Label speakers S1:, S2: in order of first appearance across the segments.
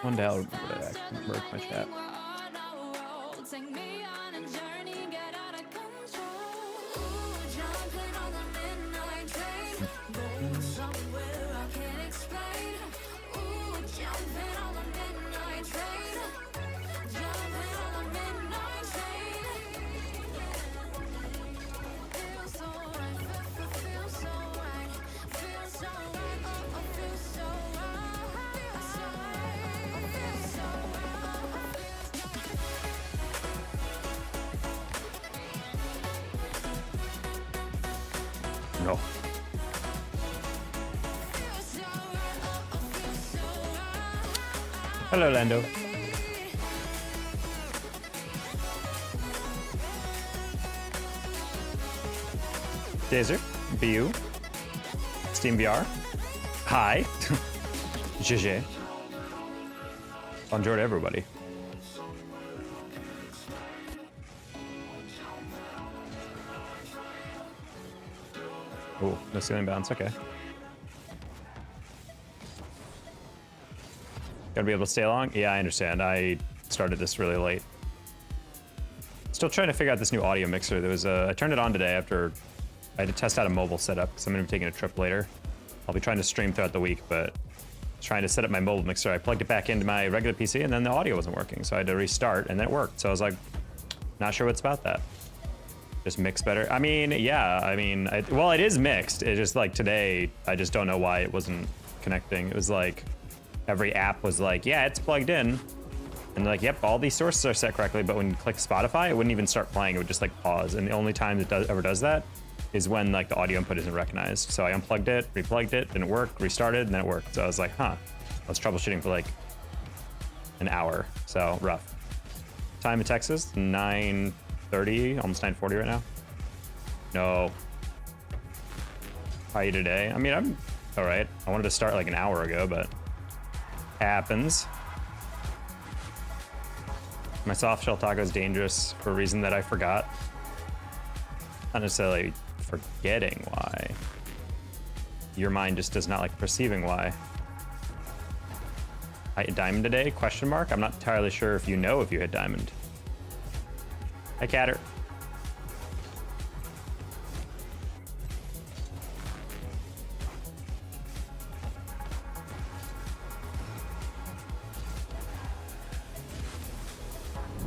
S1: One day I'll remember my chat. No. Hello, Lando. Dazer, BU, Steam VR. Hi. GG. Bonjour to everybody. Oh, no ceiling bounce, okay. Gotta be able to stay long? Yeah, I understand. I started this really late. Still trying to figure out this new audio mixer. There was I turned it on today after I had to test out a mobile setup because I'm gonna be taking a trip later. I'll be trying to stream throughout the week, but trying to set up my mobile mixer. I plugged it back into my regular PC and then the audio wasn't working. So I had to restart and then it worked. So I was like, not sure what's about that. Just mix better. I mean, yeah, I mean, well, it is mixed. It's just like today, I just don't know why it wasn't connecting. It was like every app was like, yeah, it's plugged in. And like, yep, all these sources are set correctly. But when you click Spotify, it wouldn't even start playing. It would just like pause. And the only time it ever does that is when like the audio input isn't recognized. So I unplugged it, replugged it, didn't work, restarted, and then it worked. So I was like, huh. I was troubleshooting for like an hour. So rough. Time in Texas, 9:30, almost 9:40 right now. No. How are you today? I mean, I'm all right. I wanted to start like an hour ago, but happens. My soft shell taco is dangerous for a reason that I forgot. Not necessarily forgetting why. Your mind just does not like perceiving why. I hit diamond today? Question mark? I'm not entirely sure if you know if you hit diamond. Hi, Catter.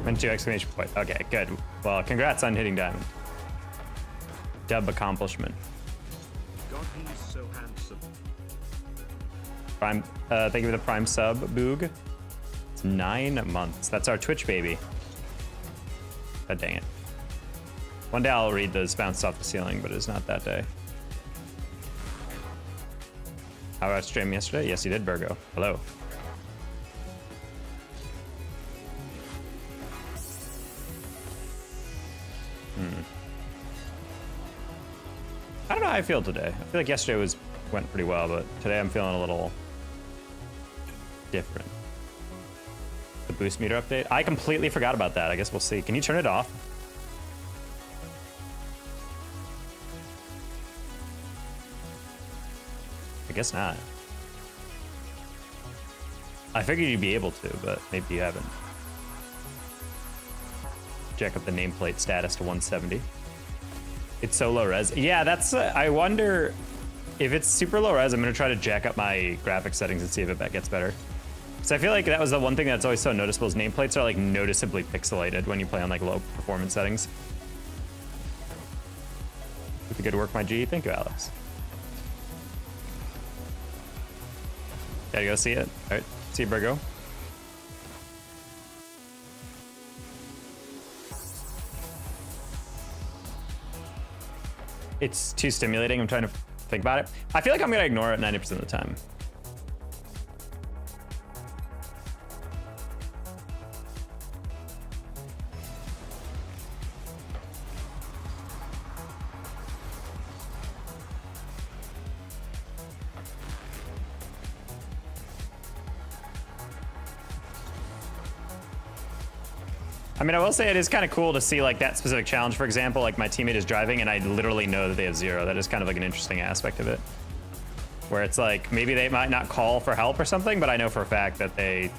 S1: Went to exclamation point. Okay, good. Well, congrats on hitting diamond. Dub accomplishment.
S2: God, he's so handsome.
S1: Prime, thank you for the prime sub, Boog. It's 9 months. That's our Twitch baby. God dang it. One day I'll read those bounced off the ceiling, but it's not that day. How about stream yesterday? Yes, you did, Virgo. Hello. I don't know how I feel today. I feel like yesterday went pretty well, but today I'm feeling a little different. The boost meter update? I completely forgot about that. I guess we'll see. Can you turn it off? I guess not. I figured you'd be able to, but maybe you haven't. Jack up the nameplate status to 170. It's so low res. Yeah, that's, I wonder if it's super low res, I'm gonna try to jack up my graphics settings and see if it gets better. So I feel like that was the one thing that's always so noticeable is nameplates are like noticeably pixelated when you play on like low performance settings. Keep the good work, my G. Thank you, Alex. Gotta go see it. All right, see you, Virgo. It's too stimulating. I'm trying to think about it. I feel like I'm gonna ignore it 90% of the time. I mean, I will say it is kind of cool to see like that specific challenge, for example, like my teammate is driving and I literally know that they have 0. That is kind of like an interesting aspect of it. Where it's like, maybe they might not call for help or something, but I know for a fact that they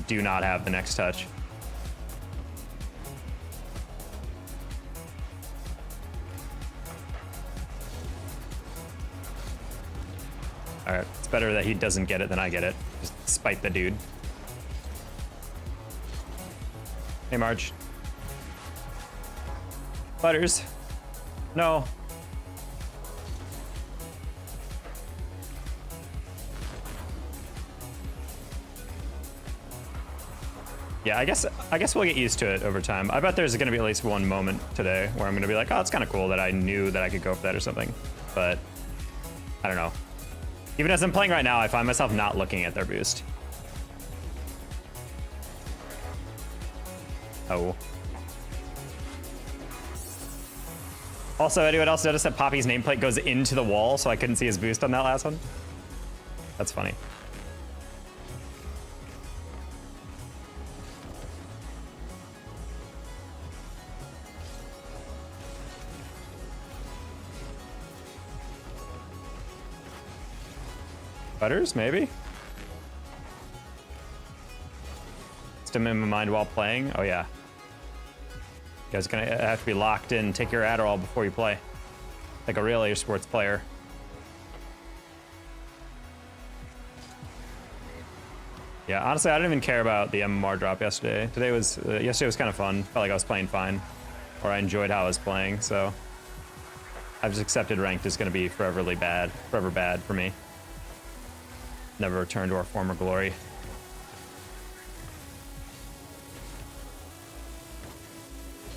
S1: do not have the next touch. All right, it's better that he doesn't get it than I get it. Just spite the dude. Hey, Marge. Butters. No. Yeah, I guess we'll get used to it over time. I bet there's going to be at least one moment today where I'm going to be like, oh, it's kind of cool that I knew that I could go for that or something. But I don't know. Even as I'm playing right now, I find myself not looking at their boost. Oh. Also, anyone else notice that Poppy's nameplate goes into the wall, so I couldn't see his boost on that last one? That's funny. Butters, maybe? Stim in my mind while playing. Oh yeah. You guys are gonna have to be locked in. Take your Adderall before you play. Like a real Esports player. Yeah, honestly, I didn't even care about the MMR drop yesterday. Yesterday was kind of fun. Felt like I was playing fine. Or I enjoyed how I was playing, so I've just accepted ranked is gonna be forever bad for me. Never return to our former glory.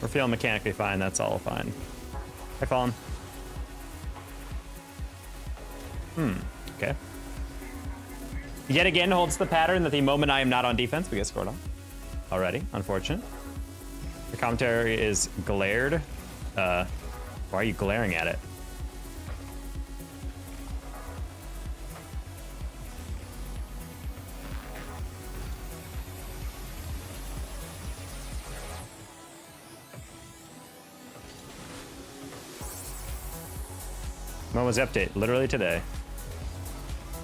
S1: We're feeling mechanically fine, that's all fine. Hi, Fallen. Okay. Yet again holds the pattern that the moment I am not on defense, we get scored on. Already, unfortunate. The commentary is glared. Why are you glaring at it? When was the update? Literally today.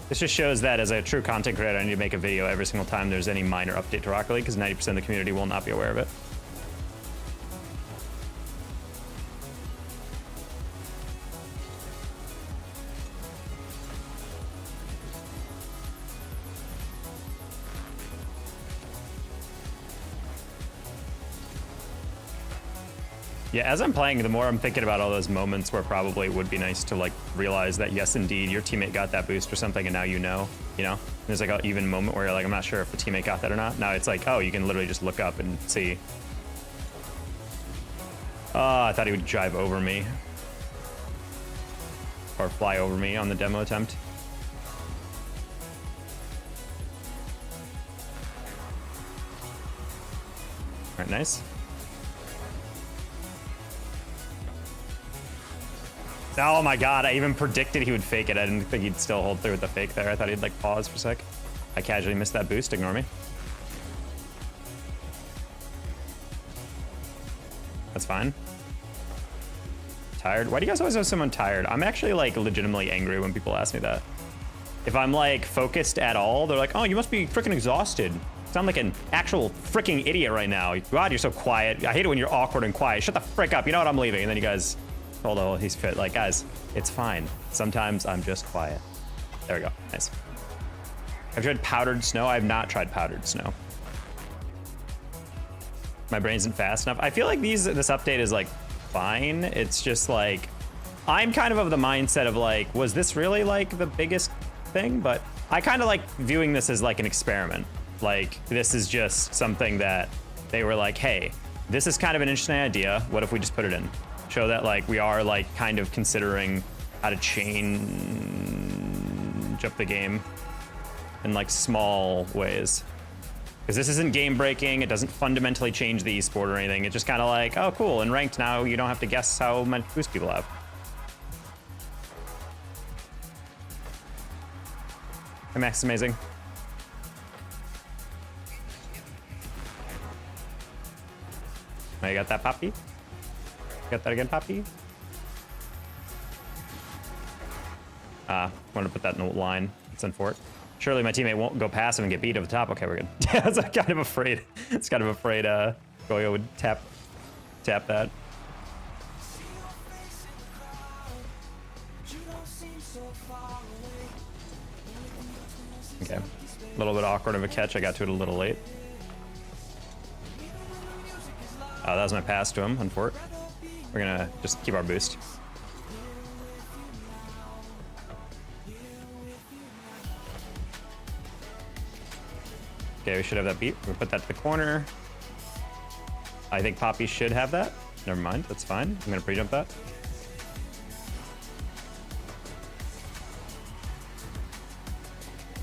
S1: This just shows that as a true content creator, I need to make a video every single time there's any minor update to Rocket League, because 90% of the community will not be aware of it. Yeah, as I'm playing, the more I'm thinking about all those moments where probably it would be nice to like realize that yes, indeed, your teammate got that boost or something, and now you know. And there's like an even moment where you're like, I'm not sure if the teammate got that or not. Now it's like, oh, you can literally just look up and see. Oh, I thought he would drive over me. Or fly over me on the demo attempt. All right, nice. Oh my god, I even predicted he would fake it. I didn't think he'd still hold through with the fake there. I thought he'd like pause for a sec. I casually missed that boost, ignore me. That's fine. Tired? Why do you guys always have someone tired? I'm actually like legitimately angry when people ask me that. If I'm like focused at all, they're like, oh, you must be freaking exhausted. Sound like an actual freaking idiot right now. God, you're so quiet. I hate it when you're awkward and quiet. Shut the frick up. You know what? I'm leaving. And then you guys... Although he's fit, like, guys, it's fine. Sometimes I'm just quiet. There we go, nice. I've tried powdered snow. I have not tried powdered snow. My brain isn't fast enough. I feel like this update is like fine. It's just like, I'm kind of the mindset of like, was this really like the biggest thing? But I kind of like viewing this as like an experiment. Like, this is just something that they were like, hey, this is kind of an interesting idea. What if we just put it in? Show that like we are like kind of considering how to change up the game in like small ways. Because this isn't game breaking, it doesn't fundamentally change the esport or anything. It's just kind of like, oh cool, in ranked now you don't have to guess how much boost people have. Hey Max, amazing. I got that, Poppy. Got that again, Poppy. Want to put that in the line. It's in fort. Surely my teammate won't go passive and get beat over the top. Okay, we're good. I was kind of afraid. It's kind of afraid Goyo would tap that. Okay. A little bit awkward of a catch. I got to it a little late. That was my pass to him on fort. We're gonna just keep our boost. Okay, we should have that beat. We'll put that to the corner. I think Poppy should have that. Never mind, that's fine. I'm gonna pre-jump that.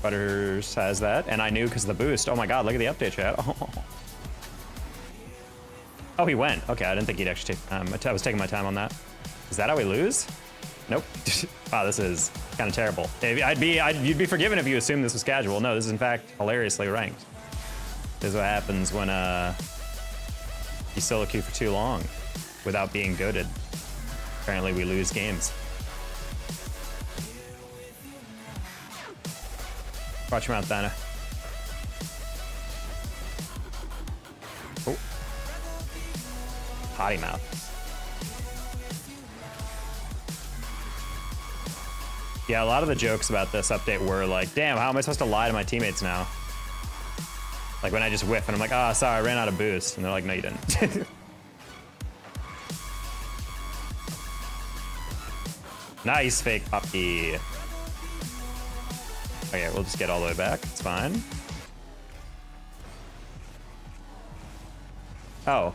S1: Butters has that, and I knew because of the boost. Oh my god, look at the update chat. Oh, he went. Okay, I didn't think he'd actually take time. I was taking my time on that. Is that how we lose? Nope. Wow, this is kind of terrible. You'd be forgiven if you assumed this was casual. No, this is in fact hilariously ranked. This is what happens when you solo queue for too long without being goated. Apparently we lose games. Watch him out, Dana. Oh. Potty mouth. Yeah, a lot of the jokes about this update were like, damn, how am I supposed to lie to my teammates now? Like when I just whiff and I'm like, oh, sorry, I ran out of boost. And they're like, no, you didn't. Nice fake Poppy. Okay, we'll just get all the way back. It's fine. Oh.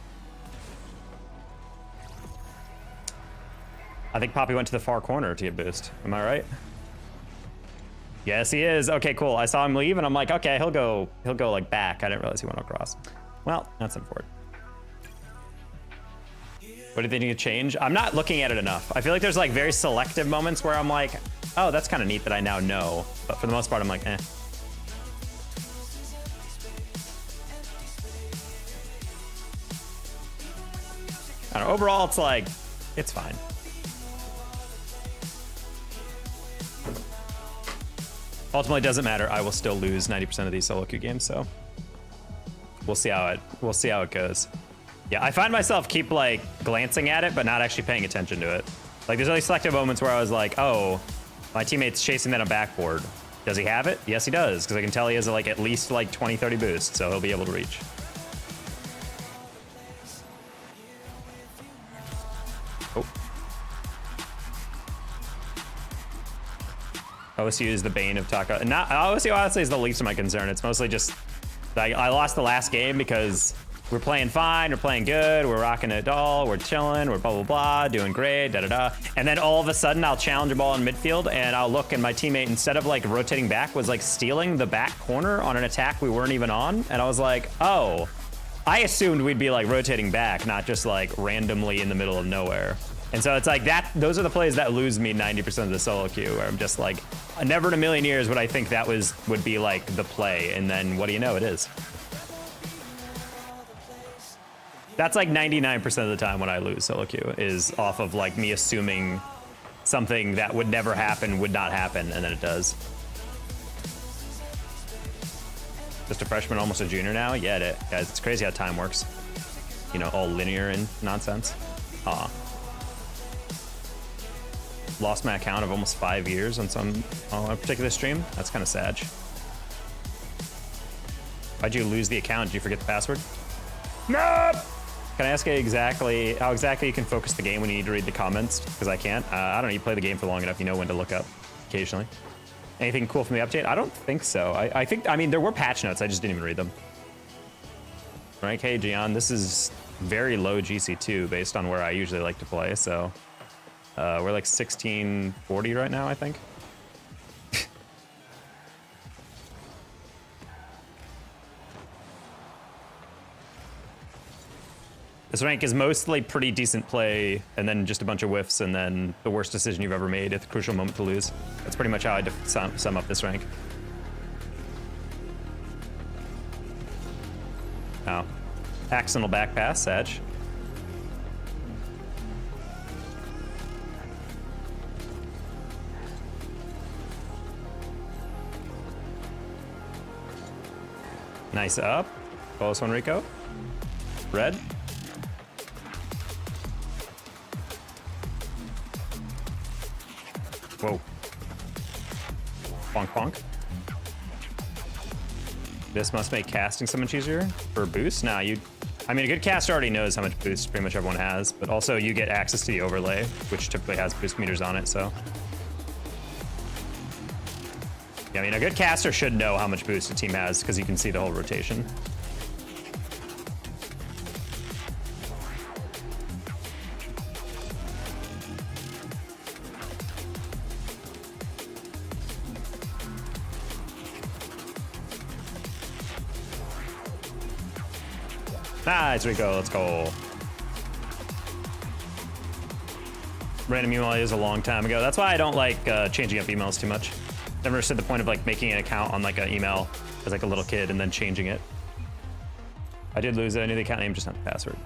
S1: I think Poppy went to the far corner to get boost. Am I right? Yes, he is. Okay, cool. I saw him leave, and I'm like, okay, he'll go like back. I didn't realize he went across. Well, that's unfortunate. What do they need to change? I'm not looking at it enough. I feel like there's like very selective moments where I'm like, oh, that's kind of neat that I now know. But for the most part, I'm like, eh. I don't know. Overall, it's like, it's fine. Ultimately, it doesn't matter. I will still lose 90% of these solo queue games, so we'll see how it goes. Yeah, I find myself keep like glancing at it, but not actually paying attention to it. Like there's only selective moments where I was like, oh, my teammate's chasing that on backboard. Does he have it? Yes, he does, because I can tell he has like at least like 20, 30 boosts, so he'll be able to reach. Oh. OSU is the bane of Taka. Not OSU honestly is the least of my concern. It's mostly just I lost the last game because we're playing fine, we're playing good, we're rocking it all, we're chilling, we're blah, blah, blah, doing great, da-da-da. And then all of a sudden, I'll challenge a ball in midfield, and I'll look, and my teammate, instead of like rotating back, was like stealing the back corner on an attack we weren't even on. And I was like, oh, I assumed we'd be like rotating back, not just like randomly in the middle of nowhere. And so it's like that, those are the plays that lose me 90% of the solo queue, where I'm just like, never in a million years would I think that would be like the play. And then what do you know, it is. That's like 99% of the time when I lose solo queue is off of like me assuming something that would never happen would not happen, and then it does. Just a freshman, almost a junior now? Yeah, guys, it's crazy how time works. You know, all linear and nonsense. Aw. Lost my account of almost 5 years on a particular stream. That's kind of sad. Why'd you lose the account? Did you forget the password? Nope! Can I ask you how exactly you can focus the game when you need to read the comments? Because I can't. I don't know, you play the game for long enough, you know when to look up occasionally. Anything cool from the update? I don't think so. I mean, there were patch notes, I just didn't even read them. Right, hey, Gian, this is very low GC2 based on where I usually like to play, so we're like 1640 right now, I think. This rank is mostly pretty decent play, and then just a bunch of whiffs, and then the worst decision you've ever made at the crucial moment to lose. That's pretty much how I sum up this rank. Oh. Accidental back pass, Sag. Nice up. Close one, Rico. Red. Whoa. Bonk, bonk. This must make casting so much easier for boost. Nah, I mean, a good caster already knows how much boost pretty much everyone has, but also you get access to the overlay, which typically has boost meters on it, so. Yeah, I mean, a good caster should know how much boost a team has because you can see the whole rotation. Nice, Rico, let's go. Random email is a long time ago. That's why I don't like changing up emails too much. Never understood the point of like making an account on like an email as like a little kid and then changing it. I did lose it. I knew the account name, just not the password.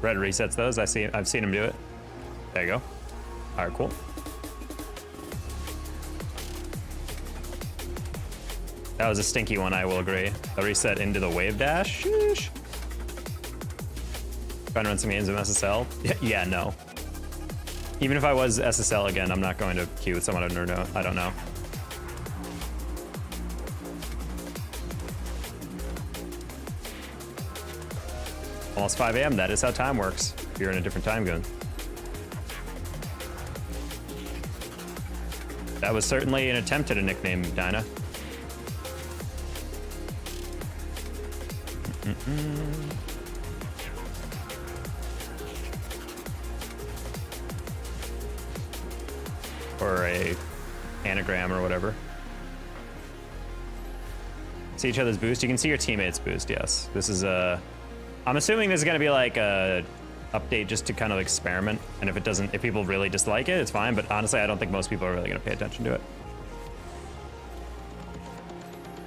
S1: Red resets those. I've seen him do it. There you go. All right, cool. That was a stinky one, I will agree. A reset into the wave dash. Sheesh. Trying to run some games of Ex-Ssl. Yeah, no. Even if I was Ex-Ssl again, I'm not going to queue with someone I don't know. Almost 5 a.m. That is how time works. If you're in a different time zone. That was certainly an attempt at a nickname, Dinah. Or a anagram or whatever. See each other's boost. You can see your teammates boost. Yes, this is a. I'm assuming this is gonna be like a update just to kind of experiment. And if people really dislike it, it's fine. But honestly, I don't think most people are really gonna pay attention to it.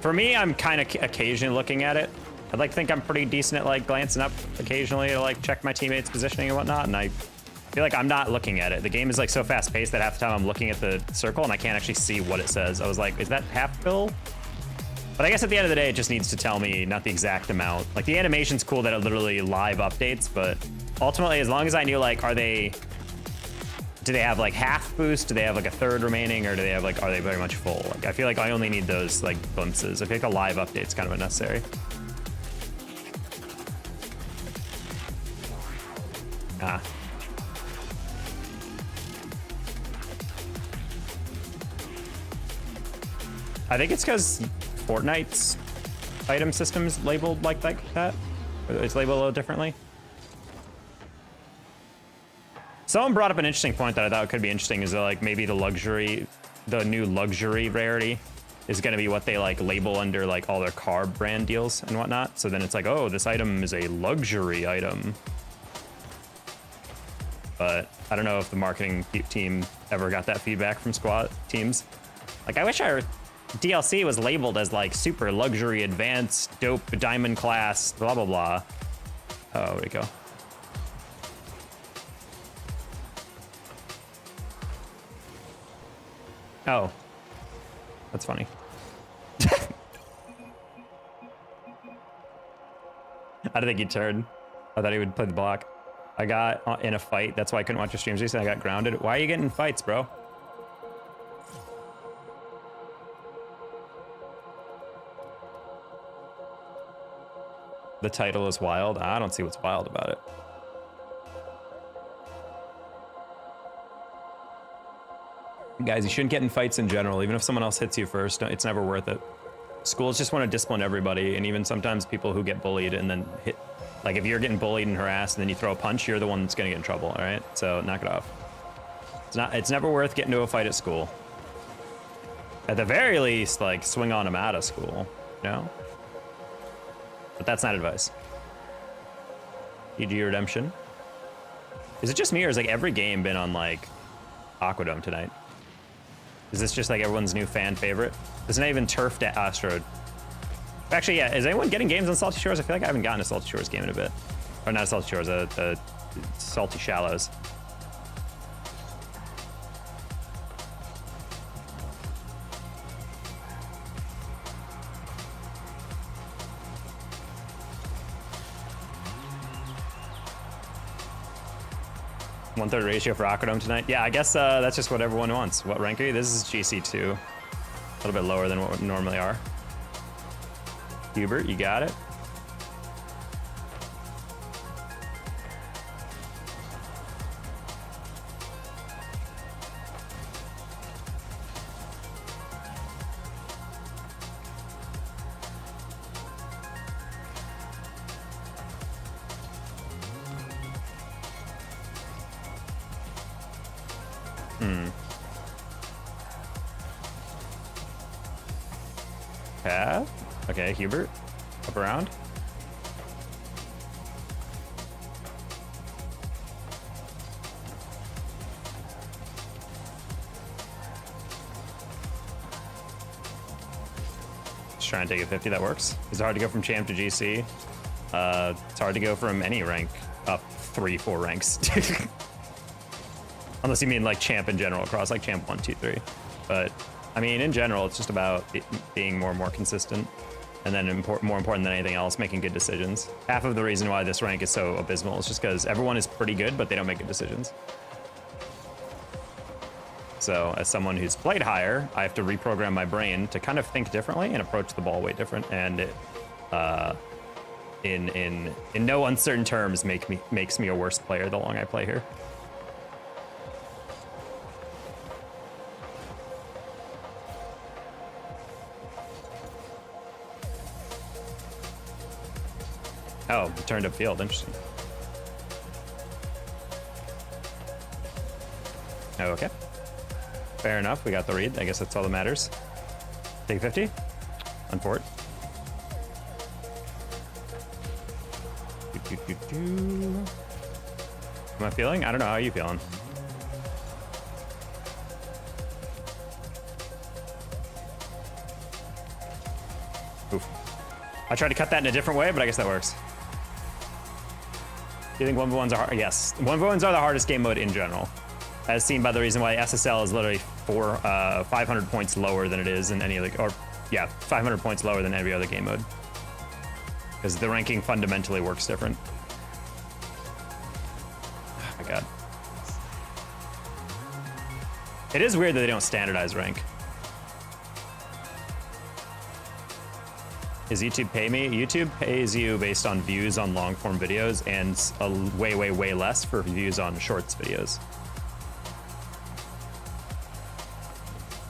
S1: For me, I'm kind of occasionally looking at it. I'd like to think I'm pretty decent at like glancing up occasionally to like check my teammates' positioning and whatnot, and I feel like I'm not looking at it. The game is like so fast paced that half the time I'm looking at the circle and I can't actually see what it says. I was like, is that half fill? But I guess at the end of the day, it just needs to tell me not the exact amount. Like the animation's cool that it literally live updates, but ultimately, as long as I knew like, do they have like half boost? Do they have like a third remaining, or do they have like, are they very much full? Like I feel like I only need those like glimpses. I feel like a live update's kind of unnecessary. Ah. I think it's because Fortnite's item system's labeled like that. It's labeled a little differently. Someone brought up an interesting point that I thought could be interesting, is that like maybe the new luxury rarity is going to be what they like label under like all their car brand deals and whatnot. So then it's like, oh, this item is a luxury item. But I don't know if the marketing team ever got that feedback from squad teams. Like, I wish our DLC was labeled as like super luxury, advanced, dope, diamond class, blah, blah, blah. Oh, where'd it go? Oh, that's funny. I didn't think he'd turn. I thought he would play the block. I got in a fight. That's why I couldn't watch your streams recently. I got grounded. Why are you getting in fights, bro? The title is wild. I don't see what's wild about it. Guys, you shouldn't get in fights in general. Even if someone else hits you first, it's never worth it. Schools just want to discipline everybody, and even sometimes people who get bullied and then hit. Like if you're getting bullied and harassed and then you throw a punch, you're the one that's gonna get in trouble, all right? So knock it off. It's never worth getting into a fight at school. At the very least, like swing on them out of school, you know? But that's not advice. GG Redemption. Is it just me, or has like every game been on like Aquadome tonight? Is this just like everyone's new fan favorite? There's not even turfed at Astro. Actually, yeah, is anyone getting games on Salty Shores? I feel like I haven't gotten a Salty Shores game in a bit. Or not salty shores, salty shallows. One-third ratio for Aquadome tonight. Yeah, I guess that's just what everyone wants. What rank are you? This is GC2. A little bit lower than what we normally are. Hubert, you got it. Path. Okay, Hubert. Up around. Just trying to take a 50, that works. Is it hard to go from champ to GC? It's hard to go from any rank up 3-4 ranks. Unless you mean like champ in general, across like champ 1, 2, 3. But I mean, in general, it's just about being more and more consistent, and then more important than anything else, making good decisions. Half of the reason why this rank is so abysmal is just because everyone is pretty good, but they don't make good decisions. So as someone who's played higher, I have to reprogram my brain to kind of think differently and approach the ball way different, and it, in no uncertain terms, makes me a worse player the longer I play here. Oh, turned up field. Interesting. Oh, okay. Fair enough. We got the read. I guess that's all that matters. Take 50. On fort. Am I feeling? I don't know. How are you feeling? Oof. I tried to cut that in a different way, but I guess that works. Do you think 1v1s are hard? Yes. 1v1s are the hardest game mode in general, as seen by the reason why Ex-Ssl is literally 500 points lower than it is in any other, or yeah, 500 points lower than every other game mode. Because the ranking fundamentally works different. Oh my god. It is weird that they don't standardize rank. Is YouTube pay me? YouTube pays you based on views on long form videos and way less for views on shorts videos.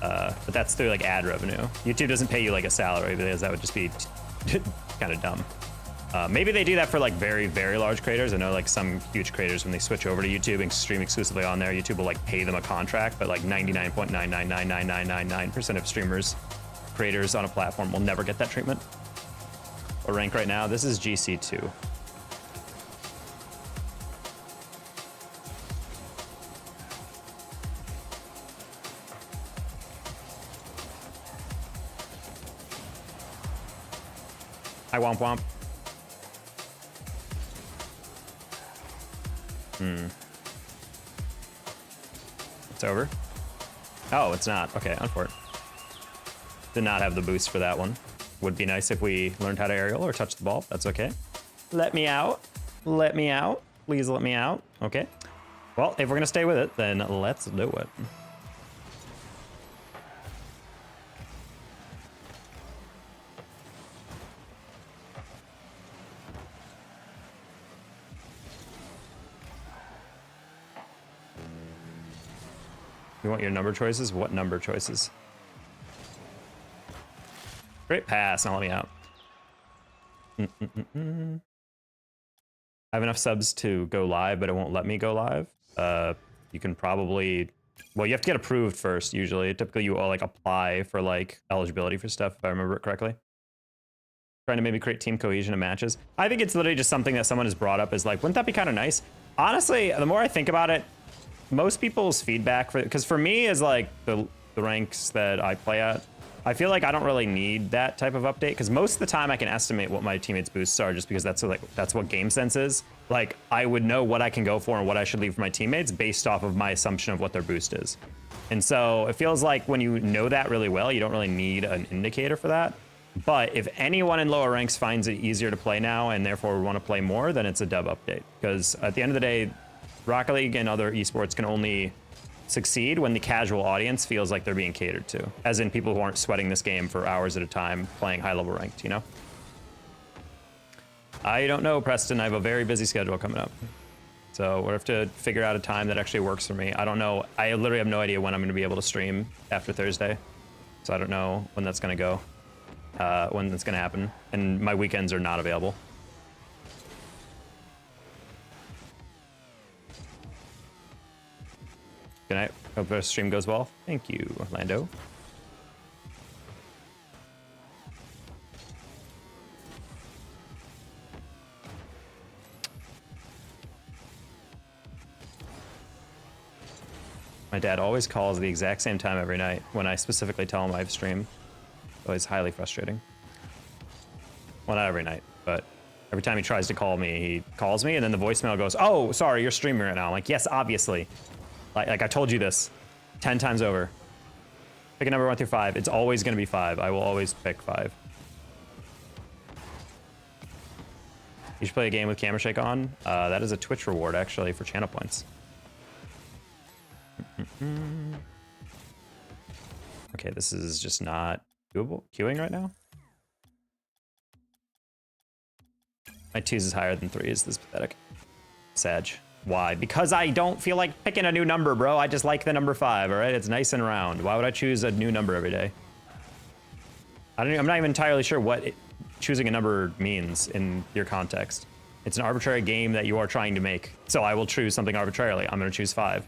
S1: But that's through like ad revenue. YouTube doesn't pay you like a salary because that would just be kind of dumb. Maybe they do that for like very large creators. I know like some huge creators, when they switch over to YouTube and stream exclusively on there, YouTube will like pay them a contract, but like 99.9999999% of streamers, creators on a platform will never get that treatment. What rank right now? This is GC2. Hi, Womp Womp. It's over. Oh, it's not. Okay, unfortunate. Did not have the boost for that one. Would be nice if we learned how to aerial or touch the ball. That's okay. Let me out. Let me out. Please let me out. Okay. Well, if we're going to stay with it, then let's do it. You want your number choices? What number choices? Great pass. Now let me out. I have enough subs to go live, but it won't let me go live. You can probably... Well, you have to get approved first, usually. Typically, you all like apply for like eligibility for stuff, if I remember it correctly. Trying to maybe create team cohesion in matches. I think it's literally just something that someone has brought up as like, wouldn't that be kind of nice? Honestly, the more I think about it, most people's feedback, because for me, is like the ranks that I play at, I feel like I don't really need that type of update because most of the time I can estimate what my teammates' boosts are just because that's what game sense is. Like I would know what I can go for and what I should leave for my teammates based off of my assumption of what their boost is. And so it feels like when you know that really well, you don't really need an indicator for that. But if anyone in lower ranks finds it easier to play now and therefore want to play more, then it's a dub update. Because at the end of the day, Rocket League and other esports can only succeed when the casual audience feels like they're being catered to. As in people who aren't sweating this game for hours at a time playing high level ranked, you know? I don't know, Preston. I have a very busy schedule coming up. So we'll have to figure out a time that actually works for me. I don't know. I literally have no idea when I'm going to be able to stream after Thursday. So I don't know when that's going to go, when that's going to happen. And my weekends are not available. Good night. Hope our stream goes well. Thank you, Orlando. My dad always calls the exact same time every night when I specifically tell him I have stream. Always highly frustrating. Well, not every night, but every time he tries to call me, he calls me and then the voicemail goes, "Oh, sorry, you're streaming right now." I'm like, "Yes, obviously. Like I told you this 10 times over. Pick a number 1 through 5. It's always going to be 5. I will always pick 5. You should play a game with camera shake on. That is a Twitch reward, actually, for channel points. Okay, this is just not doable. Queuing right now? My 2s is higher than 3s. This is pathetic. Sag. Why? Because I don't feel like picking a new number, bro. I just like the number 5, all right? It's nice and round. Why would I choose a new number every day? I'm not even entirely sure what choosing a number means in your context. It's an arbitrary game that you are trying to make. So I will choose something arbitrarily. I'm going to choose 5.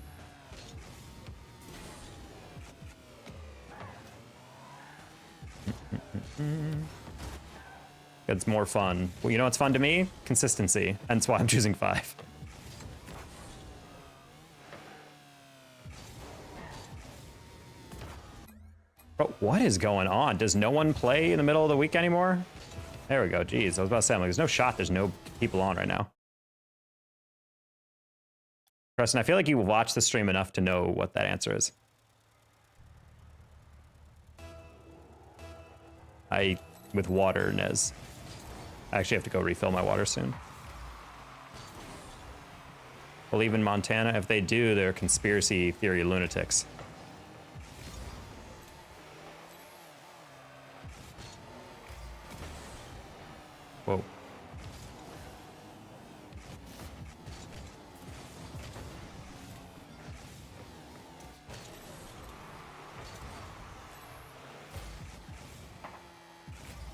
S1: It's more fun. Well, you know what's fun to me? Consistency. And that's why I'm choosing 5. But what is going on? Does no one play in the middle of the week anymore? There we go. Jeez, I was about to say, I'm like, there's no shot. There's no people on right now. Preston, I feel like you watch the stream enough to know what that answer is. With water, Nez. I actually have to go refill my water soon. Believe in Montana? If they do, they're conspiracy theory lunatics. Whoa.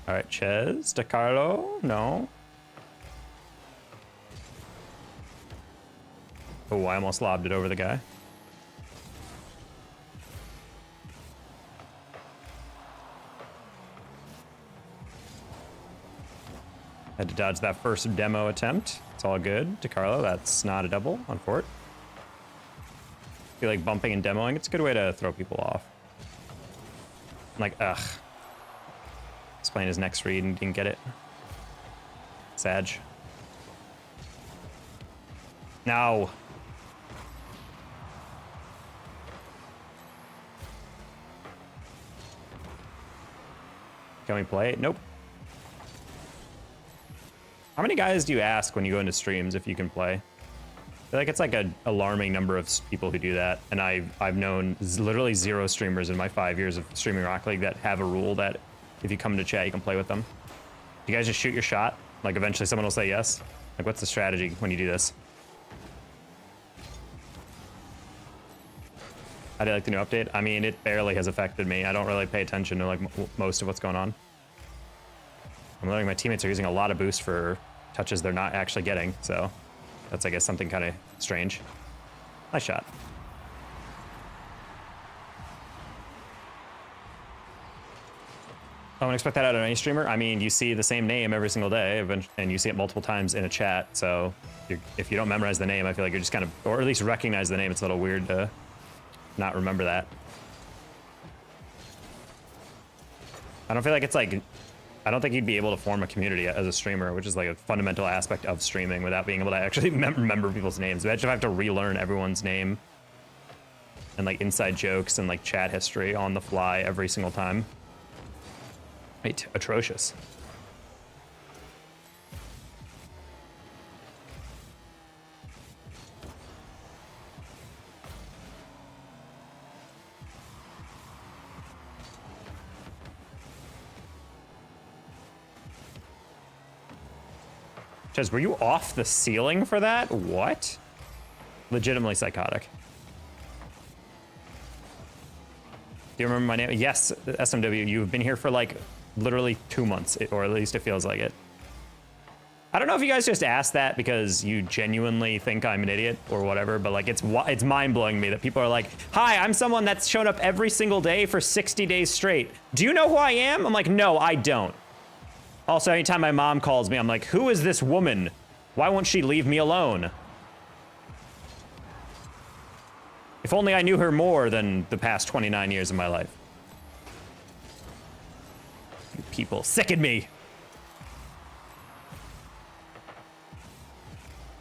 S1: All right, Ches, DeCarlo, no. Oh, I almost lobbed it over the guy. Had to dodge that first demo attempt. It's all good. DeCarlo, that's not a double on Fort. I feel like bumping and demoing, it's a good way to throw people off. I'm like, ugh. He's playing his next read and didn't get it. Sag. No. Can we play it? Nope. How many guys do you ask when you go into streams if you can play? I feel like it's like an alarming number of people who do that. And I've known literally 0 streamers in my 5 years of streaming Rocket League that have a rule that if you come into chat, you can play with them. You guys just shoot your shot? Like eventually someone will say yes? Like what's the strategy when you do this? How do you like the new update? I mean, it barely has affected me. I don't really pay attention to like most of what's going on. I'm learning my teammates are using a lot of boost for touches they're not actually getting, so that's, I guess, something kind of strange. Nice shot. I wouldn't expect that out of any streamer. I mean, you see the same name every single day, and you see it multiple times in a chat, so if you don't memorize the name, I feel like you're just kind of, or at least recognize the name, it's a little weird to not remember that. I don't feel like it's like, I don't think you'd be able to form a community as a streamer, which is like a fundamental aspect of streaming without being able to actually remember people's names. Imagine if I have to relearn everyone's name and like inside jokes and like chat history on the fly every single time. Right, atrocious. Chaz, were you off the ceiling for that? What? Legitimately psychotic. Do you remember my name? Yes, SMW, you've been here for like literally 2 months, or at least it feels like it. I don't know if you guys just asked that because you genuinely think I'm an idiot or whatever, but like it's mind-blowing to me that people are like, hi, I'm someone that's shown up every single day for 60 days straight. Do you know who I am? I'm like, no, I don't. Also, anytime my mom calls me, I'm like, who is this woman? Why won't she leave me alone? If only I knew her more than the past 29 years of my life. You people sicken me.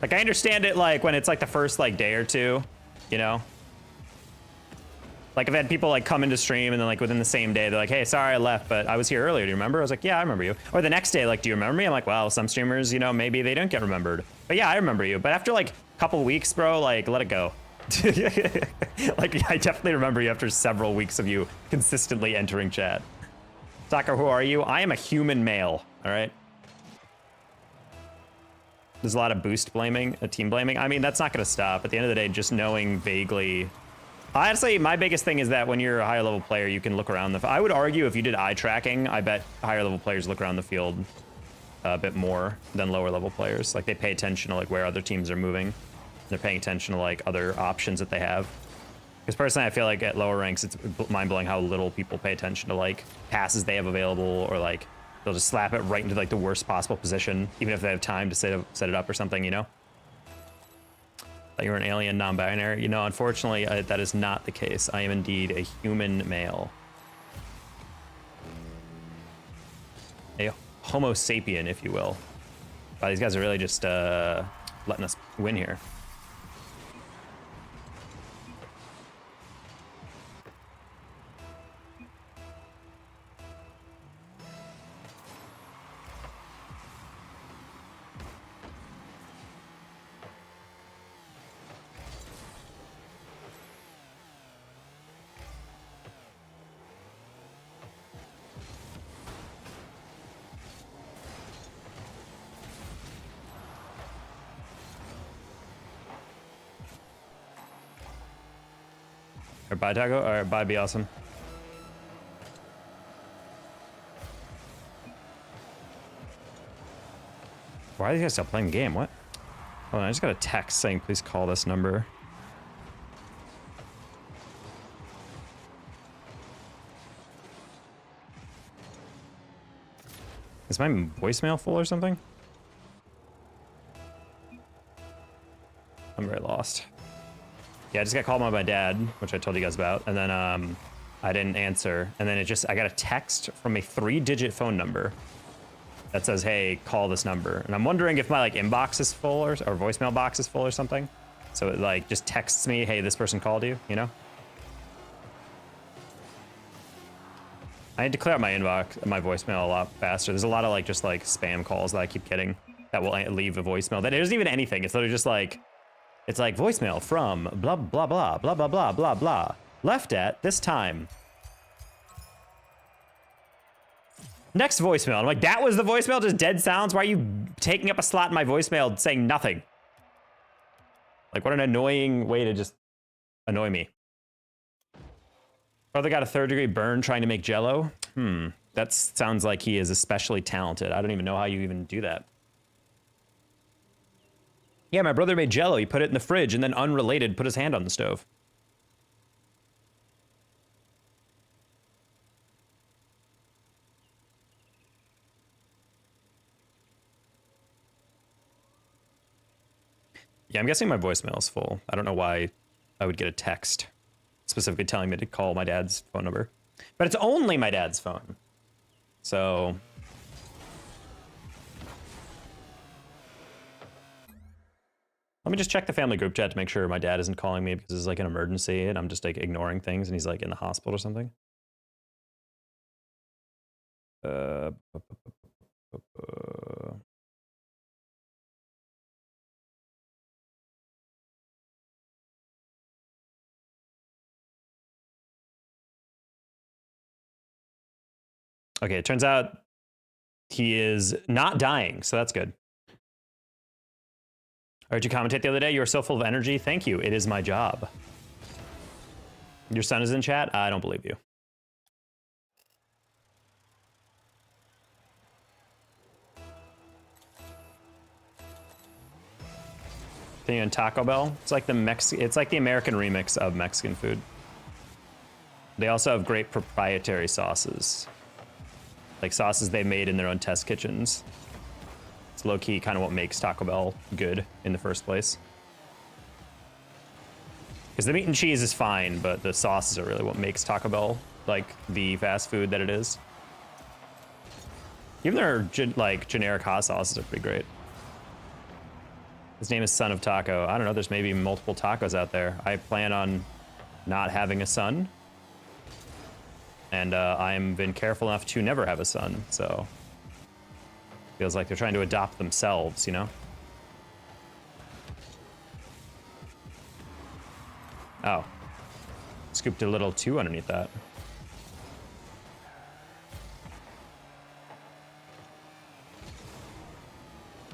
S1: Like, I understand it, like, when it's, like, the first, like, day or two, you know? Like, I've had people, like, come into stream, and then, like, within the same day, they're like, hey, sorry I left, but I was here earlier, do you remember? I was like, yeah, I remember you. Or the next day, like, do you remember me? I'm like, well, some streamers, you know, maybe they don't get remembered. But yeah, I remember you. But after, like, a couple weeks, bro, like, let it go. Like, I definitely remember you after several weeks of you consistently entering chat. Soccer, who are you? I am a human male, all right? There's a lot of boost blaming, team blaming. I mean, that's not going to stop. At the end of the day, just knowing vaguely. Honestly, my biggest thing is that when you're a higher level player, you can look around the. I would argue if you did eye tracking, I bet higher level players look around the field a bit more than lower level players. Like they pay attention to like where other teams are moving. They're paying attention to like other options that they have. Because personally, I feel like at lower ranks, it's mind blowing how little people pay attention to like passes they have available or like. They'll just slap it right into like the worst possible position, even if they have time to set it up or something, you know? That you're an alien non-binary. You know, unfortunately, that is not the case. I am indeed a human male. A homo sapien, if you will. Wow, these guys are really just letting us win here. Or bye, Taco, or bye, be awesome. Why are these guys still playing the game? What? Oh, I just got a text saying, please call this number. Is my voicemail full or something? I'm very lost. Yeah, I just got called by my dad, which I told you guys about, and then I didn't answer, and then I got a text from a 3-digit phone number that says, hey, call this number. And I'm wondering if my like inbox is full or voicemail box is full or something. So it like just texts me, hey, this person called you, you know? I need to clear out my inbox, my voicemail a lot faster. There's a lot of like just like spam calls that I keep getting that will leave a voicemail. That isn't even anything. It's literally just like, it's like voicemail from blah, blah, blah, blah, blah, blah, blah, blah. Left at this time. Next voicemail. I'm like, that was the voicemail? Just dead sounds? Why are you taking up a slot in my voicemail saying nothing? Like, what an annoying way to just annoy me. Brother got a 3rd-degree burn trying to make Jell-O? That sounds like he is especially talented. I don't even know how you even do that. Yeah, my brother made Jell-O. He put it in the fridge and then unrelated, put his hand on the stove. Yeah, I'm guessing my voicemail is full. I don't know why I would get a text specifically telling me to call my dad's phone number. But it's only my dad's phone. So let me just check the family group chat to make sure my dad isn't calling me because it's like an emergency and I'm just like ignoring things and he's like in the hospital or something. Okay, it turns out he is not dying, so that's good. I heard you commentate the other day. You are so full of energy. Thank you. It is my job. Your son is in chat? I don't believe you. Thing in Taco Bell. It's like the American remix of Mexican food. They also have great proprietary sauces. Like sauces they made in their own test kitchens. It's low-key kind of what makes Taco Bell good in the first place. Because the meat and cheese is fine, but the sauces are really what makes Taco Bell like the fast food that it is. Even their generic hot sauces are pretty great. His name is Son of Taco. I don't know, there's maybe multiple tacos out there. I plan on not having a son. And I've been careful enough to never have a son, so feels like they're trying to adopt themselves, you know? Oh. Scooped a little too underneath that.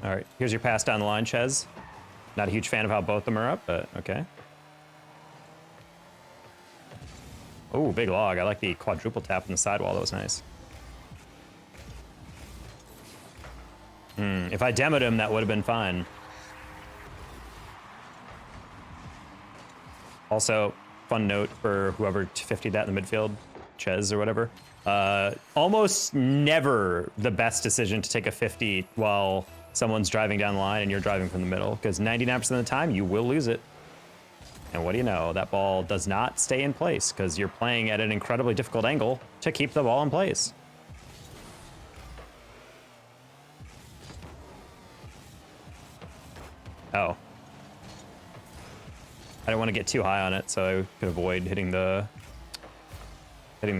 S1: All right, here's your pass down the line, Ches. Not a huge fan of how both of them are up, but okay. Oh, big log. I like the quadruple tap on the sidewall. That was nice. If I demoed him, that would have been fine. Also, fun note for whoever 50'd that in the midfield, Ches or whatever. Almost never the best decision to take a 50 while someone's driving down the line and you're driving from the middle, because 99% of the time you will lose it. And what do you know? That ball does not stay in place because you're playing at an incredibly difficult angle to keep the ball in place. Oh. I don't want to get too high on it, so I could avoid hitting the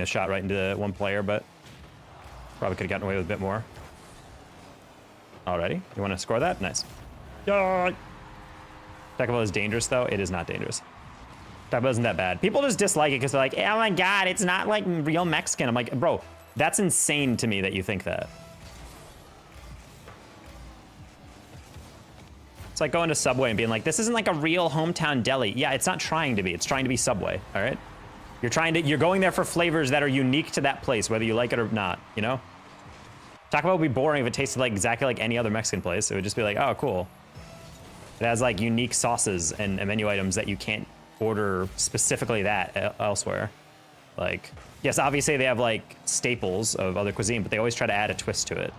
S1: shot right into one player, but probably could have gotten away with a bit more. Alrighty. You want to score that? Nice. Taco Bell is dangerous, though. It is not dangerous. Taco Bell isn't that bad. People just dislike it because they're like, oh my god, it's not like real Mexican. I'm like, bro, that's insane to me that you think that. It's like going to Subway and being like, this isn't like a real hometown deli. Yeah, it's not trying to be. It's trying to be Subway, all right? You're going there for flavors that are unique to that place, whether you like it or not, you know? Taco Bell would be boring if it tasted like exactly like any other Mexican place. It would just be like, oh, cool. It has like unique sauces and menu items that you can't order specifically that elsewhere. Like, yes, obviously they have like staples of other cuisine, but they always try to add a twist to it.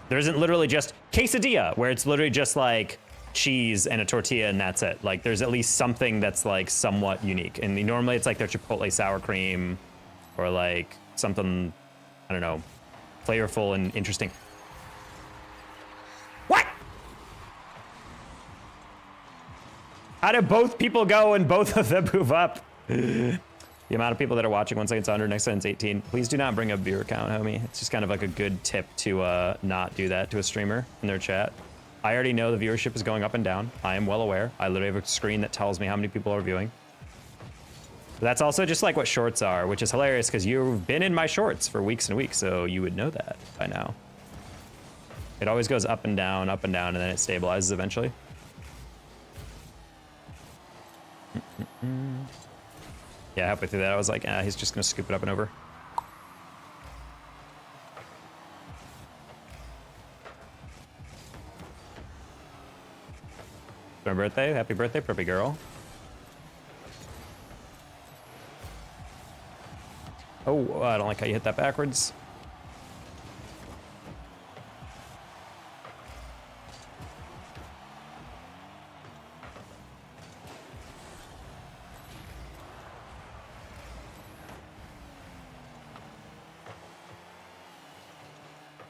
S1: There isn't literally just quesadilla, where it's literally just like cheese and a tortilla and that's it. Like there's at least something that's like somewhat unique. And normally it's like their chipotle sour cream or like something, I don't know, flavorful and interesting. What? How did both people go and both of them move up? The amount of people that are watching, 1 second's under, next second's 18. Please do not bring up viewer count, homie. It's just kind of like a good tip to not do that to a streamer in their chat. I already know the viewership is going up and down. I am well aware. I literally have a screen that tells me how many people are viewing. But that's also just like what shorts are, which is hilarious because you've been in my shorts for weeks and weeks, so you would know that by now. It always goes up and down, and then it stabilizes eventually. Yeah, halfway through that, I was like, he's just gonna scoop it up and over. It's my birthday. Happy birthday, preppy girl. Oh, I don't like how you hit that backwards.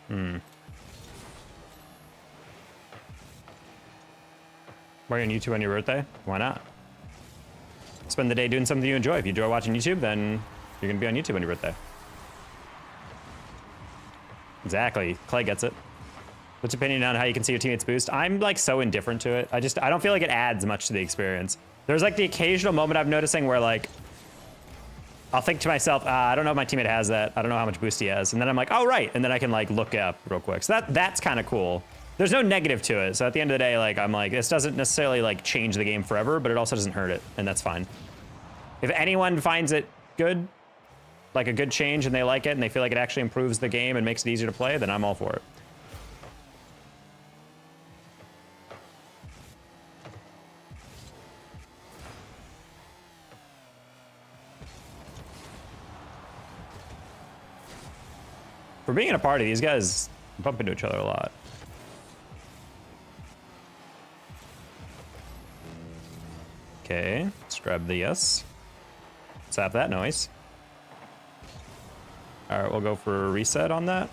S1: Why are you on YouTube on your birthday? Why not? Spend the day doing something you enjoy. If you enjoy watching YouTube, then you're gonna be on YouTube on your birthday. Exactly. Clay gets it. What's your opinion on how you can see your teammates boost? I'm like so indifferent to it. I don't feel like it adds much to the experience. There's like the occasional moment I'm noticing where like I'll think to myself, I don't know if my teammate has that. I don't know how much boost he has. And then I'm like, oh, right. And then I can like look up real quick. So that's kind of cool. There's no negative to it. So at the end of the day, like I'm like, this doesn't necessarily like change the game forever, but it also doesn't hurt it. And that's fine. If anyone finds it good, like a good change and they like it and they feel like it actually improves the game and makes it easier to play, then I'm all for it. For being in a party, these guys bump into each other a lot. Okay, let's grab the yes. Zap that noise. All right, we'll go for a reset on that.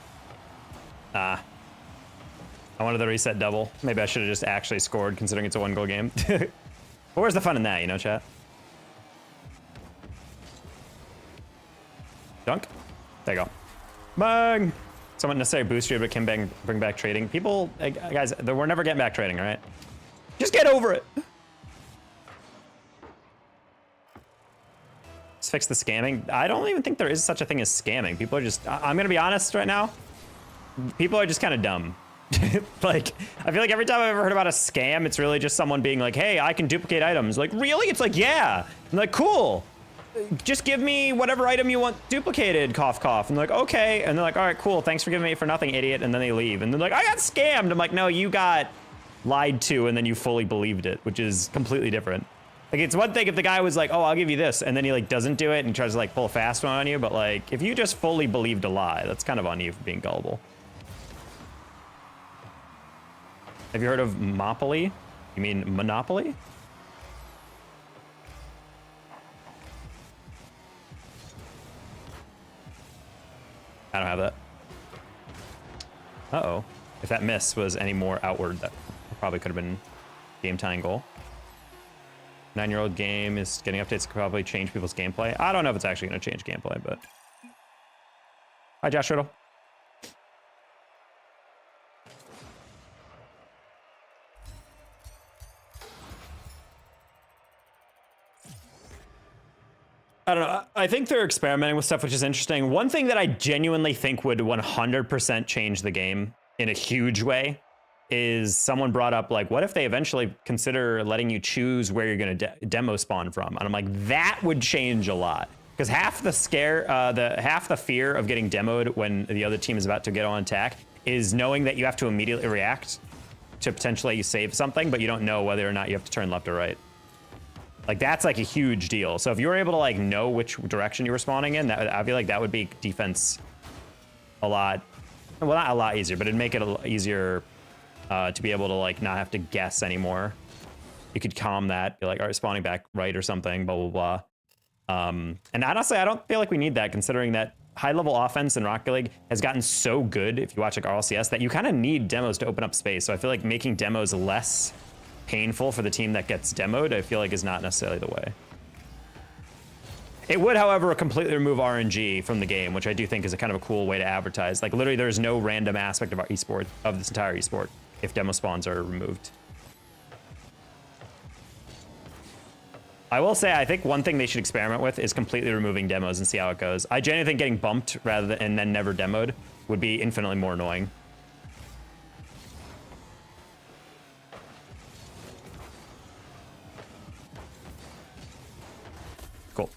S1: I wanted the reset double. Maybe I should have just actually scored considering it's a 1-goal game. But where's the fun in that, you know, chat? Dunk. There you go. Bang! Someone necessarily boost you, but can bring back trading. People, guys, we're never getting back trading, all right? Just get over it. Let's fix the scamming. I don't even think there is such a thing as scamming. People are just, I'm gonna be honest right now. People are just kind of dumb. Like, I feel like every time I've ever heard about a scam, it's really just someone being like, hey, I can duplicate items. Like, really? It's like, yeah. I'm like, cool. Just give me whatever item you want duplicated, cough, cough. And they're like, okay. And they're like, all right, cool. Thanks for giving me it for nothing, idiot. And then they leave. And they're like, I got scammed. I'm like, no, you got lied to and then you fully believed it, which is completely different. Like, it's one thing if the guy was like, oh, I'll give you this. And then he like doesn't do it and tries to like pull a fast one on you. But like, if you just fully believed a lie, that's kind of on you for being gullible. Have you heard of Monopoly? You mean Monopoly? I don't have that. Uh-oh. If that miss was any more outward, that probably could have been game tying goal. 9-year-old game is getting updates, could probably change people's gameplay. I don't know if it's actually going to change gameplay, but... Hi, Josh Riddle. I don't know. I think they're experimenting with stuff, which is interesting. One thing that I genuinely think would 100% change the game in a huge way is someone brought up, like, what if they eventually consider letting you choose where you're going to demo spawn from? And I'm like, that would change a lot. Because half the fear of getting demoed when the other team is about to get on attack is knowing that you have to immediately react to potentially save something, but you don't know whether or not you have to turn left or right. Like, that's like a huge deal. So if you were able to like know which direction you were spawning in, I feel like that would make defense a lot, well, not a lot easier, but it'd make it a lot easier to be able to like not have to guess anymore. You could calm that, be like, all right, spawning back right or something, blah, blah, blah. And honestly, I don't feel like we need that, considering that high-level offense in Rocket League has gotten so good, if you watch like RLCS, that you kind of need demos to open up space. So I feel like making demos less painful for the team that gets demoed, I feel like is not necessarily the way. It would, however, completely remove RNG from the game, which I do think is a kind of a cool way to advertise. Like, literally, there's no random aspect of our esport, of this entire esport, if demo spawns are removed. I will say, I think one thing they should experiment with is completely removing demos and see how it goes. I genuinely think getting bumped rather than and then never demoed would be infinitely more annoying. Cool.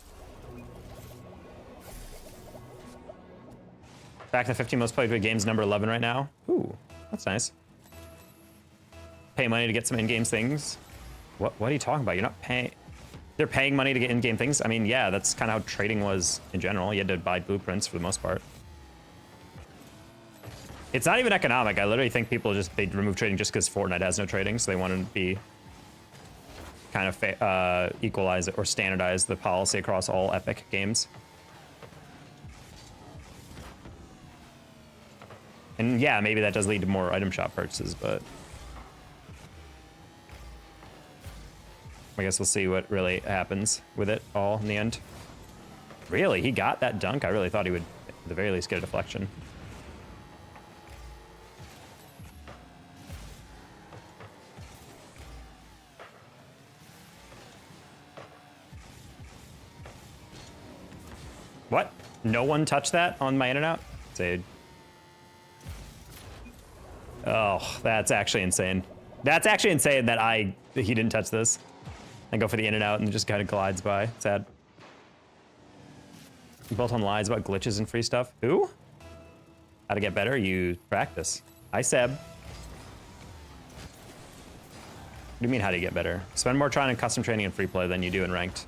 S1: Back to 15 most played video games, number 11 right now. Ooh, that's nice. Pay money to get some in-game things. What are you talking about? You're not paying. They're paying money to get in-game things? I mean, yeah, that's kind of how trading was in general. You had to buy blueprints for the most part. It's not even economic. I literally think people they remove trading just because Fortnite has no trading, so they want to be kind of equalize it or standardize the policy across all Epic games. And yeah, maybe that does lead to more item shop purchases, but I guess we'll see what really happens with it all in the end. Really? He got that dunk? I really thought he would, at the very least, get a deflection. What? No one touched that on my in and out? Dude. Oh, that's actually insane. That's actually insane that he didn't touch this. And go for the in and out and just kind of glides by. Sad. Built on lies about glitches and free stuff. Who? How to get better? You practice. Hi, Seb. What do you mean, how do you get better? Spend more time in custom training and free play than you do in ranked.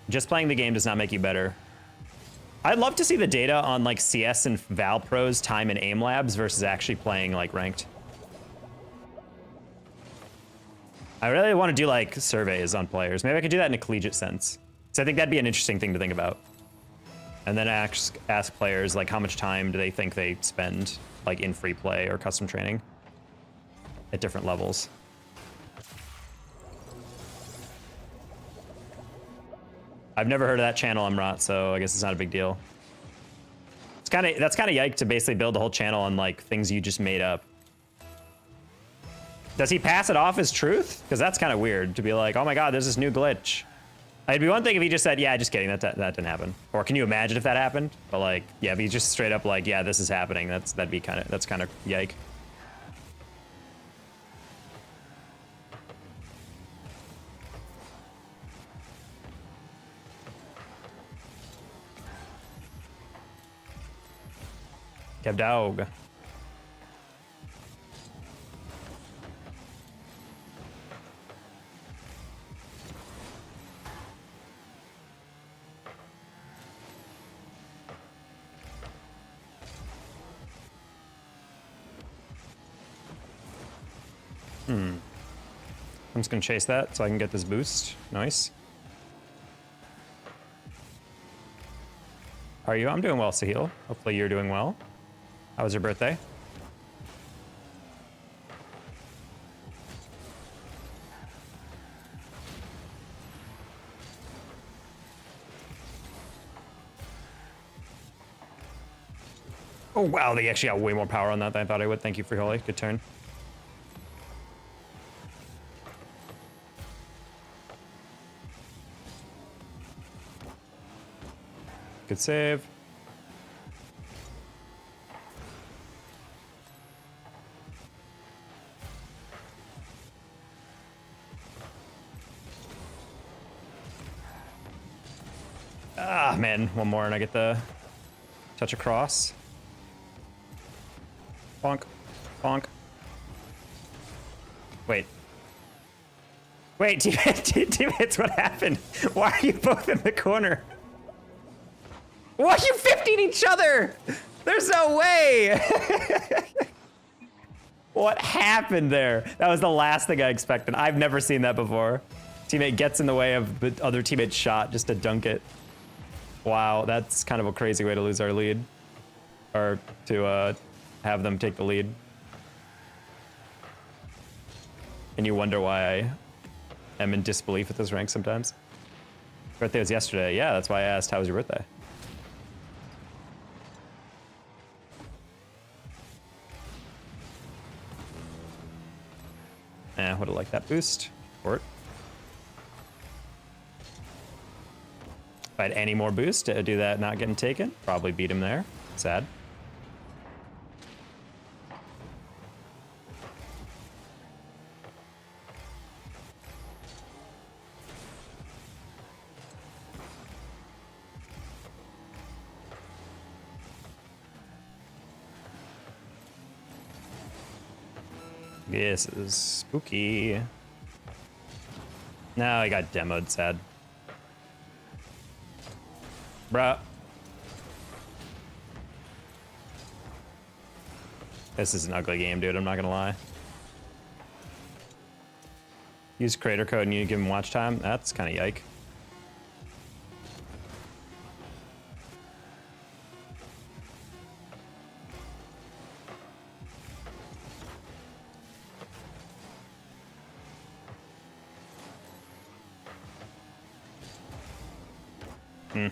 S1: Just playing the game does not make you better. I'd love to see the data on like CS and Val Pro's time in aim labs versus actually playing like ranked. I really want to do like surveys on players. Maybe I could do that in a collegiate sense. So I think that'd be an interesting thing to think about. And then ask players like how much time do they think they spend like in free play or custom training at different levels. I've never heard of that channel, Amrat, so I guess it's not a big deal. That's kind of yike to basically build a whole channel on like things you just made up. Does he pass it off as truth? Because that's kind of weird to be like, oh my god, there's this new glitch. It'd be one thing if he just said, yeah, just kidding, that didn't happen. Or can you imagine if that happened? But like, yeah, if he's just straight up like, yeah, this is happening, that's kind of yike. Kev dog. I'm just gonna chase that so I can get this boost. Nice. How are you? I'm doing well, Sahil. Hopefully you're doing well. How was your birthday? Oh wow, they actually got way more power on that than I thought I would. Thank you, Free Holy. Good turn. Good save. Ah, man. One more and I get the touch across. Bonk. Bonk. Wait. Wait, teammates, what happened? Why are you both in the corner? Why are you 50'd each other? There's no way. What happened there? That was the last thing I expected. I've never seen that before. Teammate gets in the way of the other teammate's shot just to dunk it. Wow, that's kind of a crazy way to lose our lead. Or to have them take the lead. And you wonder why I am in disbelief at this rank sometimes. Birthday was yesterday. Yeah, that's why I asked, how was your birthday? Would have liked that boost. Fort. If I had any more boost to do that not getting taken, probably beat him there. Sad. This is spooky. No, I got demoed, sad. Bruh. This is an ugly game, dude, I'm not gonna lie. Use creator code and you give him watch time? That's kind of yike. waiting.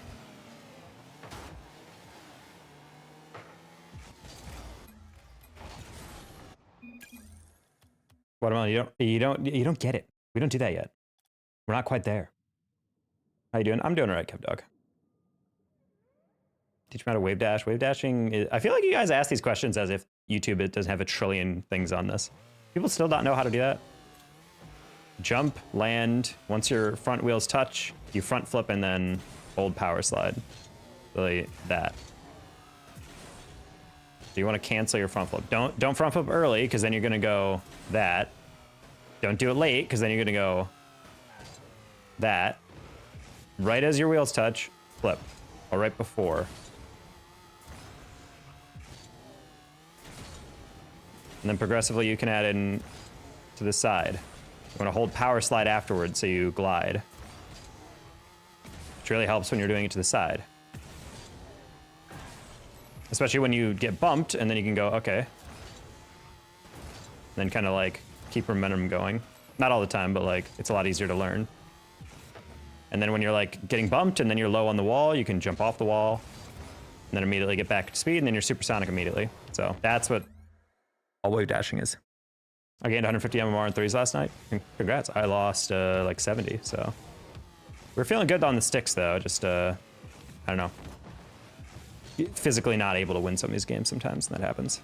S1: Watermelon, you don't get it. We don't do that yet. We're not quite there. How you doing? I'm doing all right, Kev Dog. Teach me how to wave dash. Wave dashing is, I feel like you guys ask these questions as if YouTube it doesn't have a trillion things on this. People still don't know how to do that. Jump, land. Once your front wheels touch, you front flip and then hold power slide. Really that. So you want to cancel your front flip. Don't front flip early because then you're gonna go that. Don't do it late because then you're gonna go that. Right as your wheels touch, flip. Or right before. And then progressively you can add in to the side. You want to hold power slide afterwards so you glide. Which really helps when you're doing it to the side. Especially when you get bumped and then you can go, okay. Then kind of like keep momentum going. Not all the time, but like it's a lot easier to learn. And then when you're like getting bumped and then you're low on the wall, you can jump off the wall and then immediately get back to speed and then you're supersonic immediately. So that's what all wave dashing is. I gained 150 MMR in threes last night. Congrats. I lost like 70, so. We're feeling good on the sticks though, just I don't know. Physically not able to win some of these games sometimes, and that happens.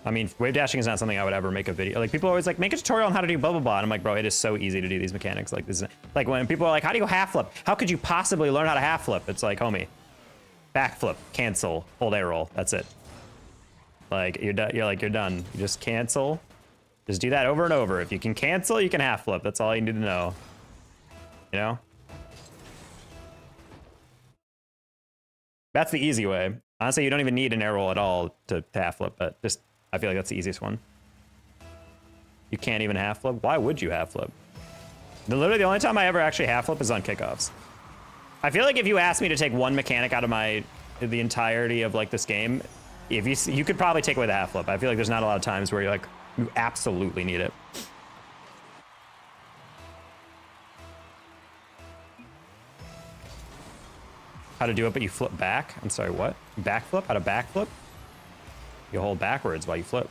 S1: I mean, wave dashing is not something I would ever make a video. Like, people are always like, make a tutorial on how to do blah, blah, blah. And I'm like, bro, it is so easy to do these mechanics. Like, this is, like, when people are like, how do you half flip? How could you possibly learn how to half flip? It's like, homie, back flip, cancel, hold A roll. That's it. Like, you're done. You just cancel. Just do that over and over. If you can cancel, you can half flip. That's all you need to know. You know? That's the easy way. Honestly, you don't even need an air roll at all to half flip, but just, I feel like that's the easiest one. You can't even half flip? Why would you half flip? Literally the only time I ever actually half flip is on kickoffs. I feel like if you asked me to take one mechanic out of the entirety of like this game, if you could probably take away the half flip. I feel like there's not a lot of times where you're like, you absolutely need it. How to do it, but you flip back? I'm sorry, what? Back flip? How to back flip? You hold backwards while you flip.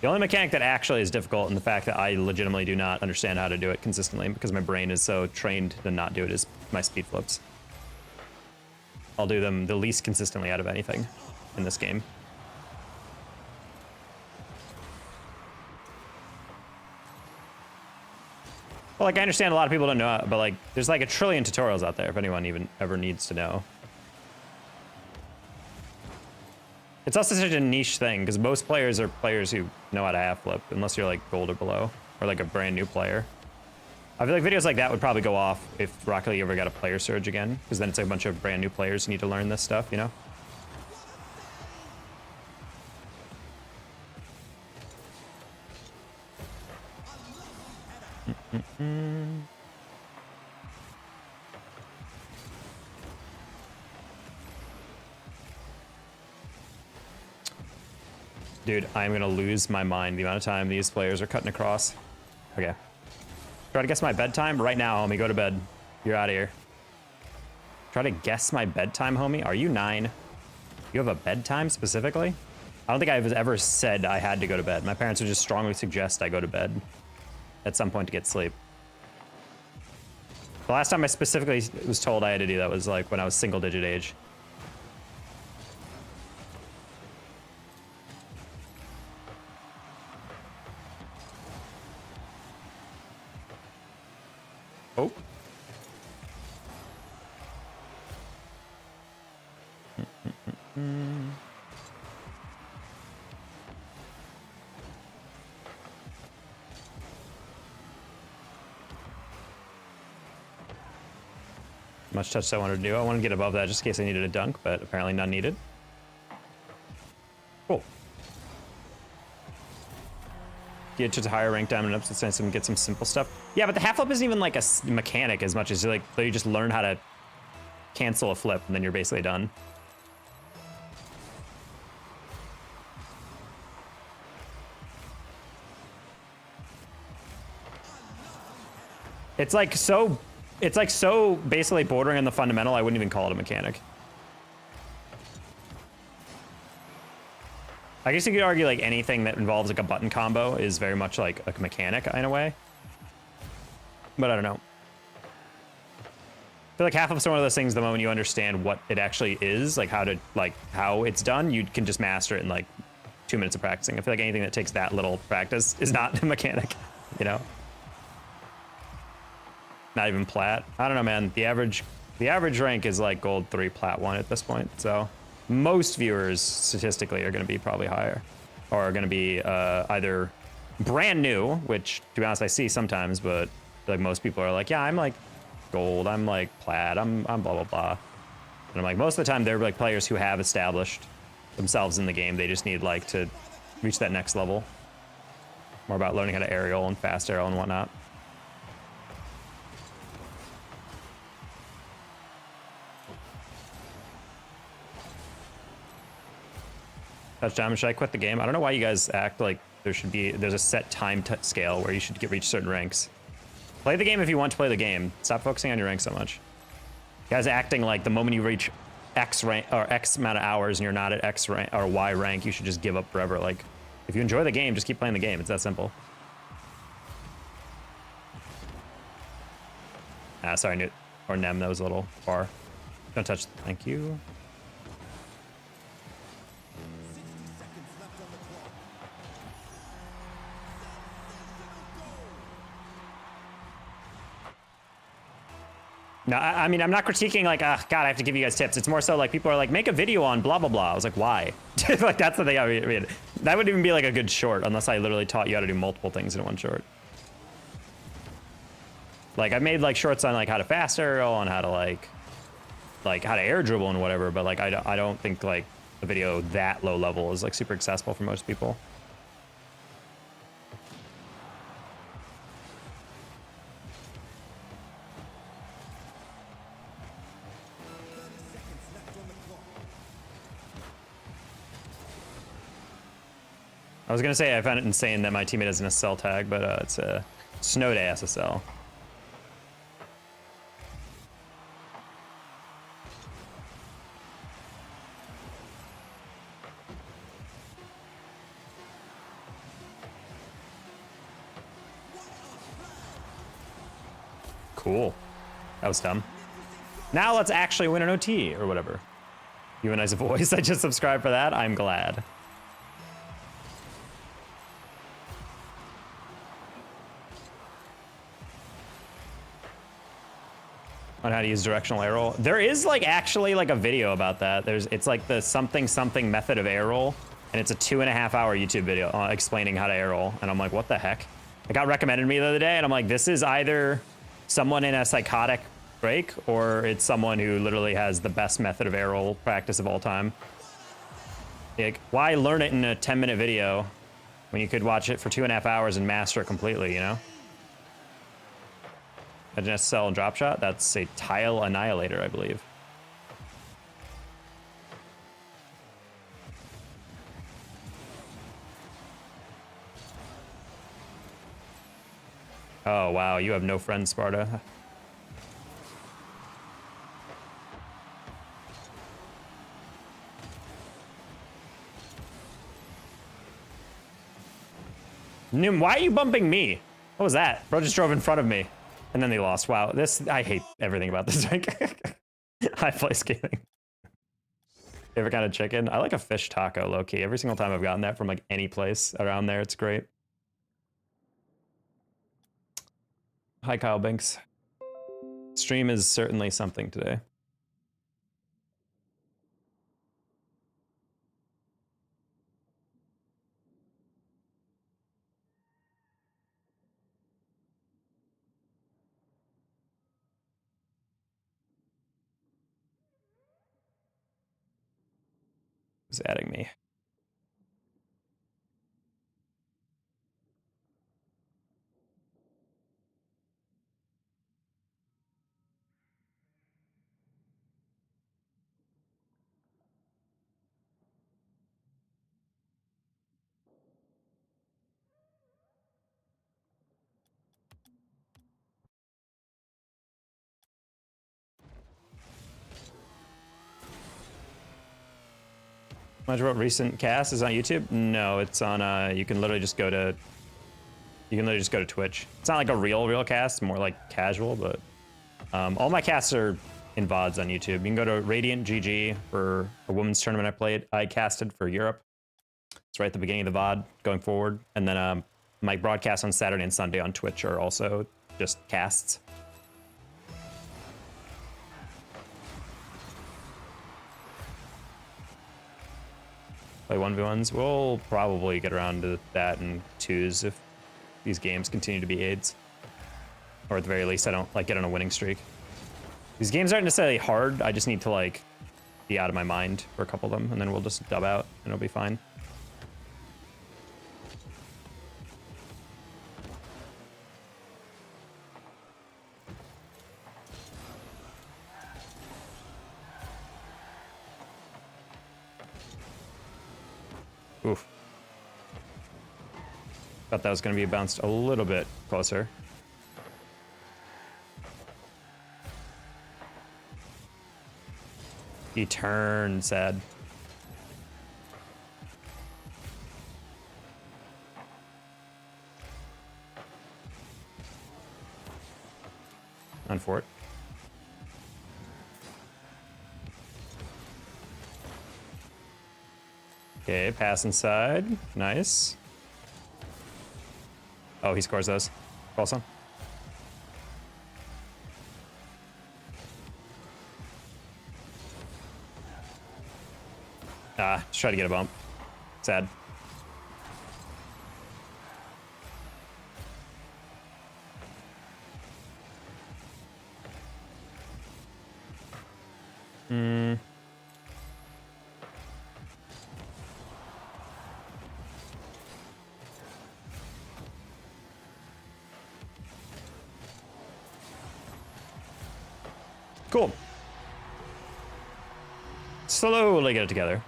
S1: The only mechanic that actually is difficult, and the fact that I legitimately do not understand how to do it consistently because my brain is so trained to not do it, is my speed flips. I'll do them the least consistently out of anything in this game. Well, like, I understand a lot of people don't know, but like, there's like a trillion tutorials out there if anyone even ever needs to know. It's also such a niche thing because most players are players who know how to half flip, unless you're like gold or below, or like a brand new player. I feel like videos like that would probably go off if Rocket League ever got a player surge again, because then it's like a bunch of brand new players who need to learn this stuff, you know? Dude, I'm gonna lose my mind the amount of time these players are cutting across. Okay. Try to guess my bedtime right now, homie. Go to bed. You're out of here. Try to guess my bedtime, homie. Are you 9? You have a bedtime specifically? I don't think I've ever said I had to go to bed. My parents would just strongly suggest I go to bed at some point to get sleep. The last time I specifically was told I had to do that was like when I was single digit age. Oh. Much touch I wanted to do. I want to get above that just in case I needed a dunk, but apparently none needed. Cool. Get to higher rank diamond ups and get some simple stuff. Yeah, but the half flip isn't even like a mechanic as much as like you just learn how to cancel a flip and then you're basically done. It's like so, it's like so basically bordering on the fundamental, I wouldn't even call it a mechanic. I guess you could argue like anything that involves like a button combo is very much like a mechanic in a way. But I don't know. I feel like half of some of those things, the moment you understand what it actually is, like how it's done, you can just master it in like 2 minutes of practicing. I feel like anything that takes that little practice is not a mechanic, you know? Not even plat. I don't know, man. The average rank is like gold 3, plat 1 at this point. So most viewers statistically are going to be probably higher, or are going to be either brand new, which to be honest I see sometimes, but like most people are like, yeah, I'm like gold, I'm like plat, I'm blah blah blah. And I'm like, most of the time they're like players who have established themselves in the game. They just need like to reach that next level. More about learning how to aerial and fast aerial and whatnot. Touchdown. Should I quit the game? I don't know why you guys act like there's a set time scale where you should reach certain ranks. Play the game if you want to play the game. Stop focusing on your rank so much. You guys acting like the moment you reach X rank or X amount of hours and you're not at X rank or Y rank, you should just give up forever. Like, if you enjoy the game, just keep playing the game. It's that simple. Sorry, or Nem, that was a little far. Don't touch. Thank you. No, I mean, I'm not critiquing like, God, I have to give you guys tips. It's more so like people are like, make a video on blah, blah, blah. I was like, why? Like, that's the thing. I mean, that wouldn't even be like a good short unless I literally taught you how to do multiple things in one short. Like, I made like shorts on like how to fast aerial, on how to like how to air dribble and whatever. But like, I don't think like a video that low level is like super accessible for most people. I was gonna say I found it insane that my teammate has an Ex-Ssl tag, but it's a snow day Ex-Ssl. Cool. That was dumb. Now let's actually win an OT or whatever. You have a nice voice. I just subscribed for that. I'm glad. On how to use directional air roll. There is like actually like a video about that. It's like the something method of air roll, and it's a 2.5 hour YouTube video explaining how to air roll. And I'm like, what the heck? It got recommended to me the other day, and I'm like, this is either someone in a psychotic break or it's someone who literally has the best method of air roll practice of all time. Like, why learn it in a 10-minute video when you could watch it for 2.5 hours and master it completely, you know? An Ex-Ssl drop shot? That's a tile annihilator, I believe. Oh, wow. You have no friends, Sparta. Nim, why are you bumping me? What was that? Bro just drove in front of me. And then they lost. Wow, I hate everything about this. High place gaming. Favorite kind of chicken? I like a fish taco, low-key. Every single time I've gotten that from like any place around there, it's great. Hi, Kyle Binks. Stream is certainly something today. Who's adding me? Much about recent casts is on YouTube? No, it's on. You can literally just go to. You can literally just go to Twitch. It's not like a real cast, more like casual, but all my casts are in VODs on YouTube. You can go to Radiant GG for a women's tournament I casted for Europe. It's right at the beginning of the VOD going forward. And then my broadcasts on Saturday and Sunday on Twitch are also just casts. Play 1v1s. We'll probably get around to that in 2s if these games continue to be AIDS. Or at the very least, I don't like get on a winning streak. These games aren't necessarily hard. I just need to like be out of my mind for a couple of them, and then we'll just dub out and it'll be fine. Oof. Thought that was going to be bounced a little bit closer. He turned, sad. On fort. Okay, pass inside. Nice. Oh, he scores those. False on. Just try to get a bump. Sad. Cool. Slowly get it together.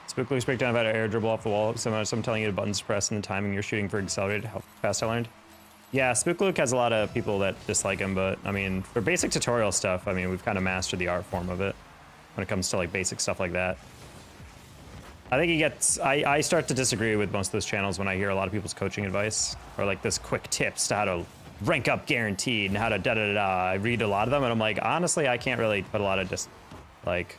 S1: Spookly's breakdown about an air dribble off the wall. So I'm telling you to buttons press and the timing you're shooting for accelerated. How fast I learned. Yeah, Spook Luke has a lot of people that dislike him, but I mean, for basic tutorial stuff, I mean, we've kind of mastered the art form of it when it comes to like basic stuff like that. I think he gets, I start to disagree with most of those channels when I hear a lot of people's coaching advice or like this quick tips to how to rank up guaranteed and how to da-da-da-da. I read a lot of them and I'm like, honestly, I can't really put a lot of just like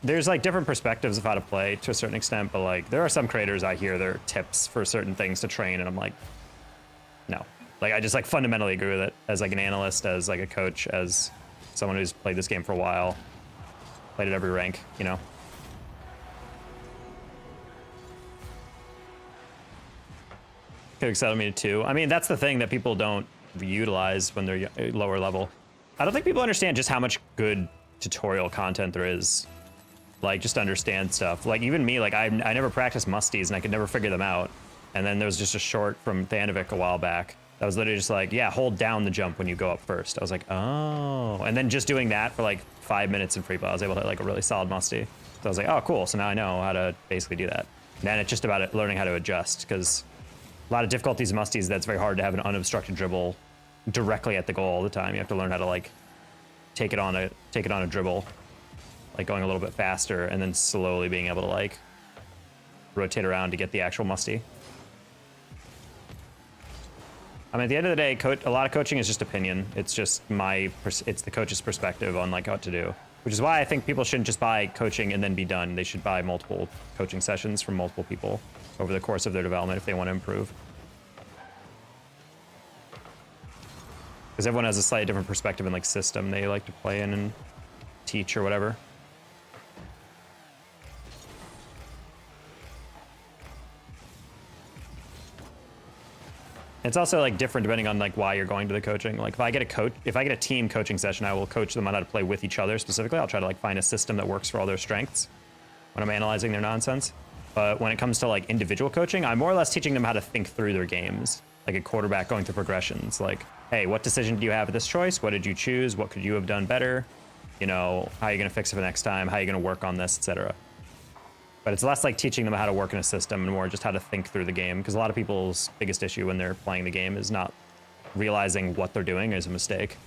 S1: there's like different perspectives of how to play to a certain extent, but like there are some creators I hear their tips for certain things to train and I'm like, no. Like I just like fundamentally agree with it as like an analyst, as like a coach, as someone who's played this game for a while, played at every rank, you know? Could excel me to 2. I mean, that's the thing that people don't utilize when they're lower level. I don't think people understand just how much good tutorial content there is. Like, just to understand stuff. Like, even me, like, I never practiced musties and I could never figure them out. And then there was just a short from Thanovic a while back that was literally just like, yeah, hold down the jump when you go up first. I was like, oh. And then just doing that for like 5 minutes in free play, I was able to hit like a really solid musty. So I was like, oh, cool. So now I know how to basically do that. And then it's just about learning how to adjust, because a lot of difficulties in musties, that's very hard to have an unobstructed dribble directly at the goal all the time. You have to learn how to like take it on a dribble, like going a little bit faster and then slowly being able to like rotate around to get the actual musty. I mean, at the end of the day, a lot of coaching is just opinion. It's just it's the coach's perspective on like what to do, which is why I think people shouldn't just buy coaching and then be done. They should buy multiple coaching sessions from multiple people over the course of their development if they want to improve. Because everyone has a slightly different perspective and like system they like to play in and teach or whatever. It's also like different depending on like why you're going to the coaching. Like if I get a team coaching session, I will coach them on how to play with each other specifically. I'll try to like find a system that works for all their strengths when I'm analyzing their nonsense. But when it comes to like individual coaching, I'm more or less teaching them how to think through their games. Like a quarterback going through progressions. Like, hey, what decision do you have at this choice? What did you choose? What could you have done better? You know, how are you gonna fix it for next time? How are you gonna work on this, etc. But it's less like teaching them how to work in a system and more just how to think through the game. Because a lot of people's biggest issue when they're playing the game is not realizing what they're doing is a mistake.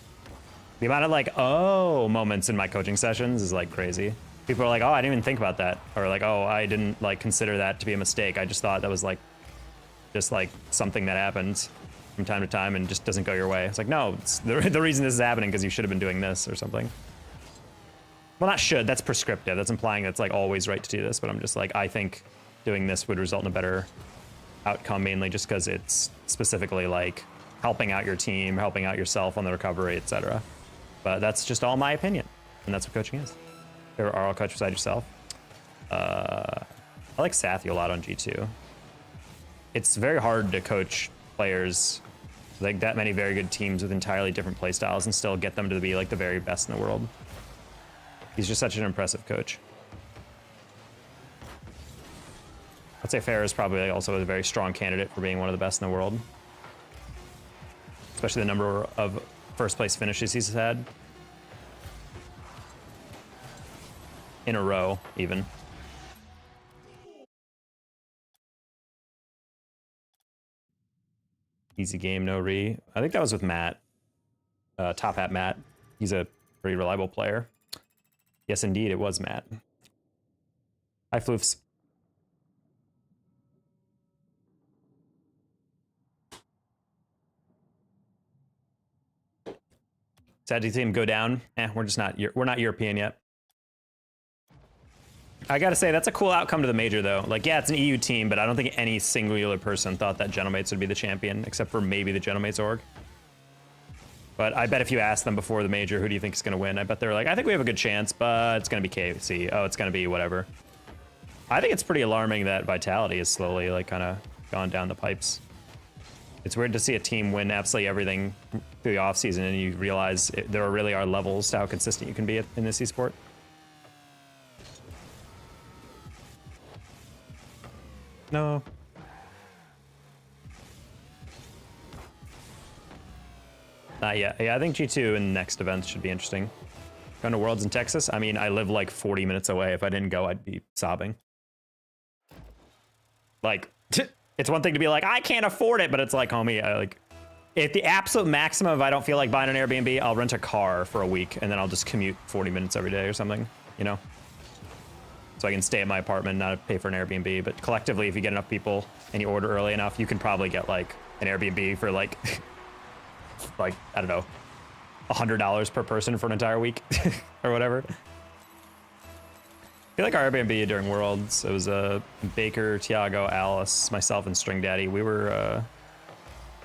S1: The amount of like, oh, moments in my coaching sessions is like crazy. People are like, oh, I didn't even think about that. Or like, oh, I didn't like consider that to be a mistake. I just thought that was like, just like something that happens from time to time and just doesn't go your way. It's like, no, it's the reason this is happening because you should have been doing this or something. Well, not should, that's prescriptive. That's implying that's like always right to do this, but I'm just like, I think doing this would result in a better outcome, mainly just because it's specifically like helping out your team, helping out yourself on the recovery, etc. But that's just all my opinion, and that's what coaching is. There are all coach beside yourself. I like Sathy a lot on G2. It's very hard to coach players like that many very good teams with entirely different play styles and still get them to be like the very best in the world. He's just such an impressive coach. I'd say Fair is probably also a very strong candidate for being one of the best in the world. Especially the number of first place finishes he's had. In a row, even. Easy game, no re. I think that was with Matt. Top Hat Matt. He's a pretty reliable player. Yes, indeed, it was Matt. Hi, Floofs. Sad to see him go down. We're just not European yet. I gotta say, that's a cool outcome to the major, though. Like, yeah, it's an EU team, but I don't think any singular person thought that Gentlemates would be the champion, except for maybe the Gentlemates org. But I bet if you asked them before the major, who do you think is going to win? I bet they're like, I think we have a good chance, but it's going to be KFC. Oh, it's going to be whatever. I think it's pretty alarming that Vitality is slowly, like, kind of gone down the pipes. It's weird to see a team win absolutely everything through the offseason, and you realize there really are levels to how consistent you can be in this esport. No. Not yet. Yeah, I think G2 and next events should be interesting. Going to Worlds in Texas? I mean, I live like 40 minutes away. If I didn't go, I'd be sobbing. Like, it's one thing to be like, I can't afford it, but it's like, homie, if the absolute maximum, if I don't feel like buying an Airbnb, I'll rent a car for a week and then I'll just commute 40 minutes every day or something, you know? So I can stay at my apartment, not pay for an Airbnb. But collectively, if you get enough people and you order early enough, you can probably get like an Airbnb for like, I don't know, $100 per person for an entire week or whatever. I feel like our Airbnb during Worlds, it was Baker, Tiago, Alice, myself, and String Daddy. We were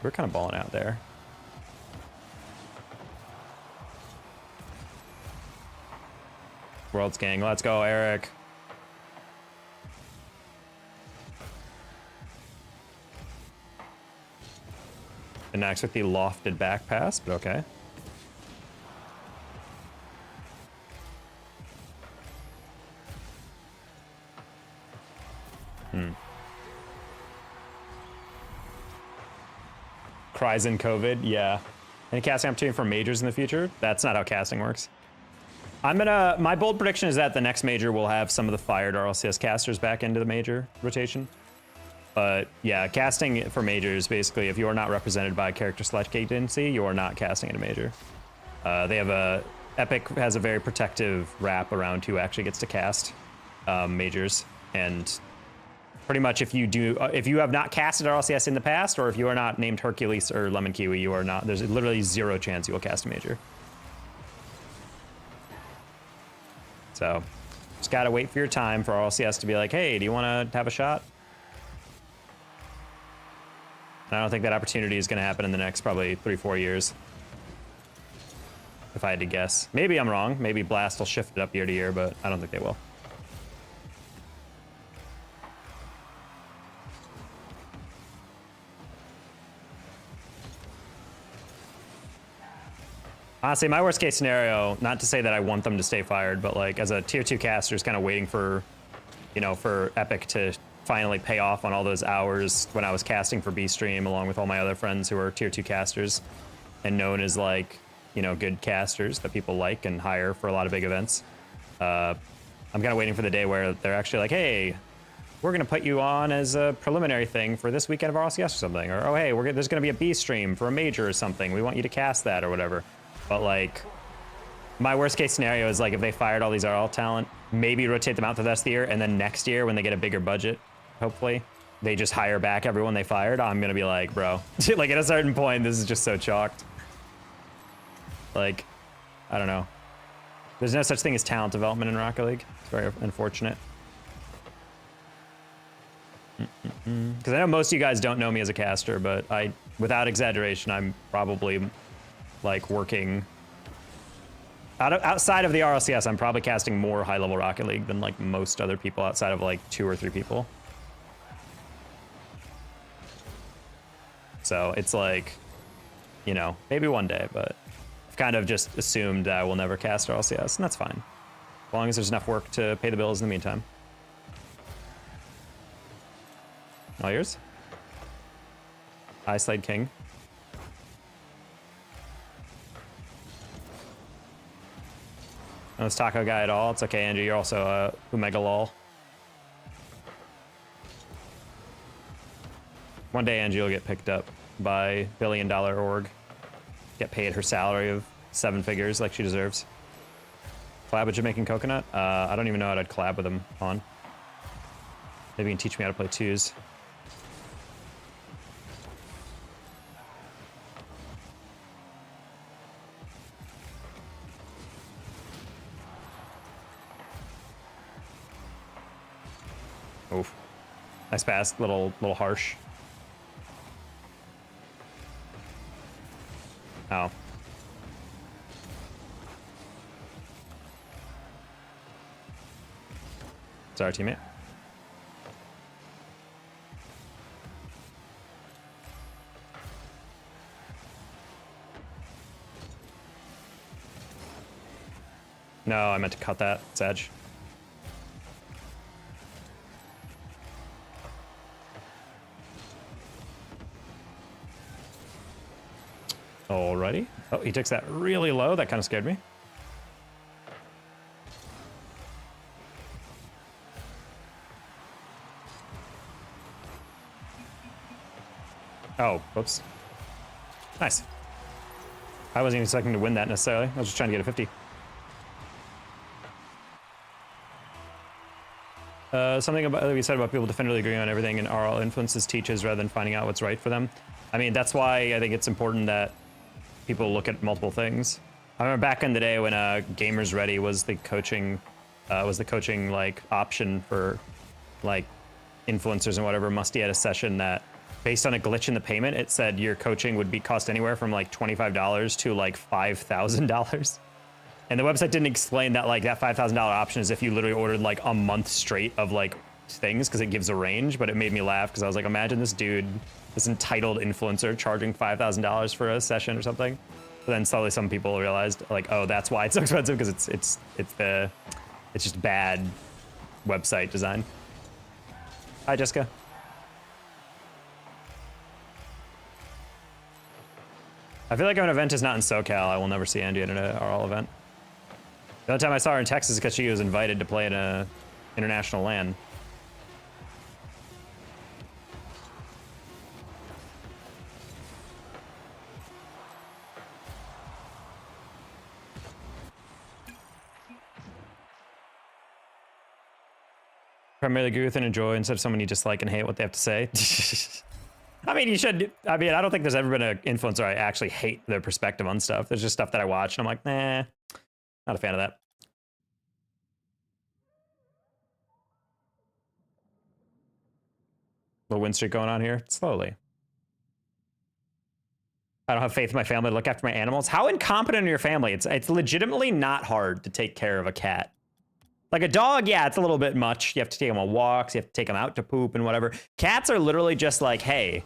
S1: kind of balling out there. Worlds gang, let's go, Eric. And next with the lofted back pass, but okay. Cries in COVID, yeah. Any casting opportunity for majors in the future? That's not how casting works. My bold prediction is that the next major will have some of the fired RLCS casters back into the major rotation. But yeah, casting for majors, basically, if you are not represented by a character select agency, you are not casting in a major. Epic has a very protective wrap around who actually gets to cast majors, and pretty much if you have not casted RLCS in the past, or if you are not named Hercules or Lemon Kiwi, you are not. There's literally zero chance you will cast a major. So just gotta wait for your time for RLCS to be like, hey, do you want to have a shot? And I don't think that opportunity is going to happen in the next probably 3-4 years. If I had to guess. Maybe I'm wrong. Maybe Blast will shift it up year to year, but I don't think they will. Honestly, my worst case scenario, not to say that I want them to stay fired, but like as a tier 2 caster, is kind of waiting for, you know, for Epic to finally pay off on all those hours when I was casting for B-Stream along with all my other friends who are tier 2 casters and known as like, you know, good casters that people like and hire for a lot of big events. I'm kind of waiting for the day where they're actually like, hey, we're going to put you on as a preliminary thing for this weekend of RLCS or something. Or, oh, hey, there's going to be a B-Stream for a major or something. We want you to cast that or whatever. But like, My worst case scenario is like if they fired all these RL talent, maybe rotate them out the rest of the year, and then next year when they get a bigger budget, hopefully, they just hire back everyone they fired. I'm gonna be like, bro, like at a certain point, this is just so chalked. Like, I don't know. There's no such thing as talent development in Rocket League. It's very unfortunate. Because I know most of you guys don't know me as a caster, but without exaggeration, I'm probably like working outside of the RLCS. I'm probably casting more high-level Rocket League than like most other people outside of like 2 or 3 people. So it's like, you know, maybe one day, but I've kind of just assumed that I will never cast RLCS, and that's fine. As long as there's enough work to pay the bills in the meantime. All yours. Ex-Ssl King. No, this taco guy at all. It's okay, Andrew. You're also Omega lol. One day, Angie will get picked up by billion-dollar org. Get paid her salary of 7 figures like she deserves. Collab with Jamaican Coconut? I don't even know what I'd collab with him on. Maybe you can teach me how to play 2s. Oof. Nice pass, little harsh. Oh. It's our teammate. No, I meant to cut that. It's edge. Alrighty. Oh, he takes that really low. That kind of scared me. Oh, whoops. Nice. I wasn't even expecting to win that necessarily. I was just trying to get a 50. Something about what you said about people definitively agreeing on everything and RL influences teaches rather than finding out what's right for them. I mean, that's why I think it's important that people look at multiple things. I remember back in the day when Gamers Ready was the coaching like option for like influencers and whatever. Musty had a session that based on a glitch in the payment, it said your coaching would be cost anywhere from like $25 to like $5,000. And the website didn't explain that like that $5,000 option is if you literally ordered like a month straight of like things because it gives a range, but it made me laugh because I was like, imagine this dude, this entitled influencer charging $5,000 for a session or something. But then slowly some people realized like, oh, that's why it's so expensive because it's just bad website design. Hi, Jessica. I feel like if an event is not in SoCal, I will never see Angie at an RL event. The other time I saw her in Texas is because she was invited to play in a international LAN. Primarily agree with and enjoy instead of someone you dislike and hate what they have to say. I mean, you should. I mean, I don't think there's ever been an influencer I actually hate their perspective on stuff. There's just stuff that I watch and I'm like, nah, not a fan of that. Little win streak going on here. Slowly. I don't have faith in my family to look after my animals. How incompetent are your family? It's legitimately not hard to take care of a cat. Like a dog, yeah, it's a little bit much. You have to take them on walks. You have to take them out to poop and whatever. Cats are literally just like, hey,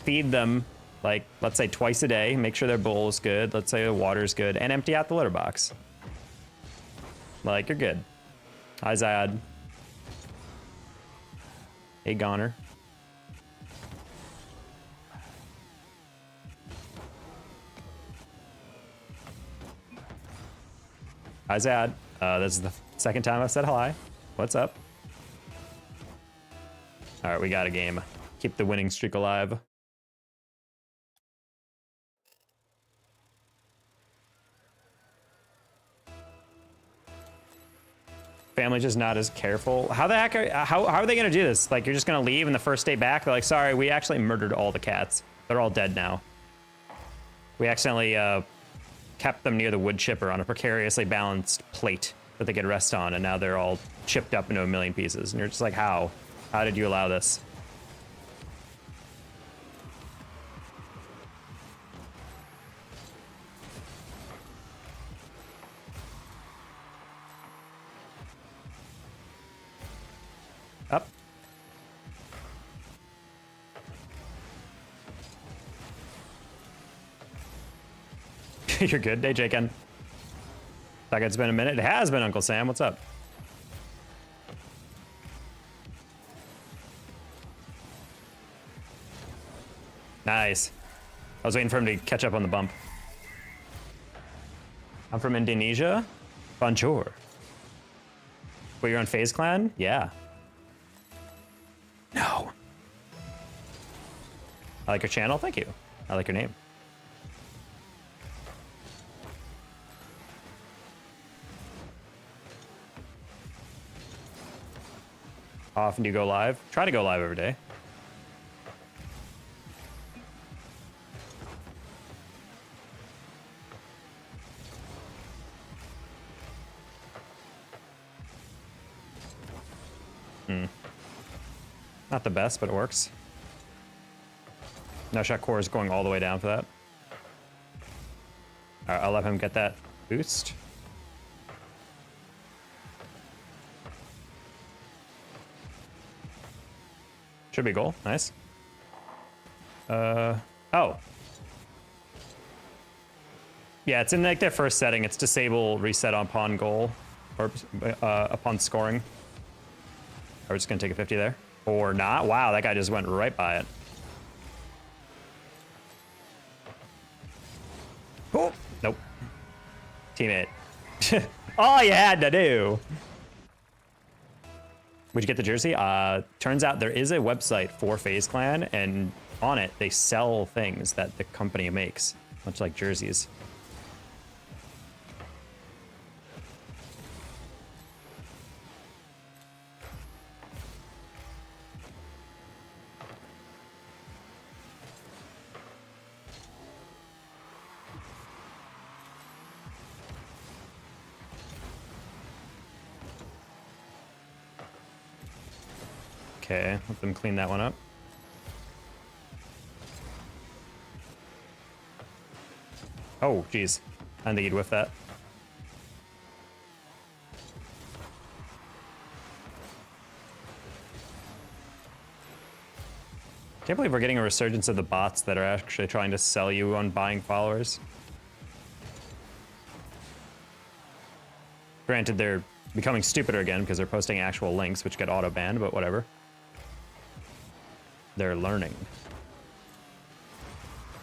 S1: feed them, like, let's say twice a day. Make sure their bowl is good. Let's say the water's good. And empty out the litter box. Like, you're good. Hi, Zayad. Hey, Goner. Hi, Zayad. This is the second time I've said hi. What's up? All right, we got a game. Keep the winning streak alive. Family's just not as careful. How the heck how are they gonna do this? Like, you're just gonna leave and the first day back, they're like, sorry, we actually murdered all the cats. They're all dead now. We accidentally kept them near the wood chipper on a precariously balanced plate that they could rest on, and now they're all chipped up into a million pieces. And you're just like, how? How did you allow this? Up. You're good. Hey, Jaken. Like it's been a minute. It has been, Uncle Sam. What's up? Nice. I was waiting for him to catch up on the bump. I'm from Indonesia. Bonjour. Wait, you're on FaZe Clan? Yeah. No. I like your channel. Thank you. I like your name. How often do you go live? Try to go live every day. Not the best, but it works. No shot core is going all the way down for that. All right, I'll let him get that boost. Should be goal. Nice. Oh. Yeah, it's in like their first setting. It's disable reset upon goal or upon scoring. We're just gonna take a 50 there. Or not. Wow, that guy just went right by it. Oh, nope. Teammate. All you had to do. Would you get the jersey? Turns out there is a website for FaZe Clan, and on it they sell things that the company makes, much like jerseys. Okay, let them clean that one up. Oh, geez. I didn't think he'd whiff that. Can't believe we're getting a resurgence of the bots that are actually trying to sell you on buying followers. Granted, they're becoming stupider again because they're posting actual links which get auto-banned, but whatever. They're learning.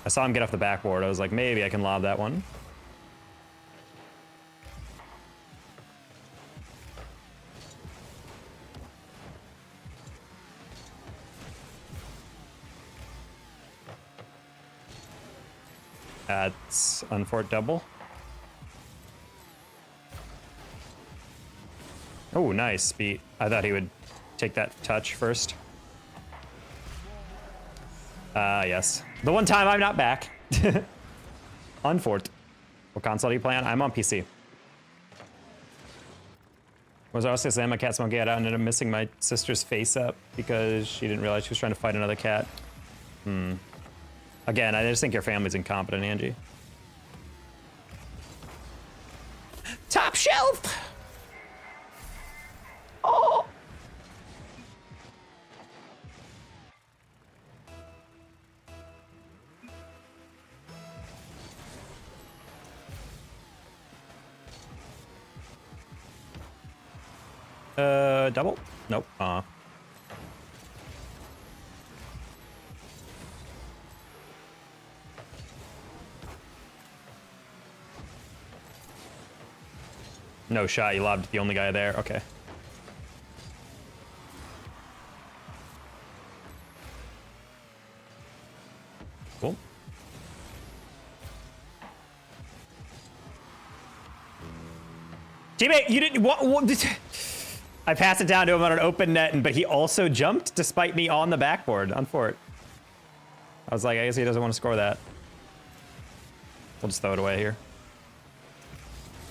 S1: I saw him get off the backboard. I was like, maybe I can lob that one. That's unfort double. Oh, nice beat. I thought he would take that touch first. Yes. The one time I'm not back. Unfort. What console do you play on? I'm on PC. Was I also saying my cat smoking out and ended up missing my sister's face up because she didn't realize she was trying to fight another cat? Again, I just think your family's incompetent, Angie. Top shelf! Oh! Double? Nope. No shot. You lobbed the only guy there. Okay. Cool. Teammate, you didn't. What I passed it down to him on an open net, but he also jumped despite me on the backboard on fort. I was like, I guess he doesn't want to score that. We'll just throw it away here.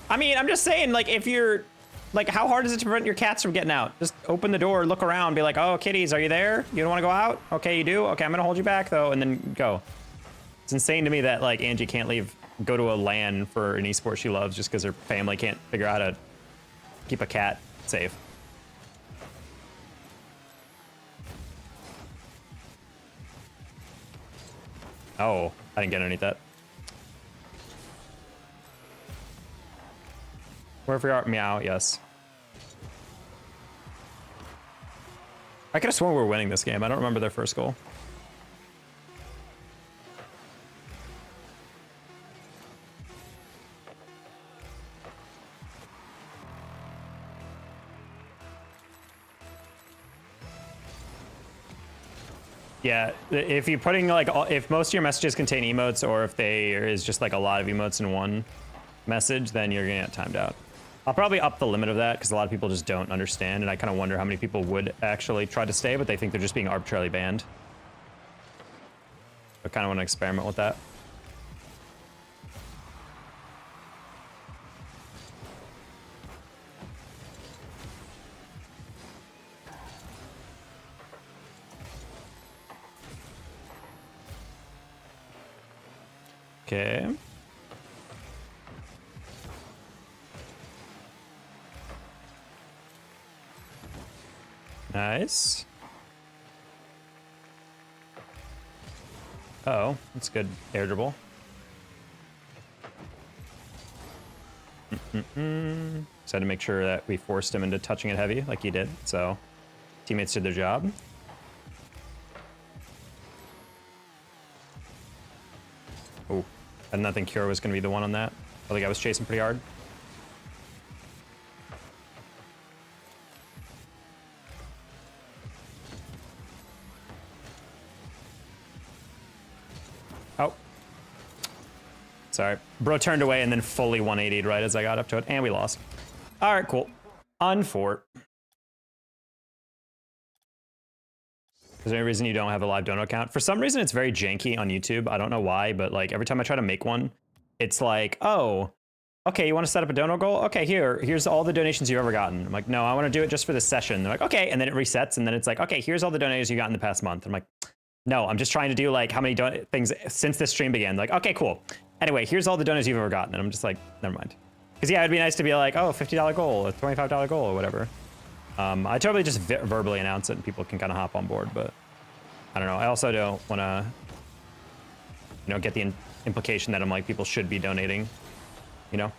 S1: I mean, I'm just saying, like, if you're, like, how hard is it to prevent your cats from getting out? Just open the door, look around, be like, oh, kitties, are you there? You don't want to go out? Okay, you do? Okay, I'm going to hold you back, though, and then go. It's insane to me that, like, Angie can't go to a LAN for an esport she loves just because her family can't figure out how to keep a cat safe. Oh, I didn't get underneath that. Wherever you are, meow, yes. I could have sworn we were winning this game. I don't remember their first goal. Yeah, if you're putting like, if most of your messages contain emotes or if there is just like a lot of emotes in one message, then you're gonna get timed out. I'll probably up the limit of that because a lot of people just don't understand, and I kind of wonder how many people would actually try to stay, but they think they're just being arbitrarily banned. I kind of want to experiment with that. Okay. Nice. Uh-oh, that's good air dribble. Just had to make sure that we forced him into touching it heavy like he did, so teammates did their job. Oh, I did not think Cure was going to be the one on that. I think I was chasing pretty hard. Oh. Sorry. Bro turned away and then fully 180'd right as I got up to it, and we lost. All right, cool. Unfort. Is there any reason you don't have a live dono account? For some reason, it's very janky on YouTube. I don't know why, but like every time I try to make one, it's like, oh, okay, you want to set up a dono goal? Okay, here's all the donations you've ever gotten. I'm like, no, I want to do it just for this session. They're like, okay, and then it resets, and then it's like, okay, here's all the donations you got in the past month. I'm like, no, I'm just trying to do like how many things since this stream began. Like, okay, cool. Anyway, here's all the donations you've ever gotten, and I'm just like, never mind. Because yeah, it'd be nice to be like, oh, $50 goal, a $25 goal, or whatever. I totally just verbally announce it, and people can kind of hop on board, but I don't know. I also don't want to, you know, get the implication that I'm like people should be donating, you know.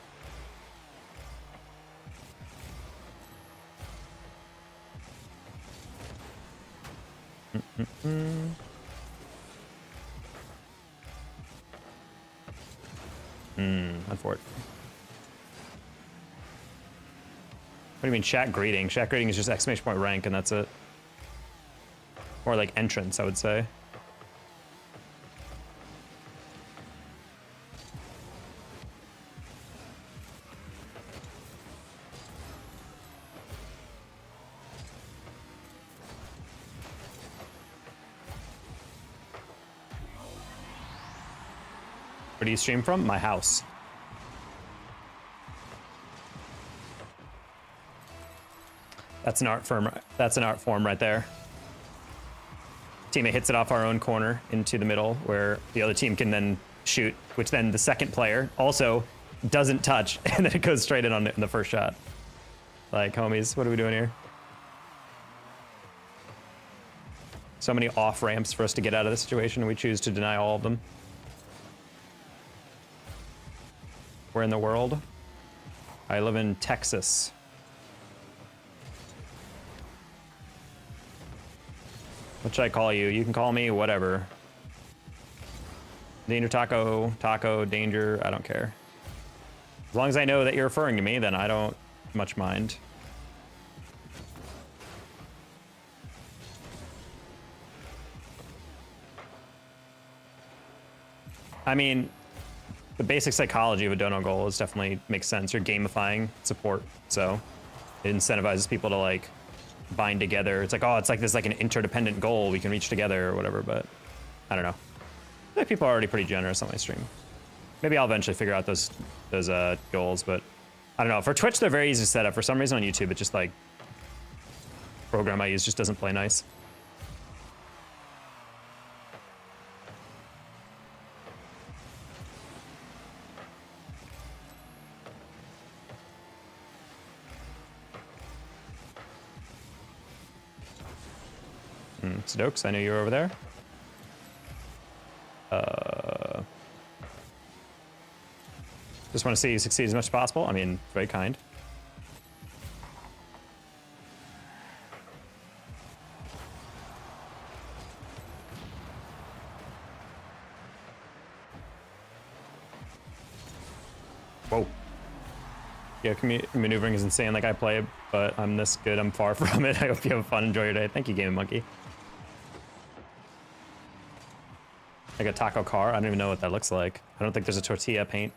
S1: Unfortunate. What do you mean chat greeting? Chat greeting is just exclamation point rank and that's it. Or like entrance, I would say. Where do you stream from? My house. That's an art form. That's an art form right there. Teammate hits it off our own corner into the middle where the other team can then shoot, which then the second player also doesn't touch, and then it goes straight in on it in the first shot. Like, homies, what are we doing here? So many off ramps for us to get out of this situation, and we choose to deny all of them. Where in the world? I live in Texas. What should I call you? You can call me whatever. Danger Taco, Taco, Danger, I don't care. As long as I know that you're referring to me, then I don't much mind. I mean, the basic psychology of a dono goal is definitely makes sense. You're gamifying support, so It incentivizes people to like bind together. It's like, oh, it's like this like an interdependent goal we can reach together or whatever. But I don't know. I feel like people are already pretty generous on my stream. Maybe I'll eventually figure out those goals, but I don't know. For Twitch, they're very easy to set up. For some reason on YouTube, it just like program I use just doesn't play nice. Stokes, I knew you were over there. Just want to see you succeed as much as possible. I mean, very kind. Whoa. Yeah, maneuvering is insane like I play, but I'm this good. I'm far from it. I hope you have fun. Enjoy your day. Thank you, Game Monkey. Like a taco car? I don't even know what that looks like. I don't think there's a tortilla paint.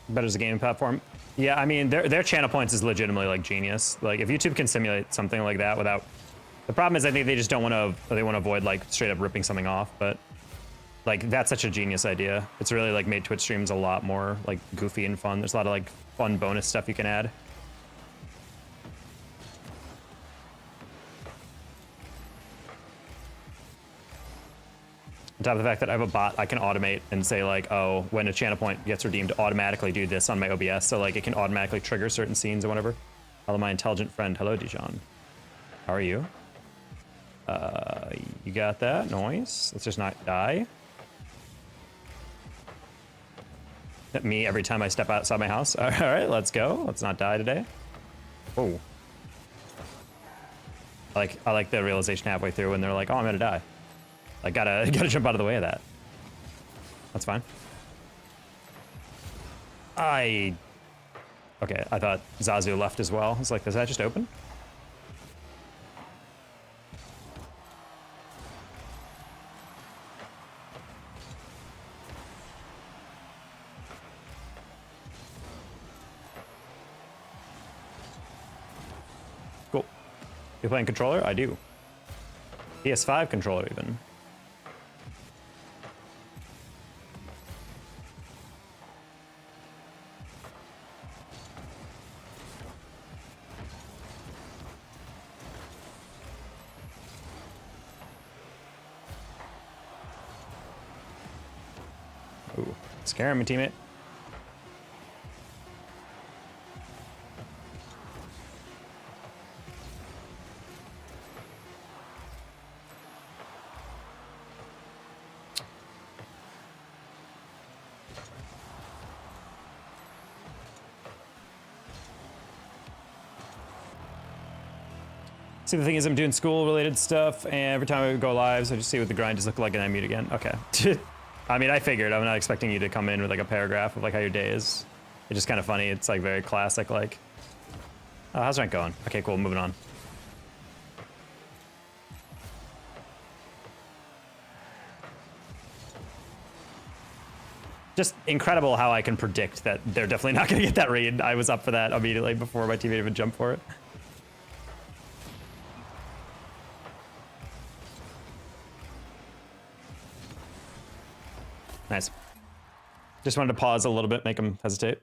S1: Better as a gaming platform. Yeah, I mean, their channel points is legitimately like genius. Like if YouTube can simulate something like that without, the problem is I think they just don't want to, they want to avoid like straight up ripping something off, but like that's such a genius idea. It's really like made Twitch streams a lot more like goofy and fun. There's a lot of like fun bonus stuff you can add. On top of the fact that I have a bot I can automate and say like, oh, when a channel point gets redeemed, automatically do this on my OBS. So like it can automatically trigger certain scenes or whatever. Hello, my intelligent friend. Hello, Dijon. How are you? You got that? Nice. Let's just not die. Me every time I step outside my house. All right, let's go. Let's not die today. Whoa. I like the realization halfway through when they're like, oh, I'm gonna die. I gotta jump out of the way of that. That's fine. Okay, I thought Zazu left as well. I was like, does that just open? Cool. You playing controller? I do. PS5 controller even. Ooh, scaring me, teammate. See, the thing is, I'm doing school-related stuff, and every time I go live, so I just see what the grind is looking like, and I mute again. Okay. I mean, I figured. I'm not expecting you to come in with like a paragraph of like how your day is. It's just kind of funny. It's like very classic, like, oh, how's rank going? Okay, cool, moving on. Just incredible how I can predict that they're definitely not going to get that raid. I was up for that immediately before my teammate even jumped for it. Nice. Just wanted to pause a little bit, make him hesitate.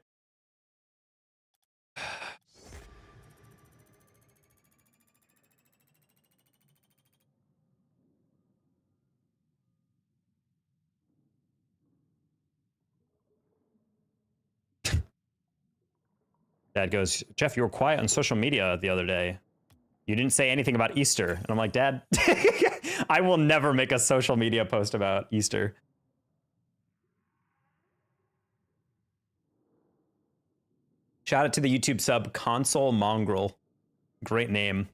S1: Dad goes, Jeff, you were quiet on social media the other day. You didn't say anything about Easter. And I'm like, Dad, I will never make a social media post about Easter. Shout out to the YouTube sub Console Mongrel. Great name.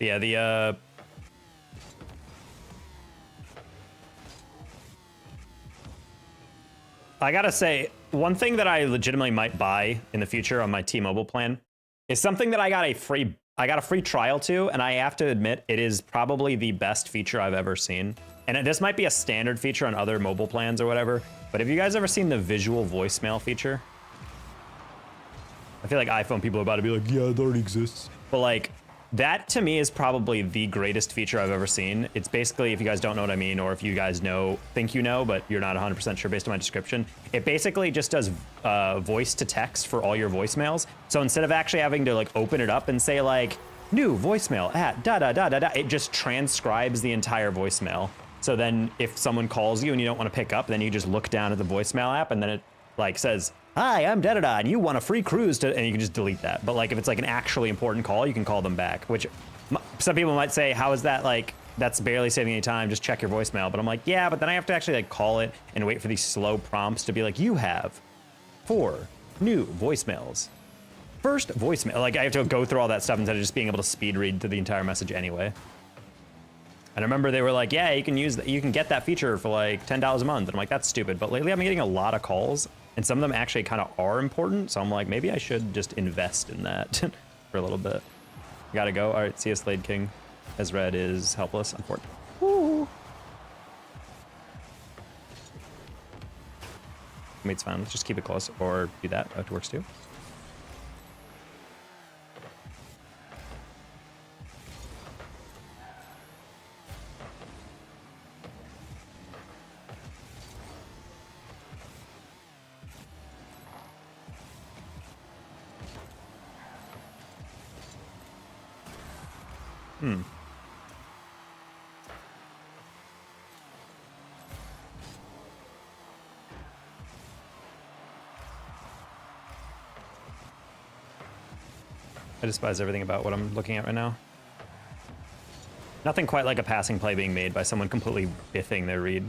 S1: Yeah, the I gotta say, one thing that I legitimately might buy in the future on my T-Mobile plan is something that I got a free trial to, and I have to admit it is probably the best feature I've ever seen. And this might be a standard feature on other mobile plans or whatever, but have you guys ever seen the visual voicemail feature? I feel like iPhone people are about to be like, yeah, it already exists. But like, that to me is probably the greatest feature I've ever seen. It's basically, if you guys don't know what I mean, or if you guys think you know, but you're not 100% sure based on my description, it basically just does voice to text for all your voicemails. So instead of actually having to like open it up and say like, new voicemail at da-da-da-da-da, it just transcribes the entire voicemail. So then if someone calls you and you don't want to pick up, then you just look down at the voicemail app and then it like says, hi, I'm da-da-da, and you want a free cruise to, and you can just delete that. But like if it's like an actually important call, you can call them back, which some people might say, how is that like, that's barely saving any time, just check your voicemail. But I'm like, yeah, but then I have to actually like call it and wait for these slow prompts to be like, you have 4 new voicemails. First voicemail, like I have to go through all that stuff instead of just being able to speed read through the entire message anyway. And I remember they were like, yeah, you can use that, you can get that feature for like $10 a month. And I'm like, that's stupid. But lately I've been getting a lot of calls and some of them actually kind of are important. So I'm like, maybe I should just invest in that for a little bit. Gotta go. All right, see you, Slade King. As red is helpless, unfortunately. Woo. Mate's fine. Let's just keep it close or do that. That works too. I despise everything about what I'm looking at right now. Nothing quite like a passing play being made by someone completely biffing their read.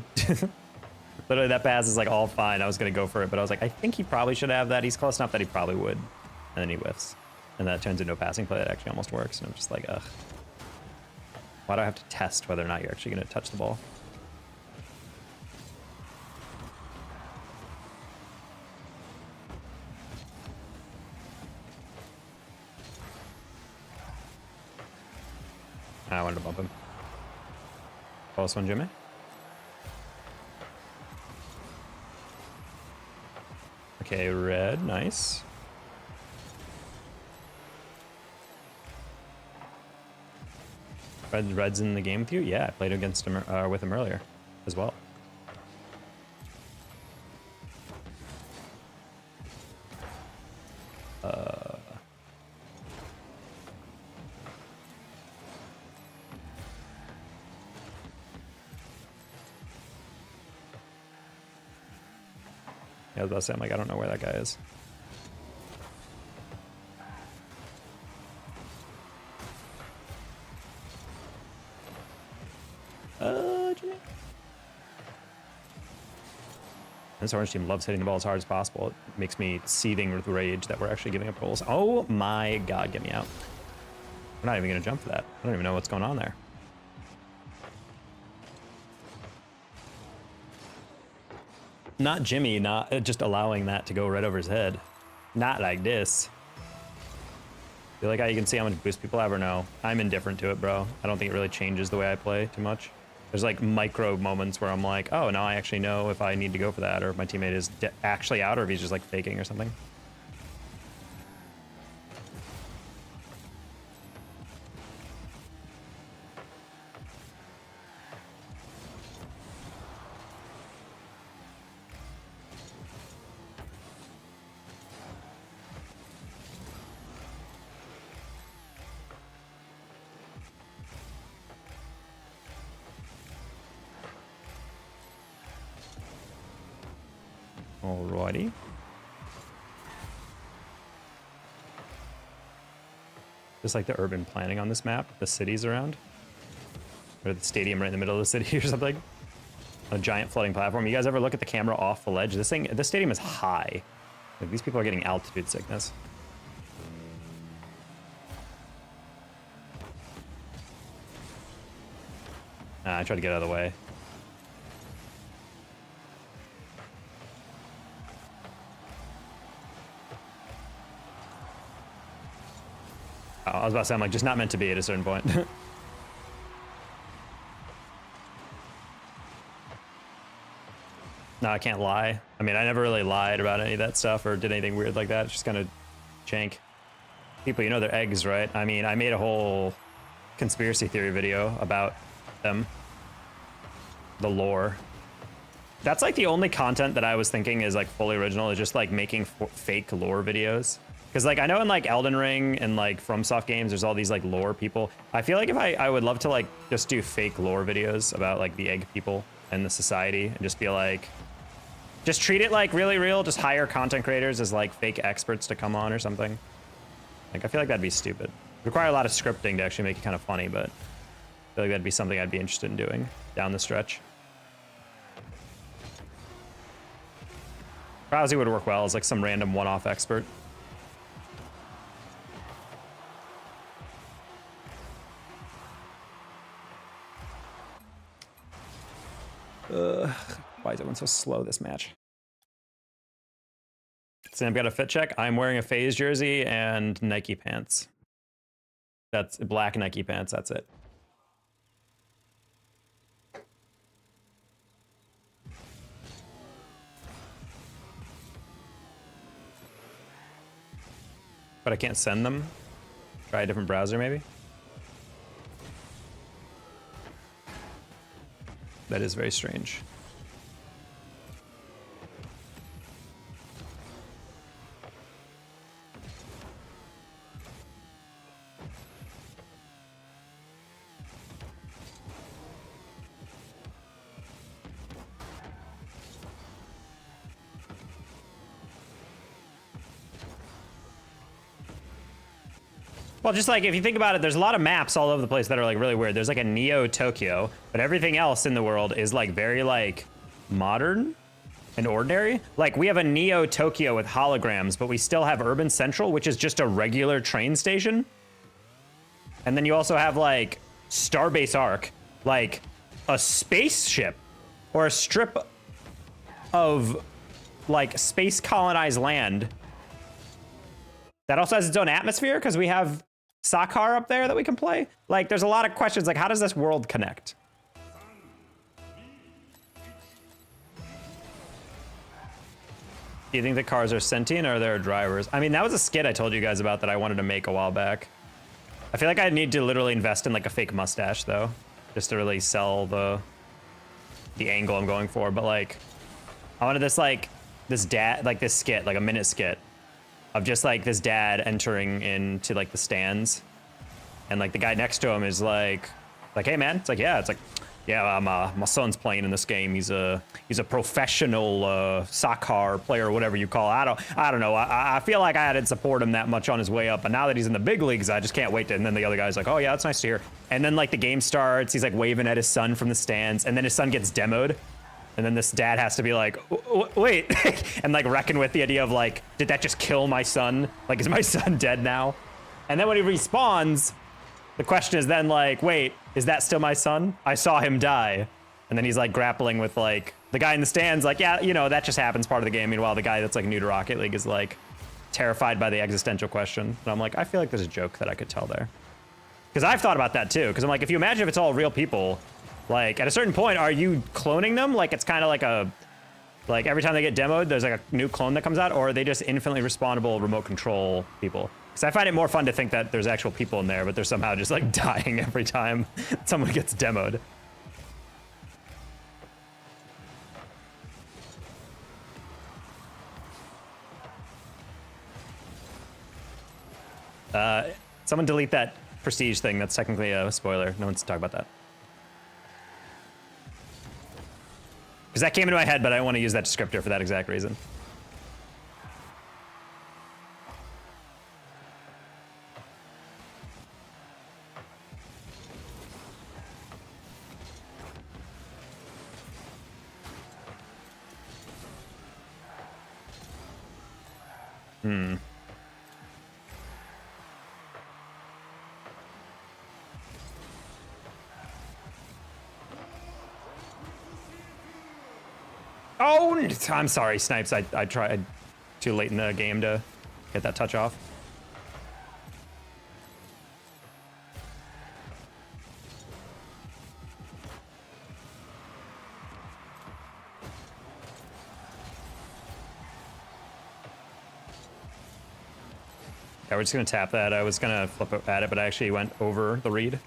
S1: Literally, that pass is like all fine. I was going to go for it, but I was like, I think he probably should have that. He's close enough that he probably would. And then he whiffs. And that turns into a passing play that actually almost works. And I'm just like, ugh. Why do I have to test whether or not you're actually going to touch the ball? I wanted to bump him. Close one, Jimmy. Okay, red, nice. Red's in the game with you? Yeah, I played against him with him earlier as well. Yeah, I was about to say, I'm like, I don't know where that guy is. Jimmy. This orange team loves hitting the ball as hard as possible. It makes me seething with rage that we're actually giving up goals. Oh my god, get me out. We're not even going to jump for that. I don't even know what's going on there. Not Jimmy, not just allowing that to go right over his head. Not like this. Feel like how you can see how much boost people have or no? I'm indifferent to it, bro. I don't think it really changes the way I play too much. There's like micro moments where I'm like, oh, now I actually know if I need to go for that or if my teammate is actually out or if he's just like faking or something. Alrighty. Just like the urban planning on this map, the cities around. Or the stadium right in the middle of the city or something. A giant floating platform. You guys ever look at the camera off the ledge? This stadium is high. Like, these people are getting altitude sickness. I tried to get out of the way. Oh, I was about to say, I'm like, just not meant to be at a certain point. No, I can't lie. I mean, I never really lied about any of that stuff or did anything weird like that. It's just kind of jank. People, you know they're eggs, right? I mean, I made a whole conspiracy theory video about them. The lore. That's like the only content that I was thinking is like fully original, is just like making fake lore videos. Because like I know in like Elden Ring and like FromSoft games, there's all these like lore people. I feel like if I would love to like just do fake lore videos about like the egg people and the society and just be like, just treat it like really real, just hire content creators as like fake experts to come on or something. Like I feel like that'd be stupid. It'd require a lot of scripting to actually make it kind of funny, but I feel like that'd be something I'd be interested in doing down the stretch. Rousey would work well as like some random one-off expert. Why is everyone so slow this match? Sam got a fit check. I'm wearing a FaZe jersey and Nike pants. That's black Nike pants, that's it. But I can't send them. Try a different browser maybe. That is very strange. Well, just like if you think about it, there's a lot of maps all over the place that are like really weird. There's like a Neo Tokyo, but everything else in the world is like very like modern and ordinary. Like we have a Neo Tokyo with holograms, but we still have Urban Central, which is just a regular train station. And then you also have like Starbase Arc, like a spaceship or a strip of like space colonized land that also has its own atmosphere because we have Sakhar up there that we can play. Like, there's a lot of questions, like, how does this world connect? Do you think the cars are sentient or they're drivers? I mean, that was a skit I told you guys about that I wanted to make a while back. I feel like I need to literally invest in, like, a fake mustache, though, just to really sell the angle I'm going for. But, like, I wanted this, like, this skit, like a minute skit, of just like this dad entering into like the stands, and like the guy next to him is like, hey man, it's like, yeah, my son's playing in this game. He's a professional soccer player or whatever you call it. I don't know. I feel like I didn't support him that much on his way up, but now that he's in the big leagues, I just can't wait to. And then the other guy's like, oh yeah, that's nice to hear. And then like the game starts, he's like waving at his son from the stands, and then his son gets demoed. And then this dad has to be like, wait, and like reckon with the idea of like, did that just kill my son? Like, is my son dead now? And then when he respawns, the question is then like, wait, is that still my son? I saw him die. And then he's like grappling with like, the guy in the stands like, yeah, you know, that just happens, part of the game. Meanwhile, the guy that's like new to Rocket League is like terrified by the existential question. And I'm like, I feel like there's a joke that I could tell there. Because I've thought about that too. Because I'm like, if you imagine if it's all real people, like, at a certain point, are you cloning them? Like, it's kind of like a, like, every time they get demoed, there's, like, a new clone that comes out, or are they just infinitely respawnable remote control people? Because I find it more fun to think that there's actual people in there, but they're somehow just, like, dying every time someone gets demoed. Someone delete that prestige thing. That's technically a spoiler. No one's talking about that. Because that came into my head, but I don't want to use that descriptor for that exact reason. I'm sorry, Snipes. I tried too late in the game to get that touch off. Yeah, we're just gonna tap that. I was gonna flip at it, but I actually went over the read. If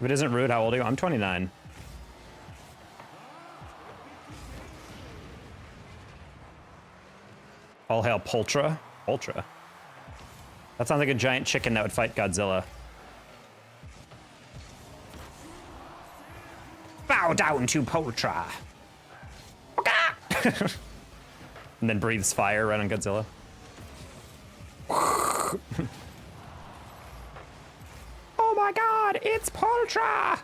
S1: it isn't rude, how old are you? I'm 29. All hail Poltra. Poltra. That sounds like a giant chicken that would fight Godzilla. Bow down to Poltra. And then breathes fire right on Godzilla. Oh my god, it's Poltra!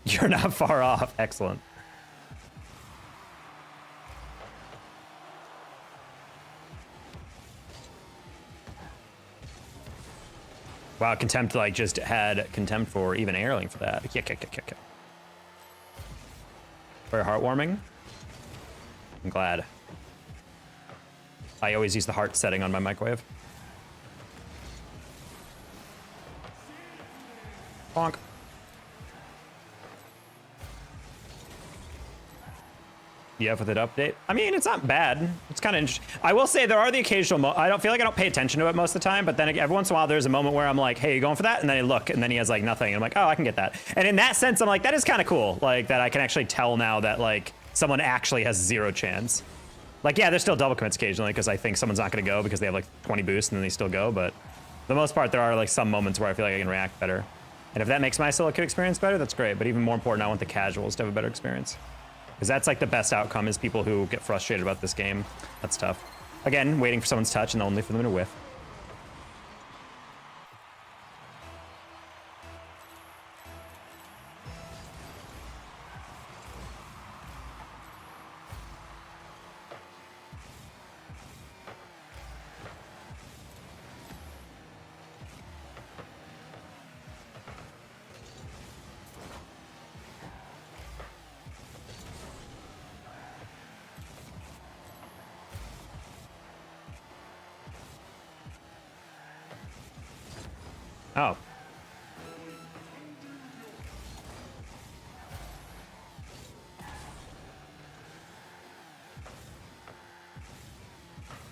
S1: You're not far off. Excellent. Wow, Contempt like just had Contempt for even airling for that. Very heartwarming. I'm glad. I always use the heart setting on my microwave. Bonk. Yeah, with it update. I mean, it's not bad. It's kind of interesting. I will say there are the occasional I don't feel like I don't pay attention to it most of the time, but then every once in a while there's a moment where I'm like, hey, you going for that? And then I look, and then he has like nothing. And I'm like, oh, I can get that. And in that sense, I'm like, that is kind of cool. Like that I can actually tell now that like someone actually has 0 chance. Like, yeah, there's still double commits occasionally because I think someone's not going to go because they have like 20 boosts and then they still go. But for the most part, there are like some moments where I feel like I can react better. And if that makes my solo queue experience better, that's great. But even more important, I want the casuals to have a better experience. Because that's like the best outcome is people who get frustrated about this game. That's tough. Again, waiting for someone's touch and only for them to whiff. Oh.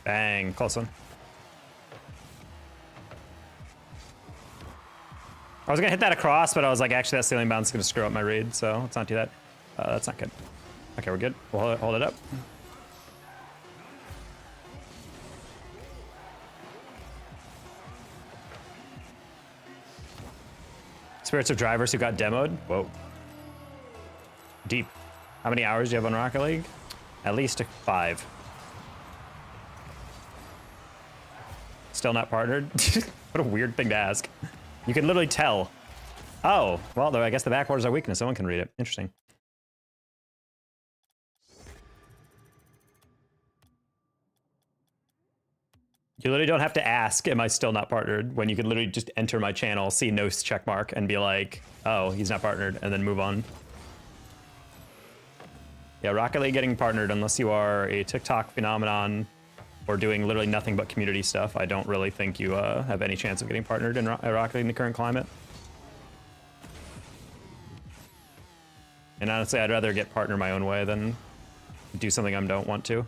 S1: Bang, close one. I was gonna hit that across, but I was like, actually that ceiling bounce is gonna screw up my read, so let's not do that. That's not good. Okay, we're good. We'll hold it up. Spirits of drivers who got demoed. Whoa. Deep. How many hours do you have on Rocket League? At least 5. Still not partnered? What a weird thing to ask. You can literally tell. Oh, well, I guess the backboard is our weakness. Someone can read it. Interesting. You literally don't have to ask, am I still not partnered? When you can literally just enter my channel, see no check mark, and be like, oh, he's not partnered, and then move on. Yeah, Rocket League getting partnered, unless you are a TikTok phenomenon or doing literally nothing but community stuff, I don't really think you have any chance of getting partnered in Rocket League in the current climate. And honestly, I'd rather get partnered my own way than do something I don't want to.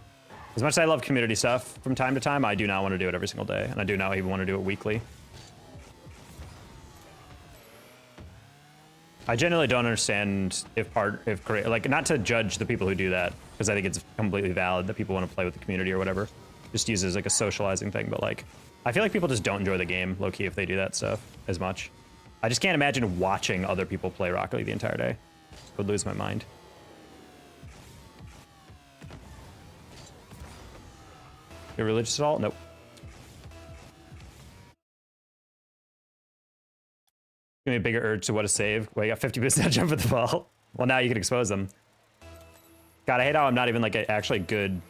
S1: As much as I love community stuff from time to time, I do not want to do it every single day, and I do not even want to do it weekly. I genuinely don't understand like, not to judge the people who do that, because I think it's completely valid that people want to play with the community or whatever. Just use it as like a socializing thing, but like, I feel like people just don't enjoy the game, low-key, if they do that stuff as much. I just can't imagine watching other people play Rocket League the entire day. I would lose my mind. You're religious at all? Nope. Give me a bigger urge to what to save. Well, you got 50% jump at the ball. Well, now you can expose them. God, I hate how I'm not even like actually good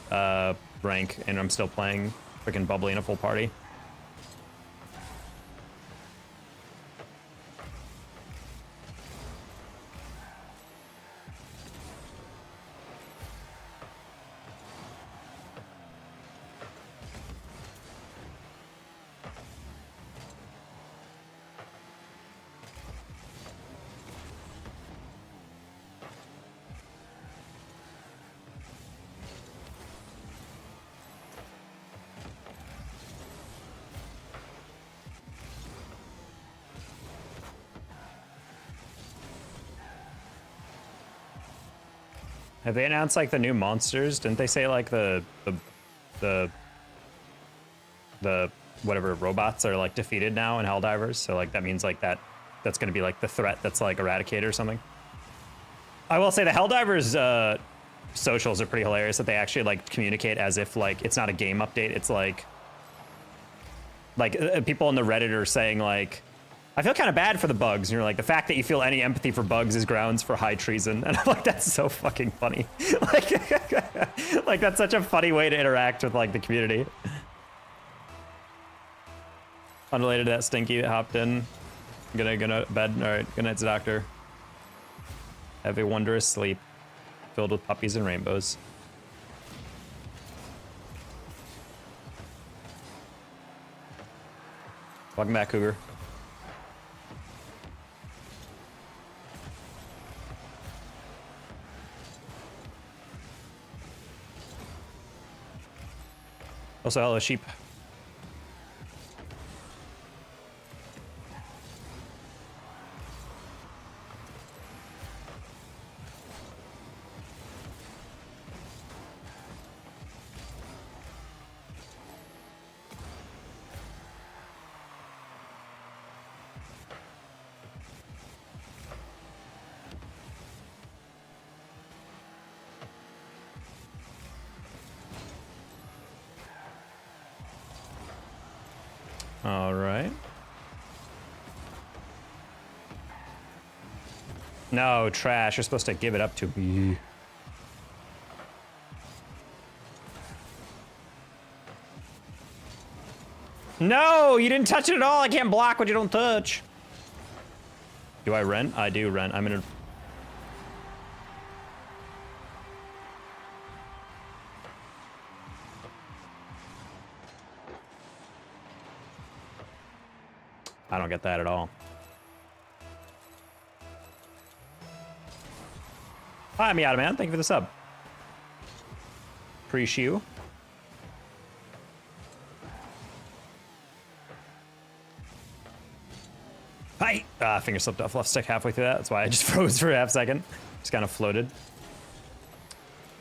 S1: rank, and I'm still playing freaking bubbly in a full party. Have they announced like the new monsters? Didn't they say like the whatever robots are like defeated now in Helldivers? So like that means like that's gonna be like the threat that's like eradicated or something. I will say the Helldivers socials are pretty hilarious, that they actually like communicate as if like it's not a game update. It's like people on the Reddit are saying like, I feel kind of bad for the bugs. And you're like, the fact that you feel any empathy for bugs is grounds for high treason. And I'm like, that's so fucking funny. like that's such a funny way to interact with like the community. Unrelated to that stinky that hopped in. Gonna go to bed. All right, good night, doctor. Have a wondrous sleep filled with puppies and rainbows. Welcome back, Cougar. Also, hello, sheep. All right. No, trash. You're supposed to give it up to me. No, you didn't touch it at all. I can't block what you don't touch. Do I rent? I do rent. I'm gonna... I don't get that at all. Hi, Miata Man. Thank you for the sub. Appreciate you. Hi! Finger slipped off left stick halfway through that. That's why I just froze for a half second. Just kind of floated.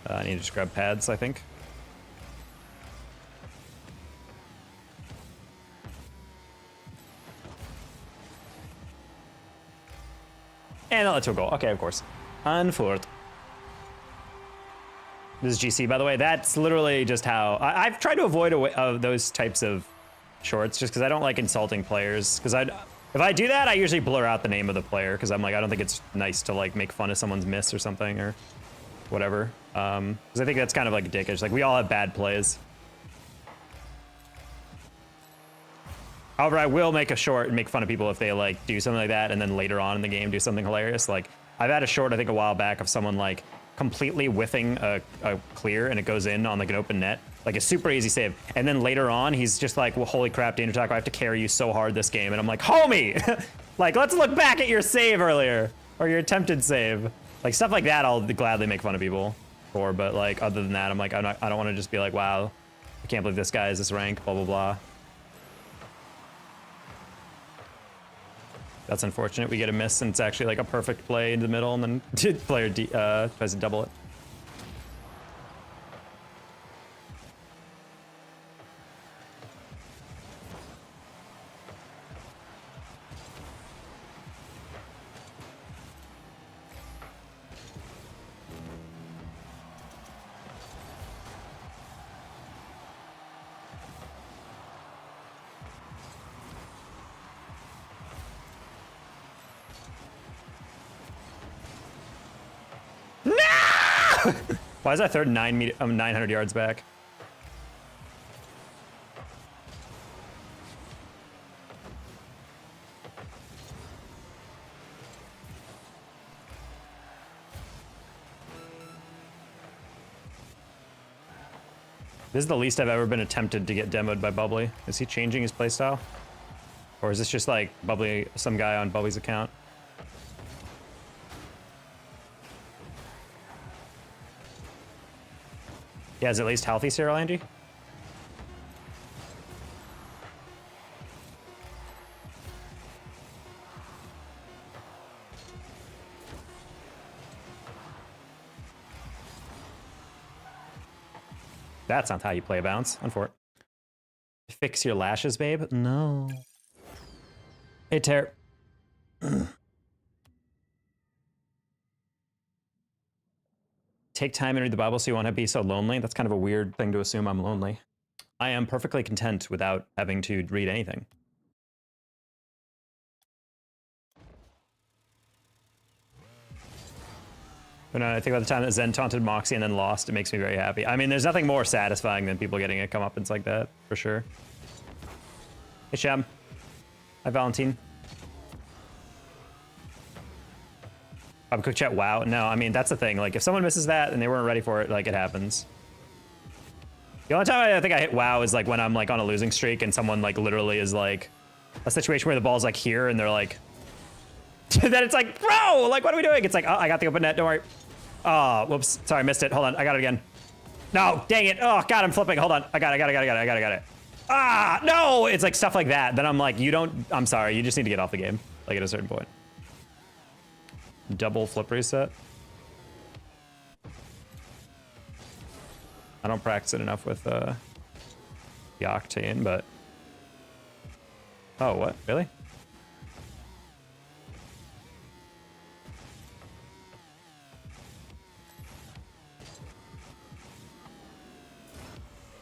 S1: I need to just grab pads, I think. And that led to a goal. Okay, of course. Unfortunate. This is GC, by the way. That's literally just how... I've tried to avoid those types of shorts just because I don't like insulting players. Because if I do that, I usually blur out the name of the player because I'm like, I don't think it's nice to like make fun of someone's miss or something or whatever. Because I think that's kind of like dickish. Like, we all have bad plays. However, I will make a short and make fun of people if they like do something like that and then later on in the game do something hilarious. Like, I've had a short, I think a while back, of someone like completely whiffing a clear and it goes in on like an open net. Like a super easy save. And then later on, he's just like, well, holy crap, Danger Taco, I have to carry you so hard this game. And I'm like, homie, like, let's look back at your save earlier or your attempted save. Like stuff like that, I'll gladly make fun of people for. But like, other than that, I'm like, I don't want to just be like, wow, I can't believe this guy is this rank, blah, blah, blah. That's unfortunate. We get a miss and it's actually like a perfect play into the middle and then player tries to double it. Why is that third 900 yards back? This is the least I've ever been attempted to get demoed by Bubbly. Is he changing his playstyle? Or is this just like Bubbly, some guy on Bubbly's account? Yeah, is at least healthy, Cyril Angie? That's not how you play a bounce. Unfort. Fix your lashes, babe? No. Hey, Ter. Take time and read the Bible so you won't be so lonely. That's kind of a weird thing to assume I'm lonely. I am perfectly content without having to read anything. But I think by the time that Zen taunted Moxie and then lost, it makes me very happy. I mean, there's nothing more satisfying than people getting a comeuppance like that, for sure. Hey, Sham. Hi, Valentine. Quick chat, wow. No, I mean, that's the thing. Like, if someone misses that and they weren't ready for it, like, it happens. The only time I think I hit wow is, like, when I'm, like, on a losing streak and someone, like, literally is, like, a situation where the ball's, like, here and they're, like... then it's like, bro, like, what are we doing? It's like, oh, I got the open net, don't worry. Oh, whoops. Sorry, I missed it. Hold on, I got it again. No, dang it. Oh, God, I'm flipping. Hold on. I got it. Ah, no! It's, like, stuff like that. Then I'm like, you don't... I'm sorry, you just need to get off the game, like, at a certain point. Double flip reset. I don't practice it enough with the Octane, but... Oh, what? Really?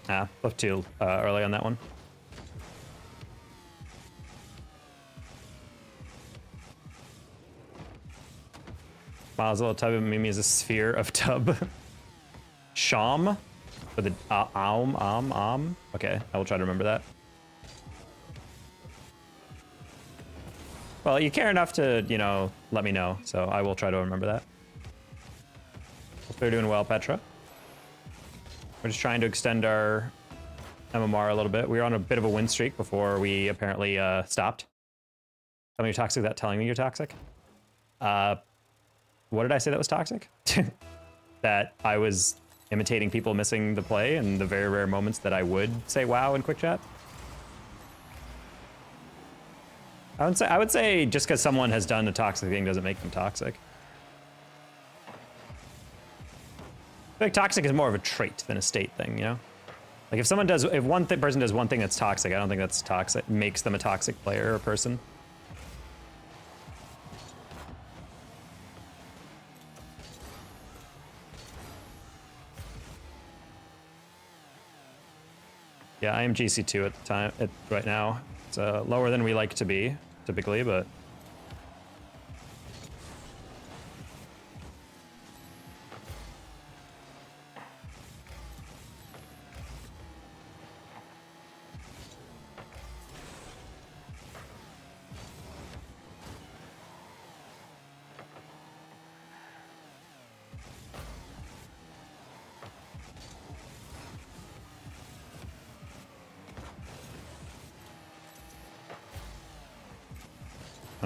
S1: Ah, left too early on that one. Miles, a little tub of Mimi is a sphere of tub. Sham? With the Okay, I will try to remember that. Well, you care enough to, you know, let me know, so I will try to remember that. Hope they're doing well, Petra. We're just trying to extend our MMR a little bit. We were on a bit of a win streak before we apparently stopped. Tell me you're toxic without telling me you're toxic. What did I say that was toxic? That I was imitating people missing the play in the very rare moments that I would say wow in quick chat? I would say just because someone has done a toxic thing doesn't make them toxic. I feel like toxic is more of a trait than a state thing, you know? Like if someone does, if one person does one thing that's toxic, I don't think that's toxic, makes them a toxic player or person. Yeah, I am GC2 at the time, right now. It's lower than we like to be, typically, but...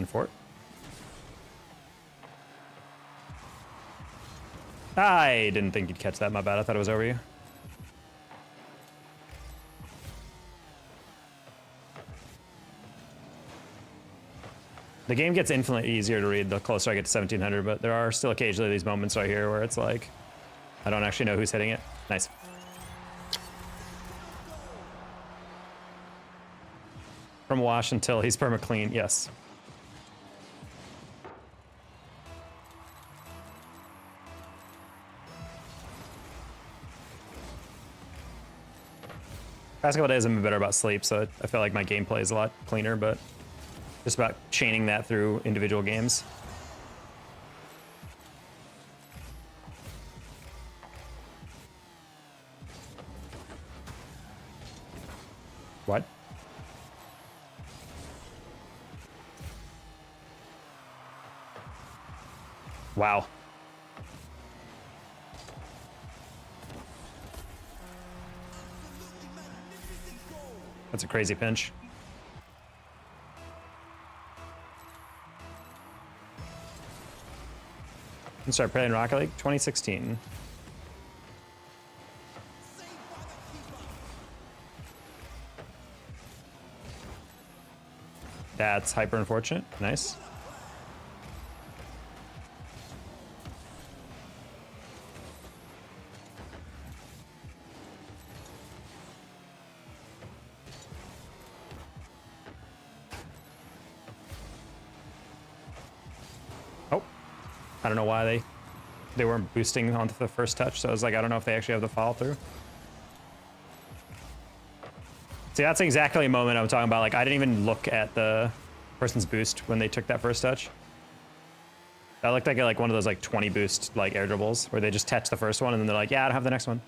S1: Fort. I didn't think you'd catch that, my bad. I thought it was over you. The game gets infinitely easier to read the closer I get to 1700, but there are still occasionally these moments right here where it's like, I don't actually know who's hitting it. Nice. From wash until he's perma clean, yes. Past couple days I've been better about sleep, so I feel like my gameplay is a lot cleaner, but just about chaining that through individual games. What? Wow. That's a crazy pinch. And start playing Rocket League 2016. That's hyper unfortunate. Nice. I don't know why they weren't boosting onto the first touch. So I was like, I don't know if they actually have the follow through. See, that's exactly a moment I'm talking about. Like, I didn't even look at the person's boost when they took that first touch. That looked like one of those like 20 boost like air dribbles where they just touch the first one and then they're like, yeah, I don't have the next one.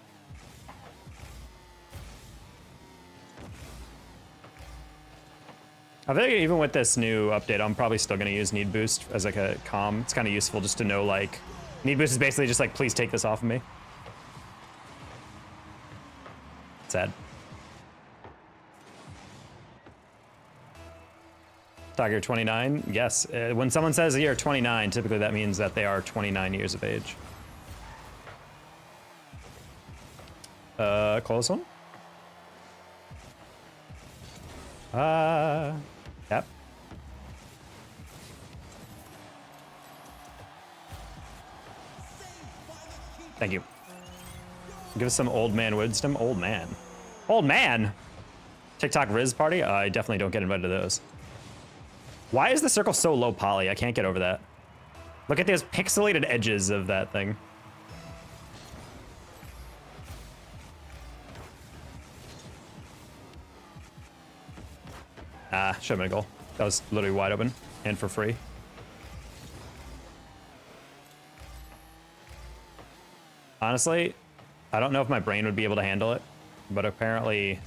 S1: I feel like even with this new update, I'm probably still gonna use need boost as like a comm. It's kind of useful just to know like, need boost is basically just like, please take this off of me. Sad. Tiger 29, yes. When someone says you're 29, typically that means that they are 29 years of age. Close one? Yep. Thank you. Give us some old man wisdom. Old man. Old man? TikTok Riz party? I definitely don't get invited to those. Why is the circle so low poly? I can't get over that. Look at those pixelated edges of that thing. Ah, should have been a goal. That was literally wide open and for free. Honestly, I don't know if my brain would be able to handle it, but apparently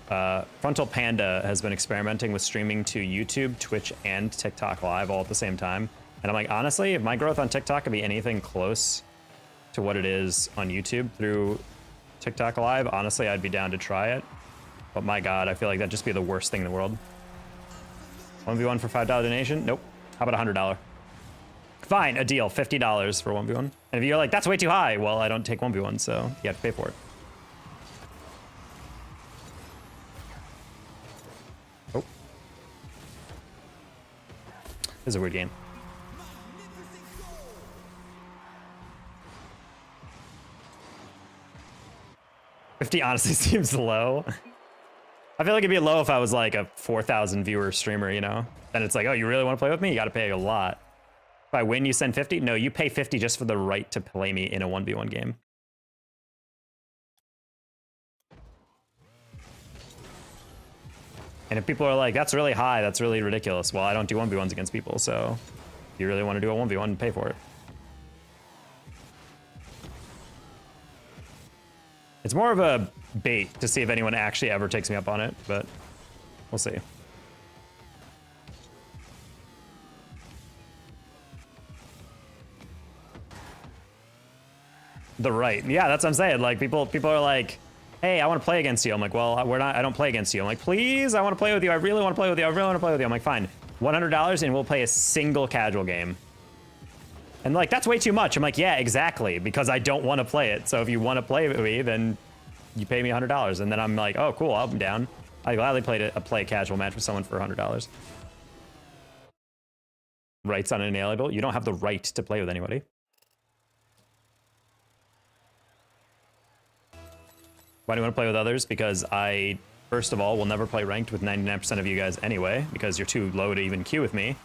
S1: Frontal Panda has been experimenting with streaming to YouTube, Twitch, and TikTok Live all at the same time. And I'm like, honestly, if my growth on TikTok could be anything close to what it is on YouTube through TikTok Live, honestly, I'd be down to try it. But my God, I feel like that'd just be the worst thing in the world. 1v1 for $5 donation? Nope. How about $100? Fine, a deal. $50 for 1v1. And if you're like, that's way too high, well, I don't take 1v1, so you have to pay for it. Oh. This is a weird game. $50 honestly seems low. I feel like it'd be low if I was like a 4,000 viewer streamer, you know? Then it's like, oh, you really want to play with me? You got to pay a lot. If I win, you send 50? No, you pay 50 just for the right to play me in a 1v1 game. And if people are like, that's really high, that's really ridiculous. Well, I don't do 1v1s against people, so if you really want to do a 1v1, pay for it. It's more of a bait to see if anyone actually ever takes me up on it, but we'll see. The right. Yeah, that's what I'm saying. Like people are like, hey, I want to play against you. I'm like, well, I don't play against you. I'm like, please, I want to play with you. I really want to play with you. I really want to play with you. I'm like, fine, $100 and we'll play a single casual game. And like, that's way too much. I'm like, yeah, exactly, because I don't want to play it. So if you want to play with me, then you pay me $100. And then I'm like, oh, cool, I'm down. I gladly play a casual match with someone for $100. Rights unalienable. You don't have the right to play with anybody. Why do you want to play with others? Because I, first of all, will never play ranked with 99% of you guys anyway, because you're too low to even queue with me.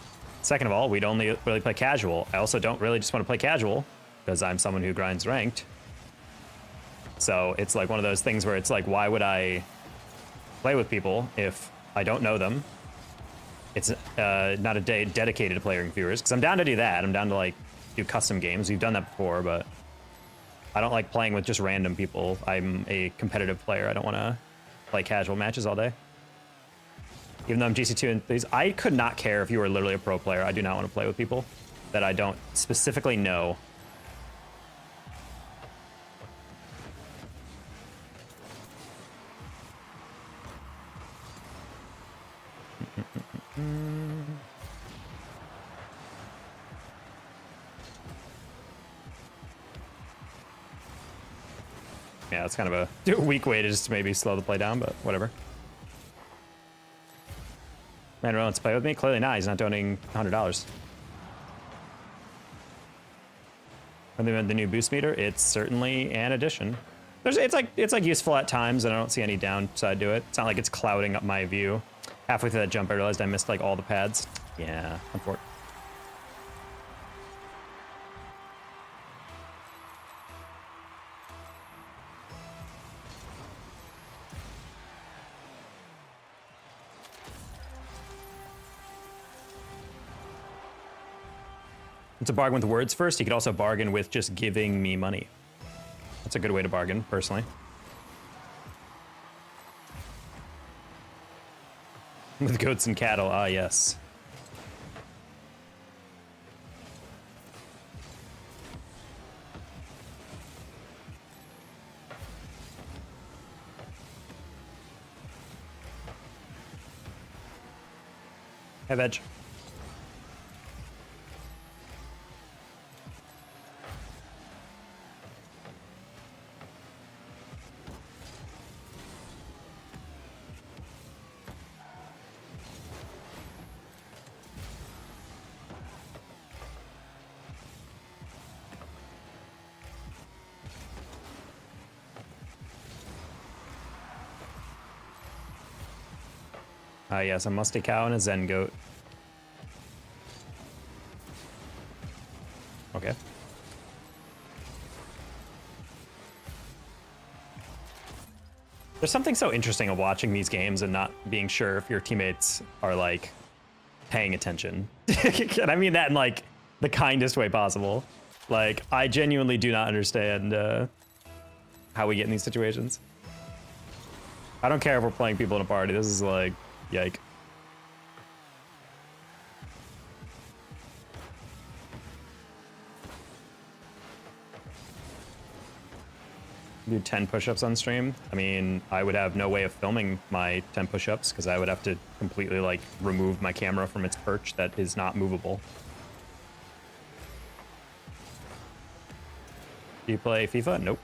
S1: Second of all, we'd only really play casual. I also don't really just want to play casual because I'm someone who grinds ranked. So it's like one of those things where it's like, why would I play with people if I don't know them? It's not a day dedicated to playing viewers, because I'm down to do that. I'm down to like do custom games. We've done that before, but I don't like playing with just random people. I'm a competitive player. I don't want to play casual matches all day. Even though I'm GC2 and these, I could not care if you were literally a pro player. I do not want to play with people that I don't specifically know. Yeah, it's kind of a weak way to just maybe slow the play down, but whatever. Man, wants to play with me? Clearly not. He's not donating $100. And then the new boost meter, it's certainly an addition. It's like useful at times, and I don't see any downside to it. It's not like it's clouding up my view. Halfway through that jump, I realized I missed like all the pads. Yeah, unfortunately. It's a bargain with words first. You could also bargain with just giving me money. That's a good way to bargain, personally. With goats and cattle, ah yes. Hey, veg. Ah yes, a musty cow and a zen goat. Okay. There's something so interesting of watching these games and not being sure if your teammates are like paying attention. And I mean that in like the kindest way possible. Like, I genuinely do not understand how we get in these situations. I don't care if we're playing people in a party. This is like, yike. Do 10 push-ups on stream. I mean, I would have no way of filming my 10 push-ups because I would have to completely like remove my camera from its perch that is not movable. Do you play FIFA? Nope.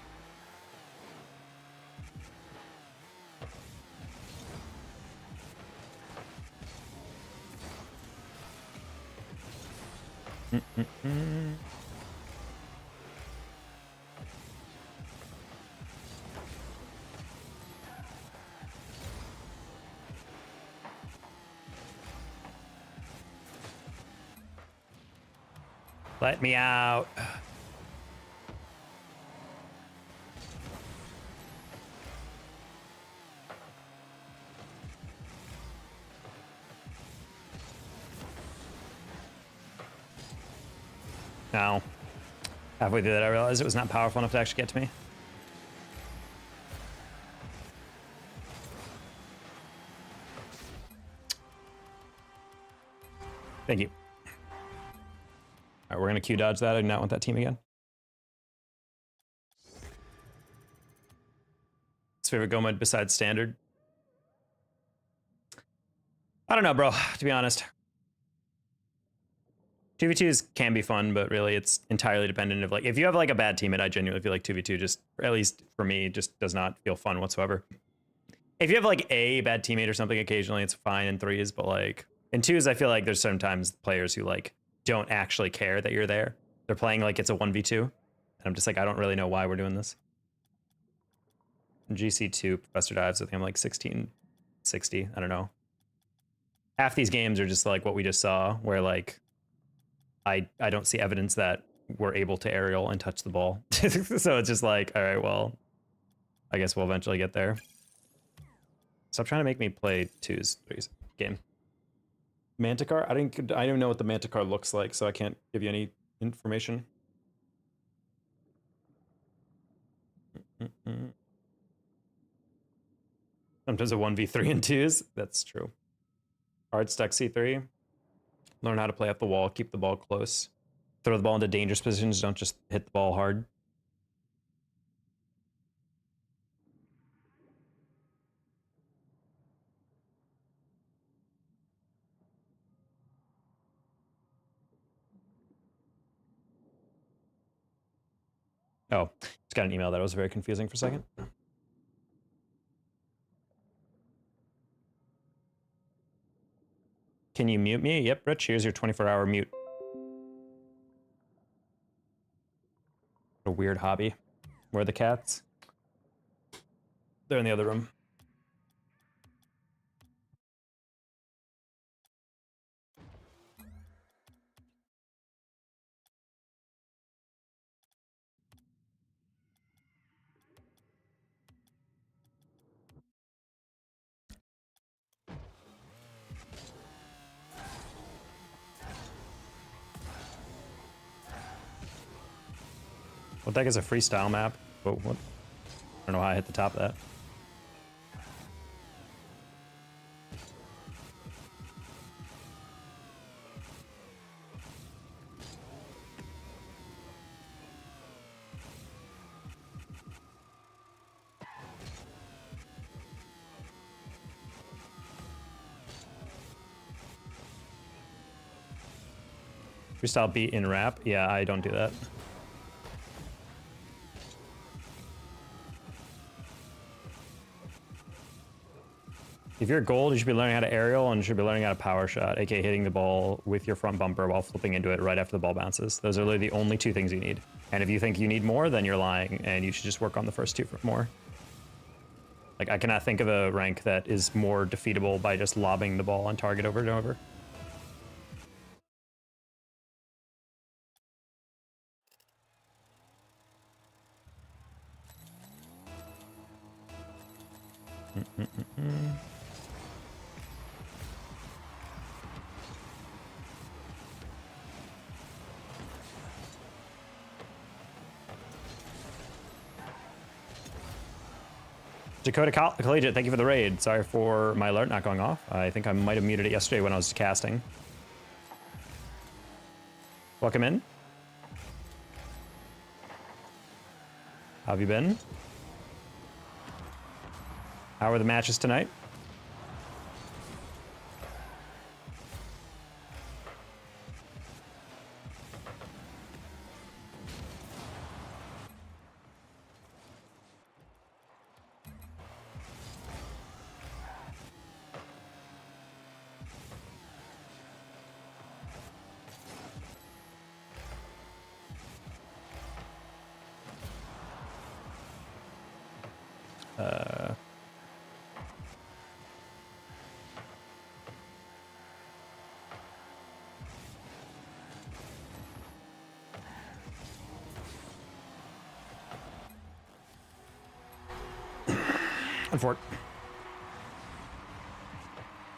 S1: Let me out. Now, halfway through that, I realized it was not powerful enough to actually get to me. Thank you. All right, we're gonna Q dodge that. I do not want that team again. His favorite go mode besides standard? I don't know, bro, to be honest. 2v2s can be fun, but really it's entirely dependent of like, if you have like a bad teammate, I genuinely feel like 2v2 just, at least for me, just does not feel fun whatsoever. If you have like a bad teammate or something, occasionally it's fine in 3s, but like in 2s, I feel like there's sometimes players who like don't actually care that you're there. They're playing like it's a 1v2. And I'm just like, I don't really know why we're doing this. GC2, Professor Dives, I think I'm like 1660. I don't know. Half these games are just like what we just saw, where like I don't see evidence that we're able to aerial and touch the ball. So it's just like, all right, well, I guess we'll eventually get there. Stop trying to make me play 2s, 3s game. Manticar? I don't even know what the Manticar looks like, so I can't give you any information. Sometimes a 1v3 and 2s. That's true. Hard stack C3. Learn how to play up the wall, keep the ball close. Throw the ball into dangerous positions, don't just hit the ball hard. Oh, just got an email that was very confusing for a second. Can you mute me? Yep, Rich, here's your 24-hour mute. A weird hobby. Where are the cats? They're in the other room. What the heck is a freestyle map? Whoa, what? I don't know how I hit the top of that. Freestyle beat in rap? Yeah, I don't do that. If you're gold, you should be learning how to aerial and you should be learning how to power shot, aka hitting the ball with your front bumper while flipping into it right after the ball bounces. Those are literally the only two things you need. And if you think you need more, then you're lying, and you should just work on the first two for more. Like, I cannot think of a rank that is more defeatable by just lobbing the ball on target over and over. Dakota Collegiate, thank you for the raid. Sorry for my alert not going off. I think I might have muted it yesterday when I was casting. Welcome in. How have you been? How are the matches tonight?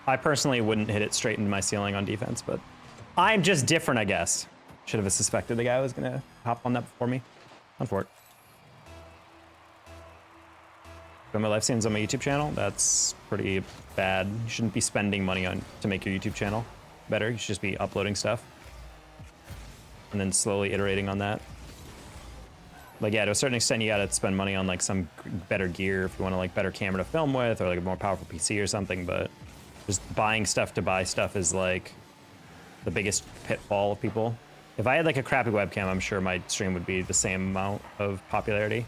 S1: I personally wouldn't hit it straight into my ceiling on defense, but I'm just different, I guess. Should have suspected the guy was gonna hop on that before me. Unfortunate. Got my live streams on my YouTube channel. That's pretty bad. You shouldn't be spending money on to make your YouTube channel better. You should just be uploading stuff and then slowly iterating on that. Like, yeah, to a certain extent, you gotta spend money on like some better gear if you want to like better camera to film with, or like a more powerful PC or something. But just buying stuff to buy stuff is like the biggest pitfall of people. If I had like a crappy webcam, I'm sure my stream would be the same amount of popularity.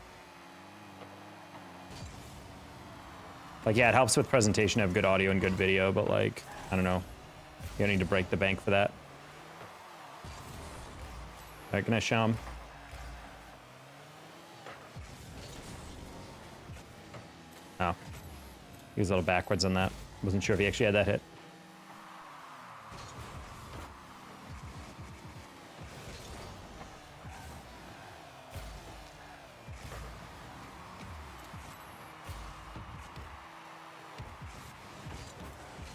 S1: Like, yeah, it helps with presentation to have good audio and good video, but like, I don't know. You don't need to break the bank for that. All right, can I show him? Oh. He was a little backwards on that. Wasn't sure if he actually had that hit.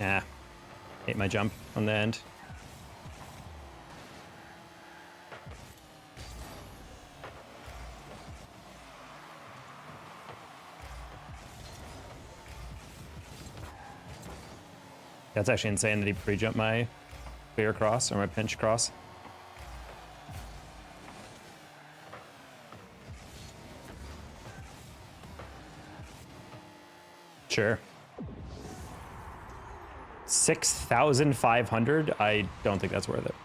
S1: Ah. Hit my jump on the end. That's actually insane that he pre-jumped my clear cross or my pinch cross. Sure. 6,500? I don't think that's worth it.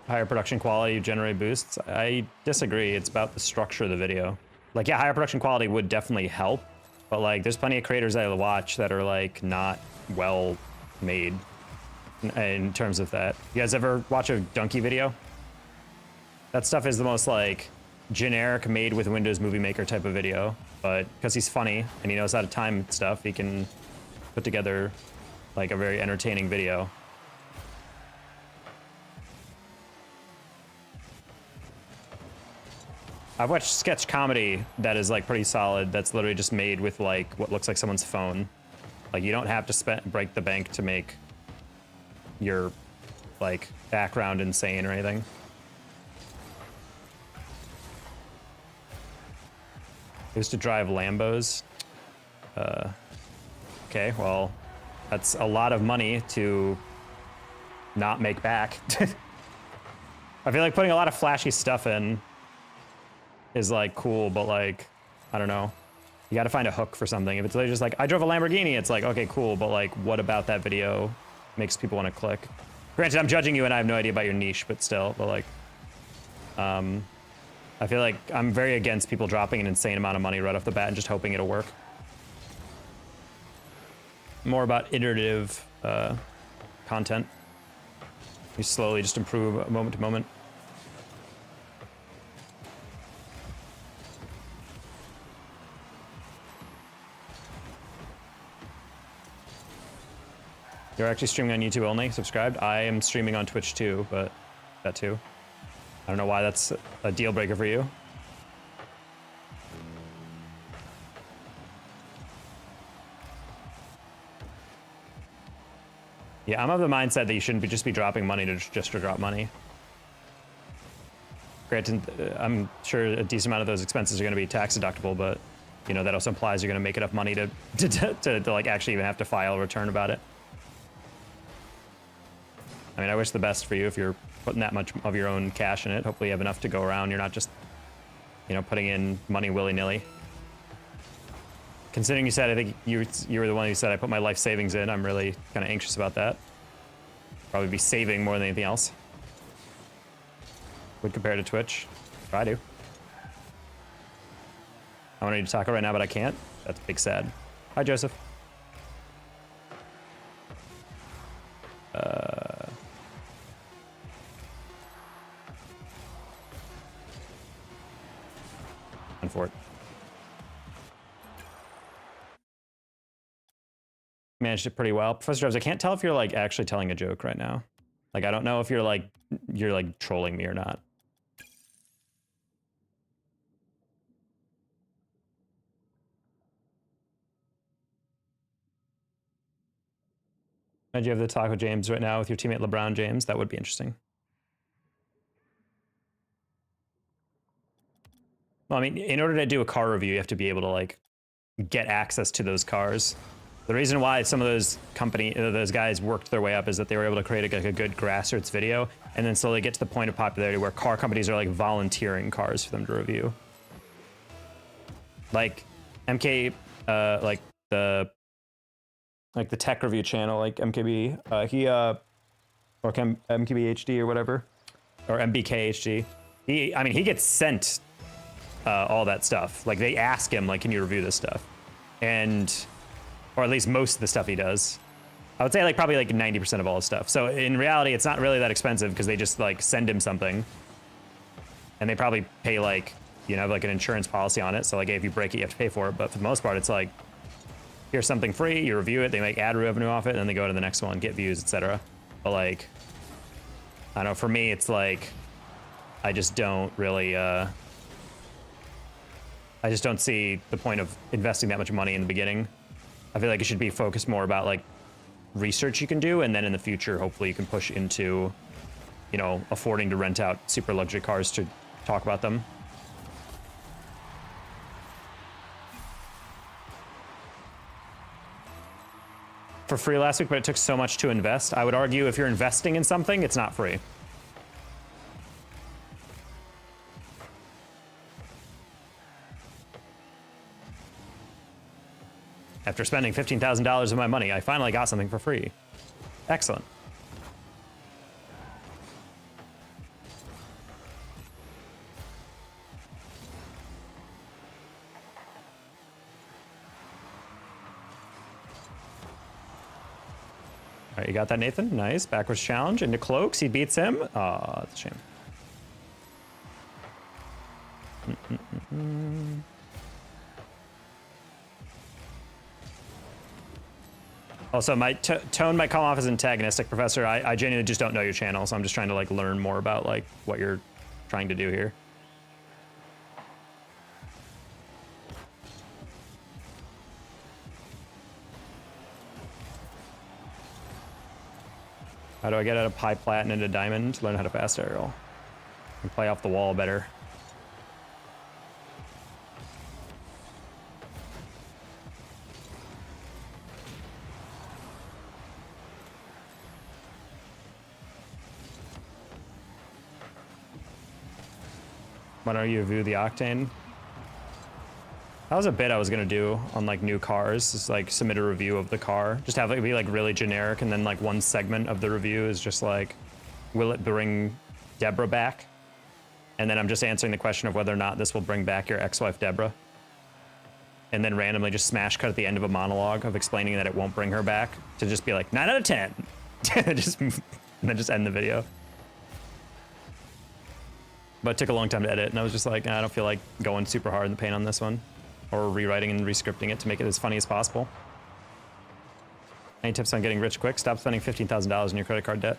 S1: Higher production quality, generate boosts? I disagree. It's about the structure of the video. Like, yeah, higher production quality would definitely help. But like, there's plenty of creators that I watch that are like not well made in terms of that. You guys ever watch a Donkey video? That stuff is the most like generic made with Windows Movie Maker type of video. But because he's funny and he knows how to time stuff, he can put together like a very entertaining video. I've watched sketch comedy that is like pretty solid. That's literally just made with like what looks like someone's phone. Like, you don't have to break the bank to make your like background insane or anything. It was to drive Lambos. Okay, well, that's a lot of money to not make back. I feel like putting a lot of flashy stuff in is like cool, but like, I don't know. You gotta find a hook for something. If it's just like, I drove a Lamborghini, it's like, okay, cool, but like, what about that video makes people want to click? Granted, I'm judging you and I have no idea about your niche, but still, but like, I feel like I'm very against people dropping an insane amount of money right off the bat and just hoping it'll work. More about iterative content. You slowly just improve moment to moment. You're actually streaming on YouTube only? Subscribed? I am streaming on Twitch too, but that too. I don't know why that's a deal breaker for you. Yeah, I'm of the mindset that you shouldn't just be dropping money just to drop money. Granted, I'm sure a decent amount of those expenses are going to be tax deductible, but you know that also implies you're going to make enough money to like actually even have to file a return about it. I mean, I wish the best for you if you're putting that much of your own cash in it. Hopefully you have enough to go around. You're not just, you know, putting in money willy-nilly. Considering you said, I think you were the one who said I put my life savings in, I'm really kind of anxious about that. Probably be saving more than anything else. Would compare to Twitch. I do. I wanted to talk right now, but I can't. That's big sad. Hi, Joseph. For it. Managed it pretty well. Professor Jobs, I can't tell if you're like actually telling a joke right now. Like, I don't know if you're like trolling me or not. Imagine you have the talk with James right now with your teammate LeBron James. That would be interesting. Well, I mean, in order to do a car review, you have to be able to like get access to those cars. The reason why some of those guys worked their way up is that they were able to create a good grassroots video and then slowly get to the point of popularity where car companies are like volunteering cars for them to review. Like MK, like the tech review channel, like MKB, or MKB HD or whatever, or MBK HD. He gets sent all that stuff. Like they ask him, like, can you review this stuff? And, or at least most of the stuff he does. I would say like probably like 90% of all his stuff. So in reality, it's not really that expensive because they just like send him something and they probably pay like, you know, like an insurance policy on it. So like, hey, if you break it, you have to pay for it. But for the most part, it's like, here's something free, you review it, they make ad revenue off it, and then they go to the next one, get views, etc. But like, I don't know, for me, it's like, I just don't really, I just don't see the point of investing that much money in the beginning. I feel like it should be focused more about like research you can do, and then in the future, hopefully you can push into, you know, affording to rent out super luxury cars to talk about them. For free last week, but it took so much to invest. I would argue if you're investing in something, it's not free. After spending $15,000 of my money, I finally got something for free. Excellent. All right, you got that, Nathan? Nice. Backwards challenge into Cloaks. He beats him. Aw, that's a shame. Also, my tone might come off as antagonistic, Professor. I genuinely just don't know your channel, so I'm just trying to like learn more about like what you're trying to do here. How do I get out of high platinum into diamond? Learn how to fast aerial and play off the wall better. Why don't you review the Octane? That was a bit I was gonna do on like new cars. Just like submit a review of the car. Just have it be like really generic, and then like one segment of the review is just like, will it bring Deborah back? And then I'm just answering the question of whether or not this will bring back your ex-wife Deborah. And then randomly just smash cut at the end of a monologue of explaining that it won't bring her back to just be like 9 out of 10. And then just end the video. But it took a long time to edit, and I was just like, I don't feel like going super hard in the paint on this one, or rewriting and rescripting it to make it as funny as possible. Any tips on getting rich quick? Stop spending $15,000 on your credit card debt.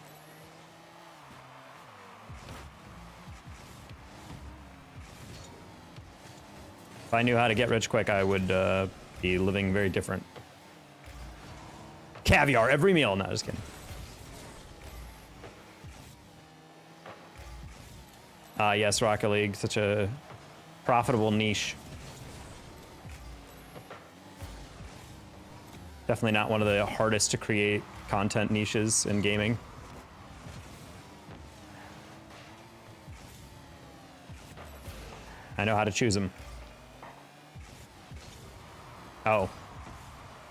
S1: If I knew how to get rich quick, I would be living very different. Caviar every meal. No, just kidding. Yes, Rocket League, such a profitable niche. Definitely not one of the hardest to create content niches in gaming. I know how to choose them. Oh.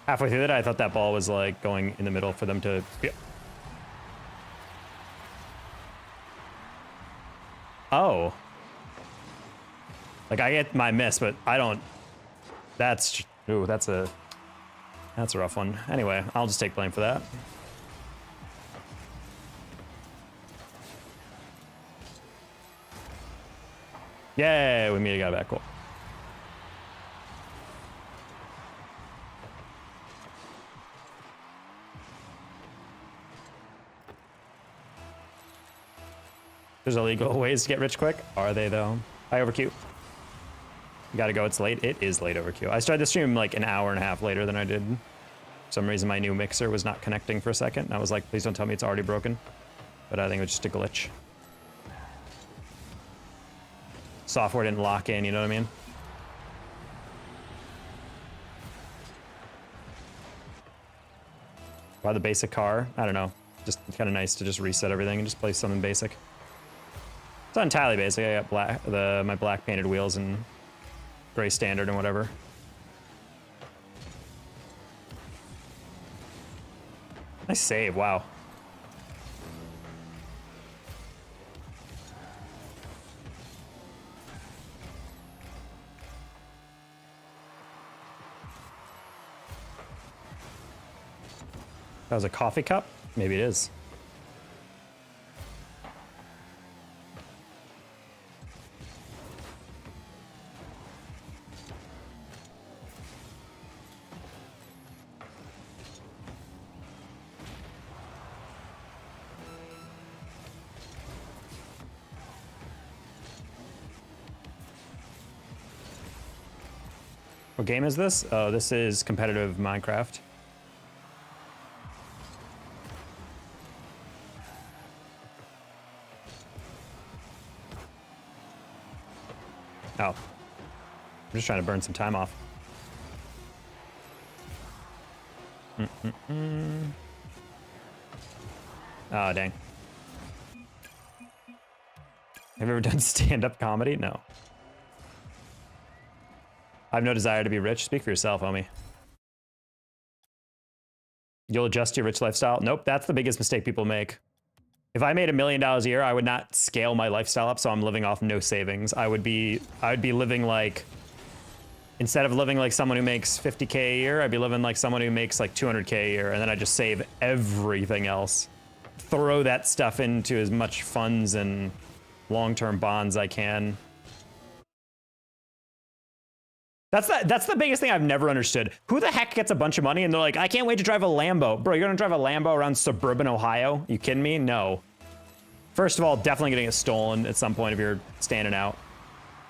S1: Halfway through that, I thought that ball was like going in the middle for them to... Yeah. Oh. Like I get my miss, but I don't... That's... Ooh, that's a rough one. Anyway, I'll just take blame for that. Yay, we made a guy back. Cool. There's illegal ways to get rich quick. Are they though? Hi, Overq. You gotta go, it's late. It is late, Overq. I started the stream like an hour and a half later than I did. For some reason my new mixer was not connecting for a second, and I was like, please don't tell me it's already broken. But I think it was just a glitch. Software didn't lock in, you know what I mean? Why the basic car? I don't know. Just kind of nice to just reset everything and just play something basic. It's not entirely basic. I got black, my black painted wheels and gray standard and whatever. Nice save, wow. That was a coffee cup? Maybe it is. What game is this? Oh, this is competitive Minecraft. Oh. I'm just trying to burn some time off. Oh, dang. Have you ever done stand-up comedy? No. I have no desire to be rich. Speak for yourself, homie. You'll adjust your rich lifestyle? Nope, that's the biggest mistake people make. If I made $1 million a year, I would not scale my lifestyle up, so I'm living off no savings. I would be living like, instead of living like someone who makes 50K a year, I'd be living like someone who makes like 200K a year, and then I just save everything else. Throw that stuff into as much funds and long-term bonds I can. That's the biggest thing I've never understood. Who the heck gets a bunch of money and they're like, I can't wait to drive a Lambo. Bro, you're gonna drive a Lambo around suburban Ohio? You kidding me? No. First of all, definitely gonna get stolen at some point if you're standing out.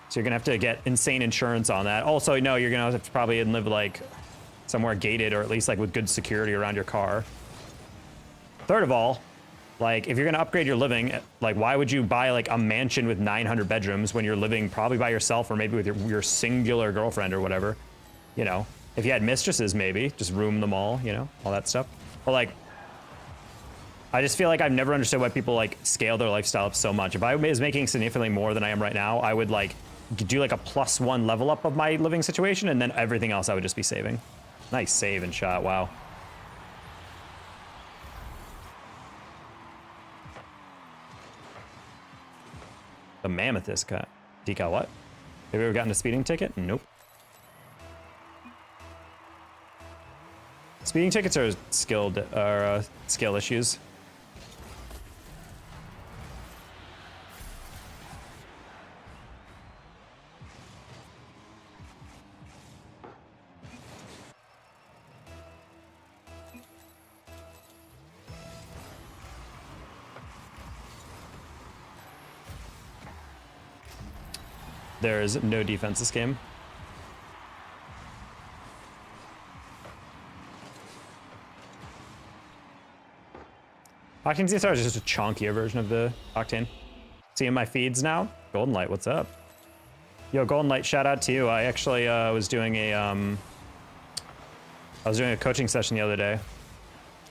S1: So you're gonna have to get insane insurance on that. Also, no, you're gonna have to probably live like somewhere gated, or at least like with good security around your car. Third of all, like if you're gonna upgrade your living, like why would you buy like a mansion with 900 bedrooms when you're living probably by yourself, or maybe with your singular girlfriend or whatever? You know, if you had mistresses, maybe just room them all, you know, all that stuff. But like, I just feel like I've never understood why people like scale their lifestyle up so much. If I was making significantly more than I am right now, I would like do like a +1 level up of my living situation, and then everything else I would just be saving. Nice save and shot, wow. The mammoth is cut. Decal what? Have you ever gotten a speeding ticket? Nope. Speeding tickets are skill issues. There's no defense this game. Octane ZSR is just a chunkier version of the Octane. Seeing my feeds now? Golden Light, what's up? Yo, Golden Light, shout out to you. I actually was doing a coaching session the other day,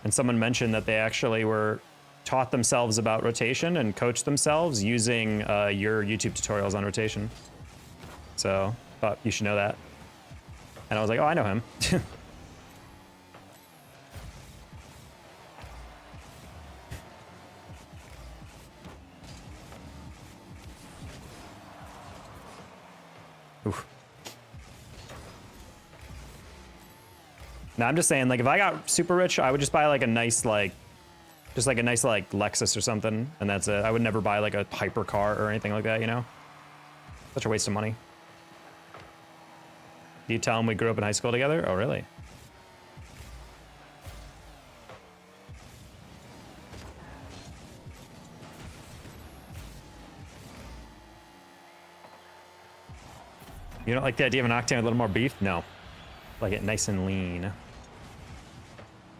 S1: and someone mentioned that they actually were taught themselves about rotation and coached themselves using your YouTube tutorials on rotation. So, thought you should know that. And I was like, oh, I know him. Oof. Now I'm just saying, like, if I got super rich, I would just buy like a nice, like, just like a nice, like, Lexus or something, and that's it. I would never buy like a hypercar or anything like that, you know? Such a waste of money. Do you tell him we grew up in high school together? Oh, really? You don't like the idea of an Octane with a little more beef? No. Like it nice and lean.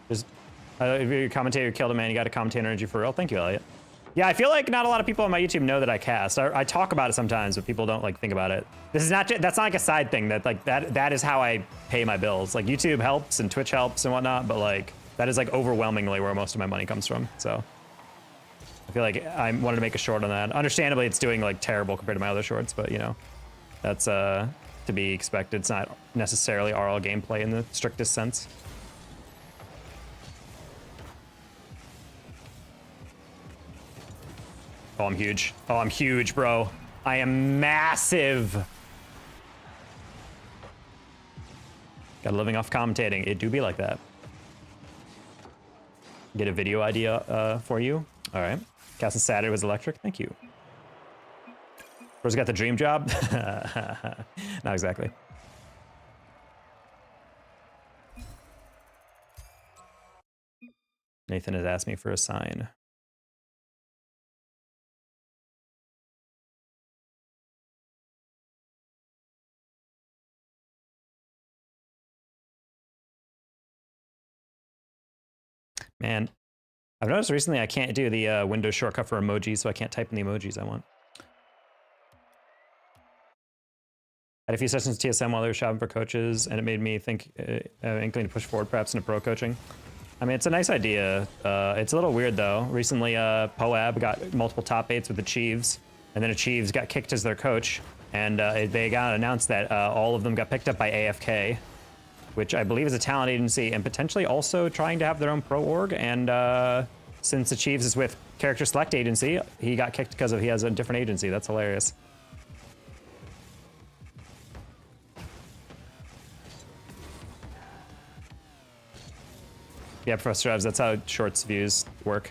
S1: Just, if your commentator killed a man, you got a commentator energy for real. Thank you, Elliot. Yeah, I feel like not a lot of people on my YouTube know that I cast. I talk about it sometimes, but people don't like think about it. This is not, that's not like a side thing. That is how I pay my bills. Like YouTube helps and Twitch helps and whatnot, but like that is like overwhelmingly where most of my money comes from. So I feel like I wanted to make a short on that. Understandably, it's doing like terrible compared to my other shorts, but you know, that's to be expected. It's not necessarily RL gameplay in the strictest sense. Oh, I'm huge. Oh, I'm huge, bro. I am massive. Got a living off commentating. It do be like that. Get a video idea for you. All right. Casting Saturday was electric. Thank you. Bro's got the dream job. Not exactly. Nathan has asked me for a sign. Man, I've noticed recently I can't do the Windows shortcut for emojis, so I can't type in the emojis I want. I had a few sessions at TSM while they were shopping for coaches, and it made me think inkling to push forward perhaps into pro coaching. I mean, it's a nice idea. It's a little weird though. Recently, Poab got multiple top 8s with the Chiefs, and then the Chiefs got kicked as their coach, and they got announced that all of them got picked up by AFK, which I believe is a talent agency and potentially also trying to have their own pro org. And since the Chiefs is with Character Select Agency, he got kicked because he has a different agency. That's hilarious. Yeah, Professor Evs, that's how shorts views work.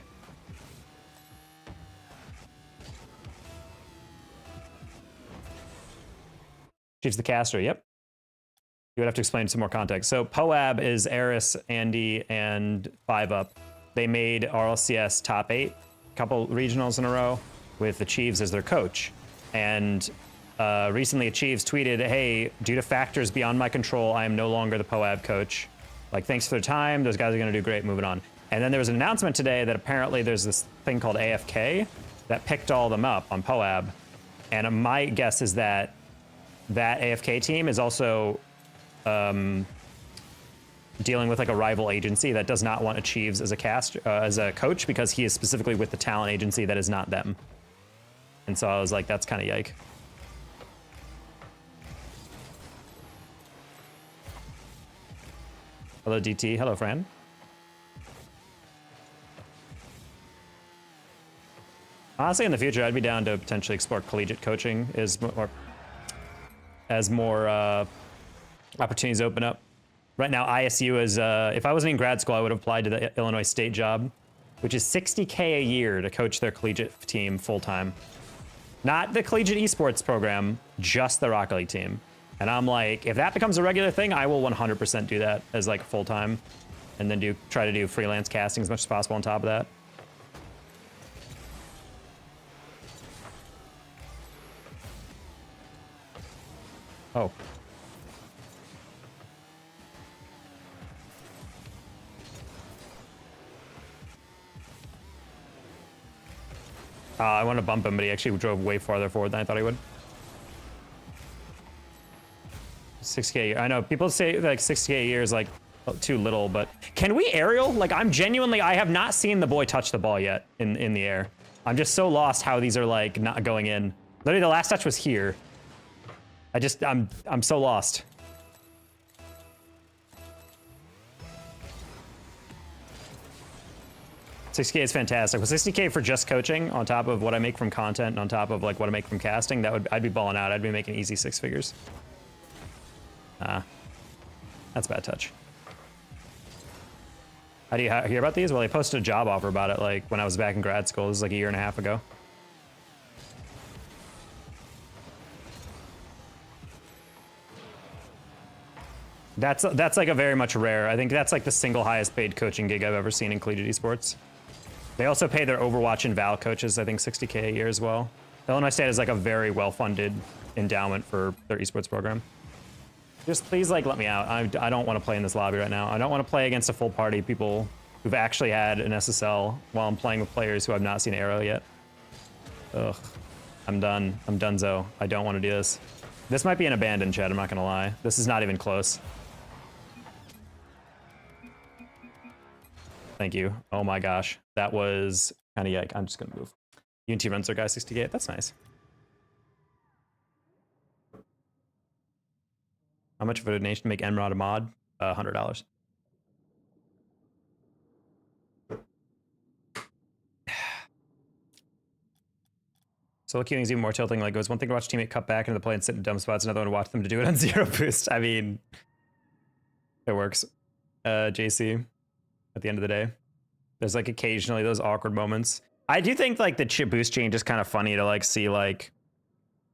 S1: Chiefs the caster, yep. You would have to explain some more context. So Poab is Eris, Andy, and 5UP. They made RLCS top 8, couple regionals in a row, with the Chiefs as their coach. And recently Chiefs tweeted, hey, due to factors beyond my control, I am no longer the Poab coach. Like, thanks for their time. Those guys are going to do great. Moving on. And then there was an announcement today that apparently there's this thing called AFK that picked all of them up on Poab. And my guess is that that AFK team is also dealing with like a rival agency that does not want Achieves as a coach because he is specifically with the talent agency that is not them. And so I was like, that's kind of yike. Hello, DT. Hello, Fran. Honestly, in the future, I'd be down to potentially explore collegiate coaching as more opportunities open up. Right now, ISU is, if I wasn't in grad school, I would have applied to the Illinois State job, which is $60K a year to coach their collegiate team full-time. Not the collegiate esports program, just the Rocket League team. And I'm like, if that becomes a regular thing, I will 100% do that as like full-time, and then try to do freelance casting as much as possible on top of that. Oh. I wanted to bump him, but he actually drove way farther forward than I thought he would. 6K a year. I know people say like 6K a year is like too little, but can we aerial? Like I have not seen the boy touch the ball yet in the air. I'm just so lost how these are like not going in. Literally the last touch was here. I'm so lost. $60K is fantastic. With $60K for just coaching, on top of what I make from content, and on top of like what I make from casting, I'd be balling out. I'd be making easy 6 figures. That's a bad touch. How do you hear about these? Well, they posted a job offer about it like when I was back in grad school. This is like a year and a half ago. That's like a very much rare. I think that's like the single highest paid coaching gig I've ever seen in collegiate esports. They also pay their Overwatch and Val coaches, I think 60K a year as well. Illinois State is like a very well-funded endowment for their esports program. Just please like let me out. I don't want to play in this lobby right now. I don't want to play against a full party people who've actually had an SSL while I'm playing with players who have not seen Arrow yet. Ugh, I'm done. I'm donezo. I don't want to do this. This might be an abandoned chat, I'm not gonna lie. This is not even close. Thank you. Oh my gosh. That was kind of yike. I'm just gonna move. UNT runs their guy 60K. That's nice. How much of a donation to make Enrod a mod? $100. So looking is even more tilting. Like it was one thing to watch a teammate cut back into the play and sit in dumb spots, another one to watch them to do it on 0 boost. I mean, it works. JC, at the end of the day, there's like occasionally those awkward moments. I do think like the boost change is kind of funny to like see like,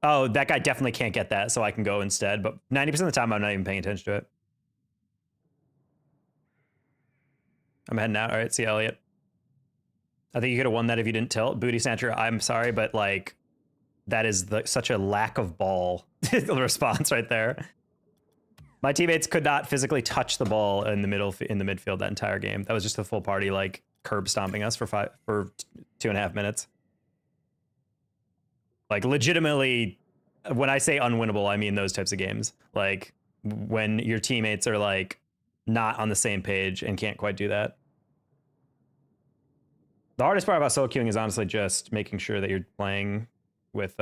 S1: oh, that guy definitely can't get that, so I can go instead. But 90% of the time, I'm not even paying attention to it. I'm heading out. All right, see you, Elliot. I think you could have won that if you didn't tilt. Booty Sancher, I'm sorry, but like, that is such a lack of ball response right there. My teammates could not physically touch the ball in the midfield that entire game. That was just a full party like curb stomping us for 2.5 minutes. Like legitimately, when I say unwinnable, I mean those types of games. Like when your teammates are like not on the same page and can't quite do that. The hardest part about solo queuing is honestly just making sure that you're playing with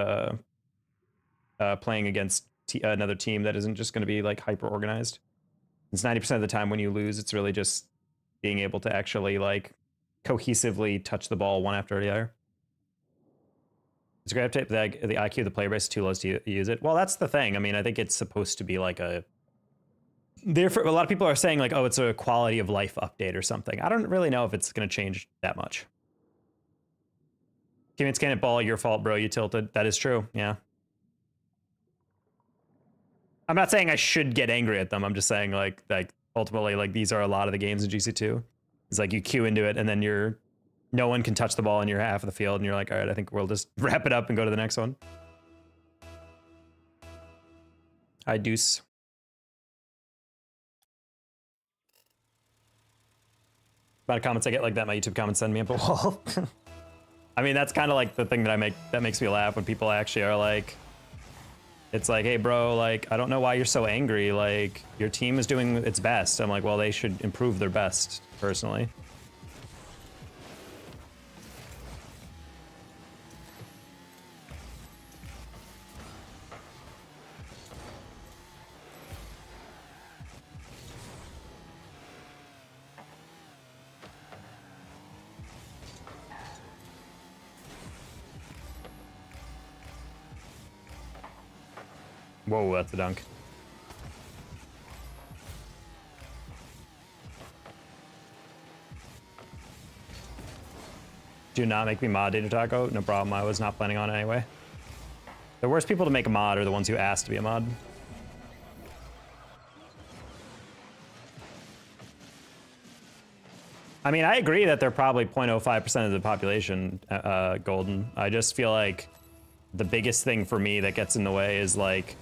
S1: playing against another team that isn't just going to be like hyper organized. It's 90% of the time when you lose, it's really just being able to actually like cohesively touch the ball one after the other. It's a great update. The IQ of the player base is too low to use it. Well, that's the thing. I mean, I think it's supposed to be like a lot of people are saying like, oh, it's a quality of life update or something. I don't really know if it's going to change that much. Teammates can't ball, your fault, bro. You tilted. That is true. Yeah. I'm not saying I should get angry at them. I'm just saying like ultimately like these are a lot of the games in GC2. It's like you queue into it and then no one can touch the ball in your half of the field and you're like, all right, I think we'll just wrap it up and go to the next one. Hi, Deuce. Amount of comments I get like that, my YouTube comments send me up a wall. I mean, that's kind of like the thing that makes me laugh when people actually are like, It's like, hey, bro, like, I don't know why you're so angry. Like, your team is doing its best. I'm like, well, they should improve their best, personally. Whoa, that's a dunk. Do not make me mod Data Taco. No problem. I was not planning on it anyway. The worst people to make a mod are the ones who ask to be a mod. I mean, I agree that they're probably 0.05% of the population, Golden. I just feel like the biggest thing for me that gets in the way is like,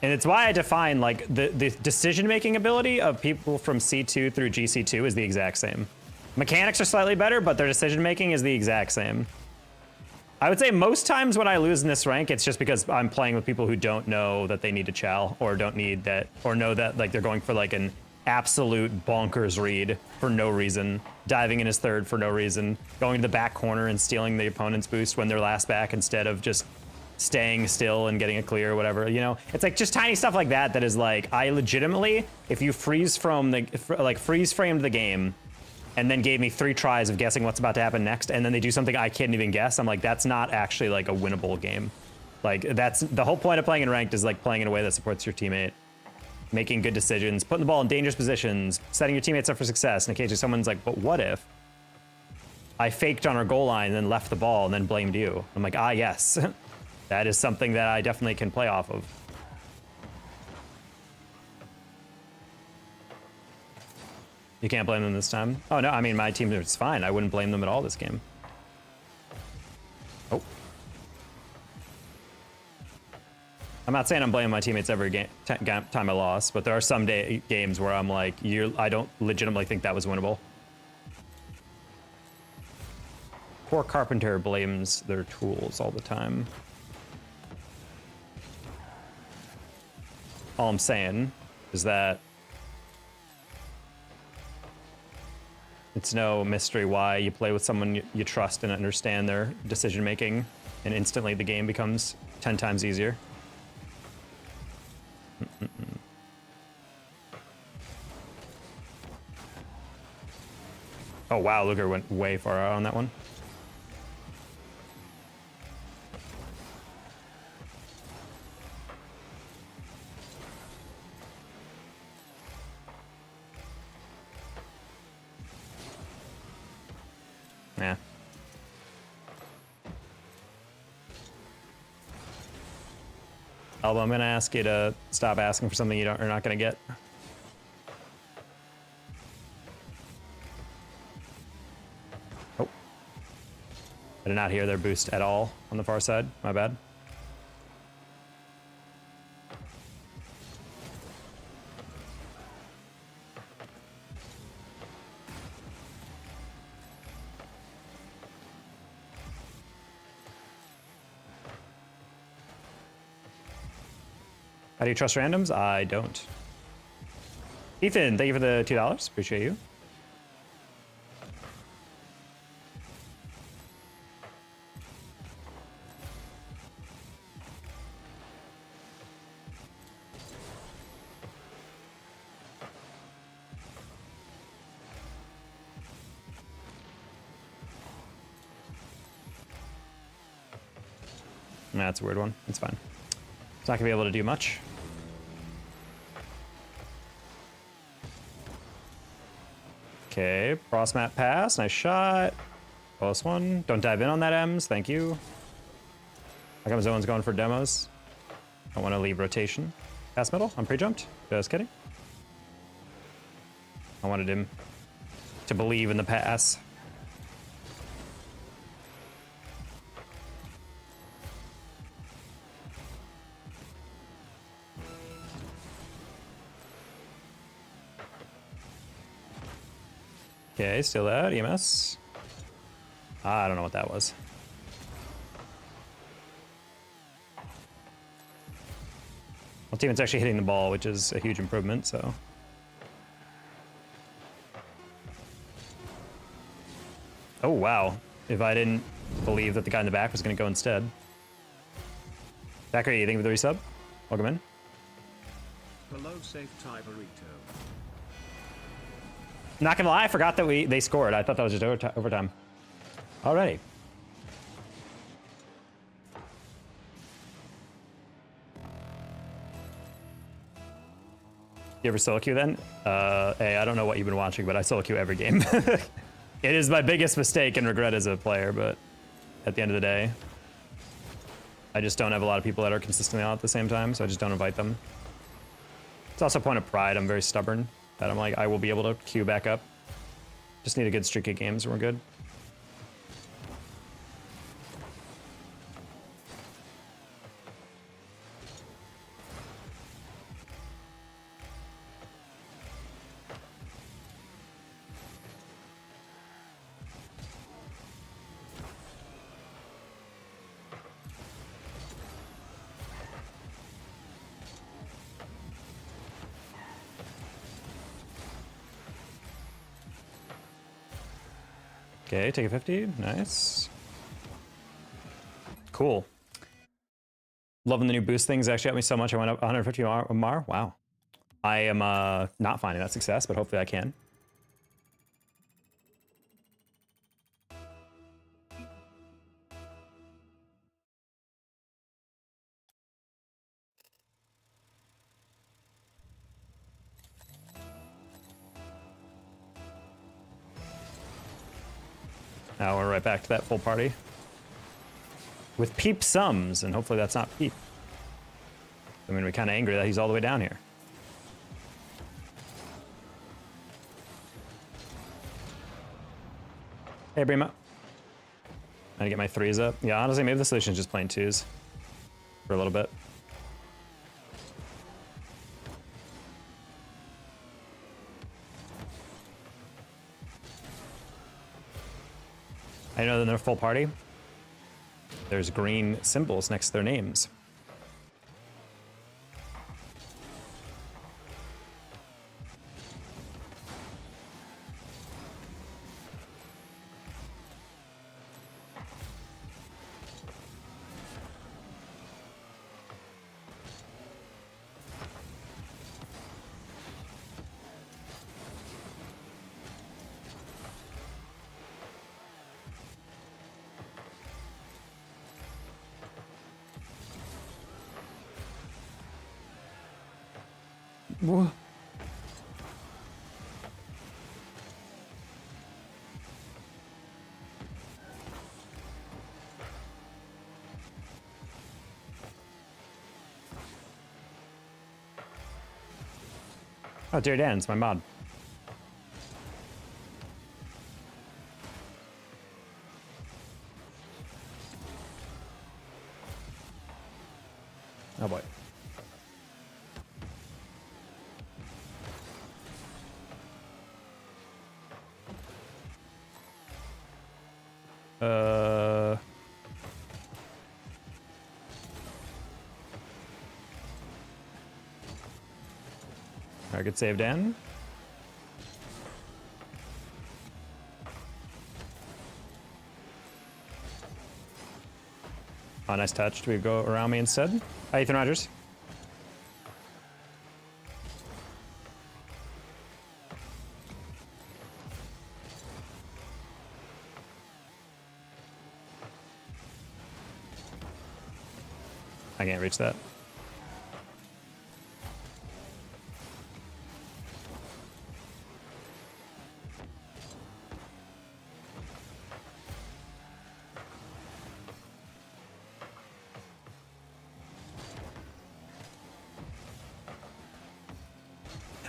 S1: and it's why I define like the decision-making ability of people from C2 through GC2 is the exact same. Mechanics are slightly better, but their decision-making is the exact same. I would say most times when I lose in this rank, it's just because I'm playing with people who don't know that they need to chow or don't need that, or know that like they're going for like an absolute bonkers read for no reason, diving in his third for no reason, going to the back corner and stealing the opponent's boost when they're last back instead of just staying still and getting a clear or whatever, you know? It's like just tiny stuff like that that is like, I legitimately, if you freeze framed the game and then gave me 3 tries of guessing what's about to happen next, and then they do something I can't even guess, I'm like, that's not actually like a winnable game. Like, that's the whole point of playing in ranked, is like playing in a way that supports your teammate, making good decisions, putting the ball in dangerous positions, setting your teammates up for success. And occasionally someone's like, but what if I faked on our goal line and then left the ball and then blamed you? I'm like, ah, yes. That is something that I definitely can play off of. You can't blame them this time. Oh no, I mean, my team is fine. I wouldn't blame them at all this game. Oh. I'm not saying I'm blaming my teammates every time I lost, but there are some games where I'm like, I don't legitimately think that was winnable. Poor Carpenter blames their tools all the time. All I'm saying is that it's no mystery why you play with someone you trust and understand their decision making, and instantly the game becomes 10 times easier. Oh wow, Luger went way far out on that one. Yeah. Alba, I'm gonna ask you to stop asking for something you're not gonna get. Oh. I did not hear their boost at all on the far side. My bad. How do you trust randoms? I don't. Ethan, thank you for the $2. Appreciate you. Nah, that's a weird one. It's fine. It's not gonna be able to do much. Okay, cross map pass, nice shot. Close one. Don't dive in on that, Ems. Thank you. How come Zone's going for demos? I want to leave rotation. Pass middle. I'm pre-jumped. Just kidding. I wanted him to believe in the pass. Okay, still out. EMS. I don't know what that was. Well, teammate's actually hitting the ball, which is a huge improvement, so. Oh, wow. If I didn't believe that the guy in the back was going to go instead. Zachary, you think of the resub? Welcome in.
S2: Hello, safe Tiberito.
S1: Not gonna lie, I forgot that they scored. I thought that was just overtime. Alrighty. You ever solo queue then? Hey, I don't know what you've been watching, but I solo queue every game. It is my biggest mistake and regret as a player, but at the end of the day, I just don't have a lot of people that are consistently on at the same time, so I just don't invite them. It's also a point of pride. I'm very stubborn, that I'm like, I will be able to queue back up. Just need a good streak of games and we're good. Okay, take a 50. Nice. Cool. Loving the new boost things. Actually helped me so much. I went up 150 MR. Wow. I am not finding that success, but hopefully I can. Now we're right back to that full party. With Peep Sums, and hopefully that's not Peep. I mean, we're kind of angry that he's all the way down here. Hey, Brima. I get my threes up. Yeah, honestly, maybe the solution is just playing twos for a little bit. I know that they're full party. There's green symbols next to their names. Whoa. Oh, Jerry Dan, it's my mod. Oh boy. Alright, good save, Dan. Oh, nice touch. Do we go around me instead? Hi, Ethan Rogers. I can't reach that.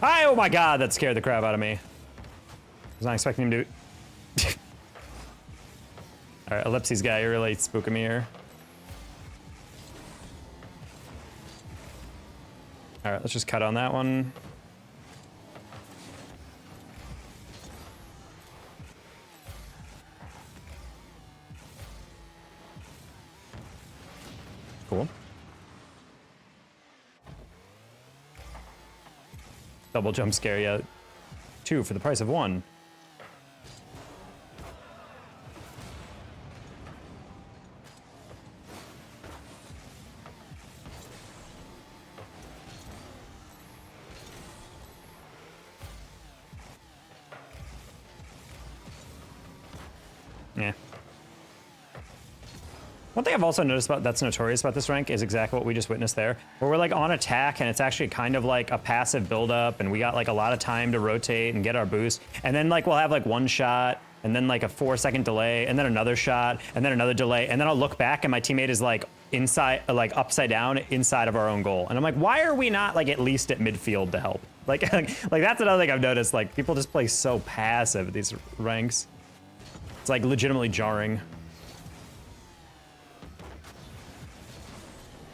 S1: Hi, oh my god, that scared the crap out of me. I was not expecting him to. Alright, Ellipses guy, you're really spooking me here. Alright, let's just cut on that one. Cool. Double jump scare, yeah. 2 for the price of 1. Yeah. One thing I've also noticed about that's notorious about this rank is exactly what we just witnessed there, where we're like on attack and it's actually kind of like a passive buildup and we got like a lot of time to rotate and get our boost. And then like we'll have like 1 shot and then like a 4-second delay and then another shot and then another delay. And then I'll look back and my teammate is like inside, like upside down inside of our own goal. And I'm like, why are we not like at least at midfield to help? Like that's another thing I've noticed. Like people just play so passive at these ranks. It's like legitimately jarring.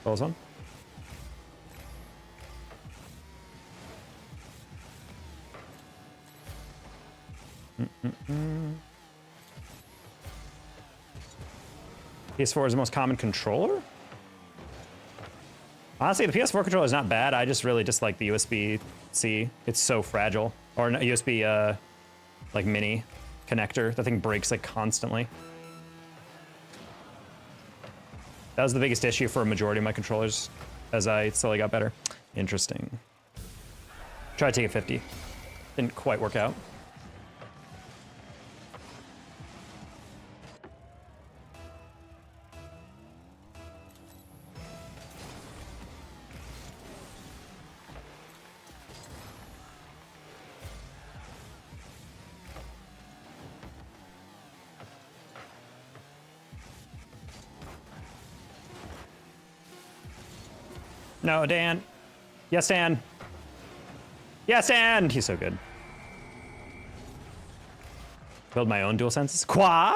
S1: Close one. PS4 is the most common controller? Honestly, the PS4 controller is not bad. I just really dislike the USB-C. It's so fragile. Or USB, like mini connector. That thing breaks like constantly. That was the biggest issue for a majority of my controllers as I slowly got better. Interesting. Try to take a 50. Didn't quite work out. No, Dan. Yes, Dan. Yes, Dan. He's so good. Build my own dual senses. Qua?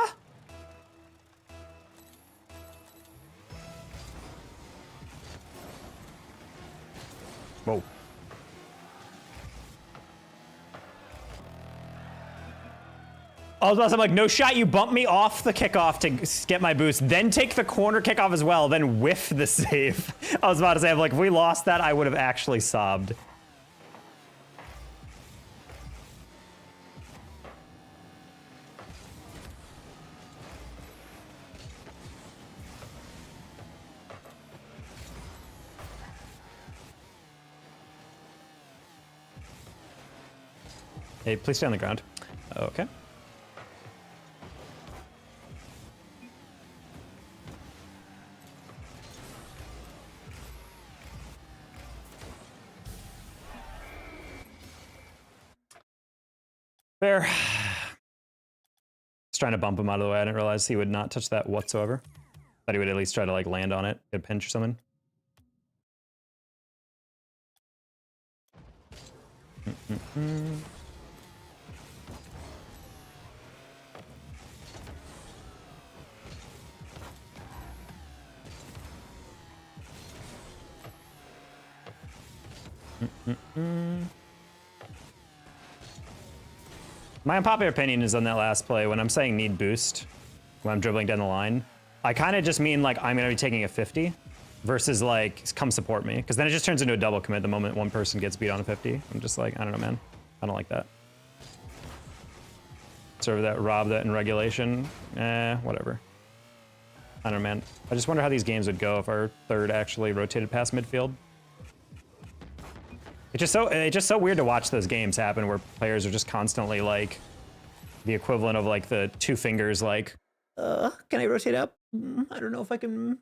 S1: Whoa. I was about to say, I'm like, no shot, you bump me off the kickoff to get my boost, then take the corner kickoff as well, then whiff the save. I was about to say, I'm like, if we lost that, I would have actually sobbed. Hey, please stay on the ground. Okay. Fair. Just trying to bump him out of the way. I didn't realize he would not touch that whatsoever. Thought he would at least try to like land on it, get a pinch or something. My unpopular opinion is on that last play, when I'm saying need boost, when I'm dribbling down the line, I kind of just mean like I'm going to be taking a 50 versus like come support me. Because then it just turns into a double commit the moment one person gets beat on a 50. I'm just like, I don't know, man. I don't like that. Serve that, rob that in regulation. Whatever. I don't know, man. I just wonder how these games would go if our third actually rotated past midfield. It's just so weird to watch those games happen where players are just constantly like the equivalent of like the 2 fingers like, can I rotate up? I don't know if I can.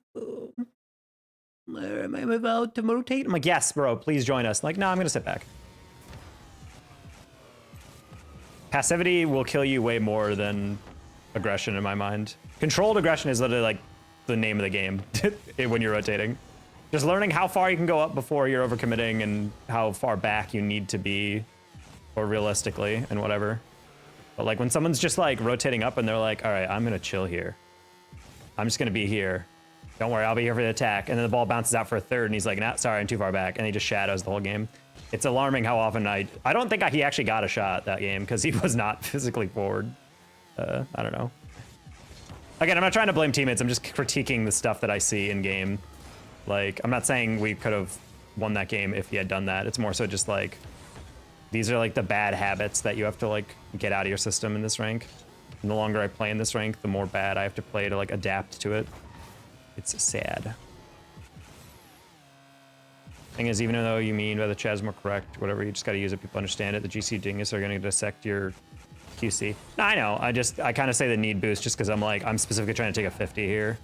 S1: Am I about to rotate? I'm like, yes, bro, please join us. Like, no, I'm gonna sit back. Passivity will kill you way more than aggression in my mind. Controlled aggression is literally like the name of the game when you're rotating. Just learning how far you can go up before you're overcommitting and how far back you need to be, or realistically, and whatever. But like when someone's just like rotating up and they're like, all right, I'm gonna chill here. I'm just gonna be here. Don't worry, I'll be here for the attack. And then the ball bounces out for a third and he's like, nah, sorry, I'm too far back. And he just shadows the whole game. It's alarming how often I don't think he actually got a shot that game because he was not physically forward. I don't know. Again, I'm not trying to blame teammates. I'm just critiquing the stuff that I see in game. Like, I'm not saying we could have won that game if he had done that. It's more so just like, these are like the bad habits that you have to like get out of your system in this rank. And the longer I play in this rank, the more bad I have to play to like adapt to it. It's sad. Thing is, even though you mean by the chat's more correct, whatever, you just got to use it. People understand it. The GC dingus are going to dissect your QC. No, I know. I kind of say the need boost just because I'm specifically trying to take a 50 here.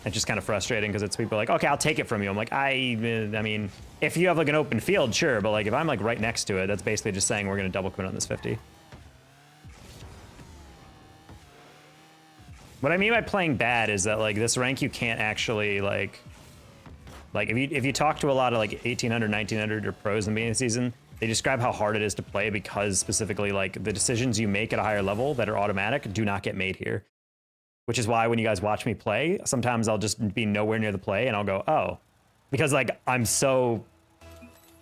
S1: It's just kind of frustrating because it's people like, okay, I'll take it from you. I'm like, I mean, if you have like an open field, sure, but like if I'm like right next to it, that's basically just saying we're going to double quit on this 50. What I mean by playing bad is that like this rank you can't actually like if you talk to a lot of like 1800, 1900 or pros in the beginning of the season, they describe how hard it is to play because specifically like the decisions you make at a higher level that are automatic do not get made here. Which is why when you guys watch me play, sometimes I'll just be nowhere near the play and I'll go, oh, because like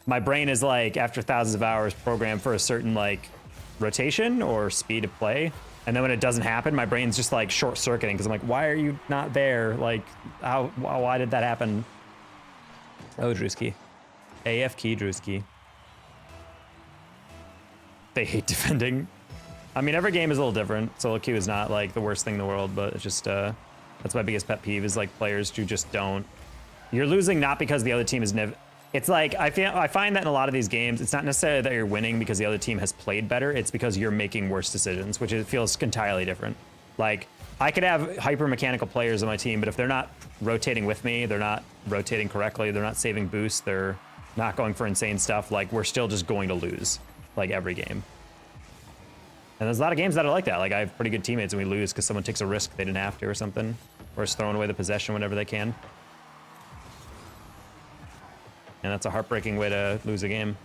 S1: my brain is like after thousands of hours programmed for a certain like rotation or speed of play. And then when it doesn't happen, my brain's just like short circuiting because I'm like, why are you not there? Like why did that happen? Oh, Drewski. AF key, Drewski. They hate defending. I mean, every game is a little different. Solo queue is not like the worst thing in the world, but it's just, that's my biggest pet peeve is like players who just don't. You're losing not because the other team is it's like, I find that in a lot of these games, it's not necessarily that you're winning because the other team has played better. It's because you're making worse decisions, which it feels entirely different. Like, I could have hyper mechanical players on my team, but if they're not rotating with me, they're not rotating correctly, they're not saving boosts, they're not going for insane stuff, like we're still just going to lose like every game. And there's a lot of games that are like that. Like I have pretty good teammates and we lose because someone takes a risk they didn't have to or something, or is throwing away the possession whenever they can. And that's a heartbreaking way to lose a game.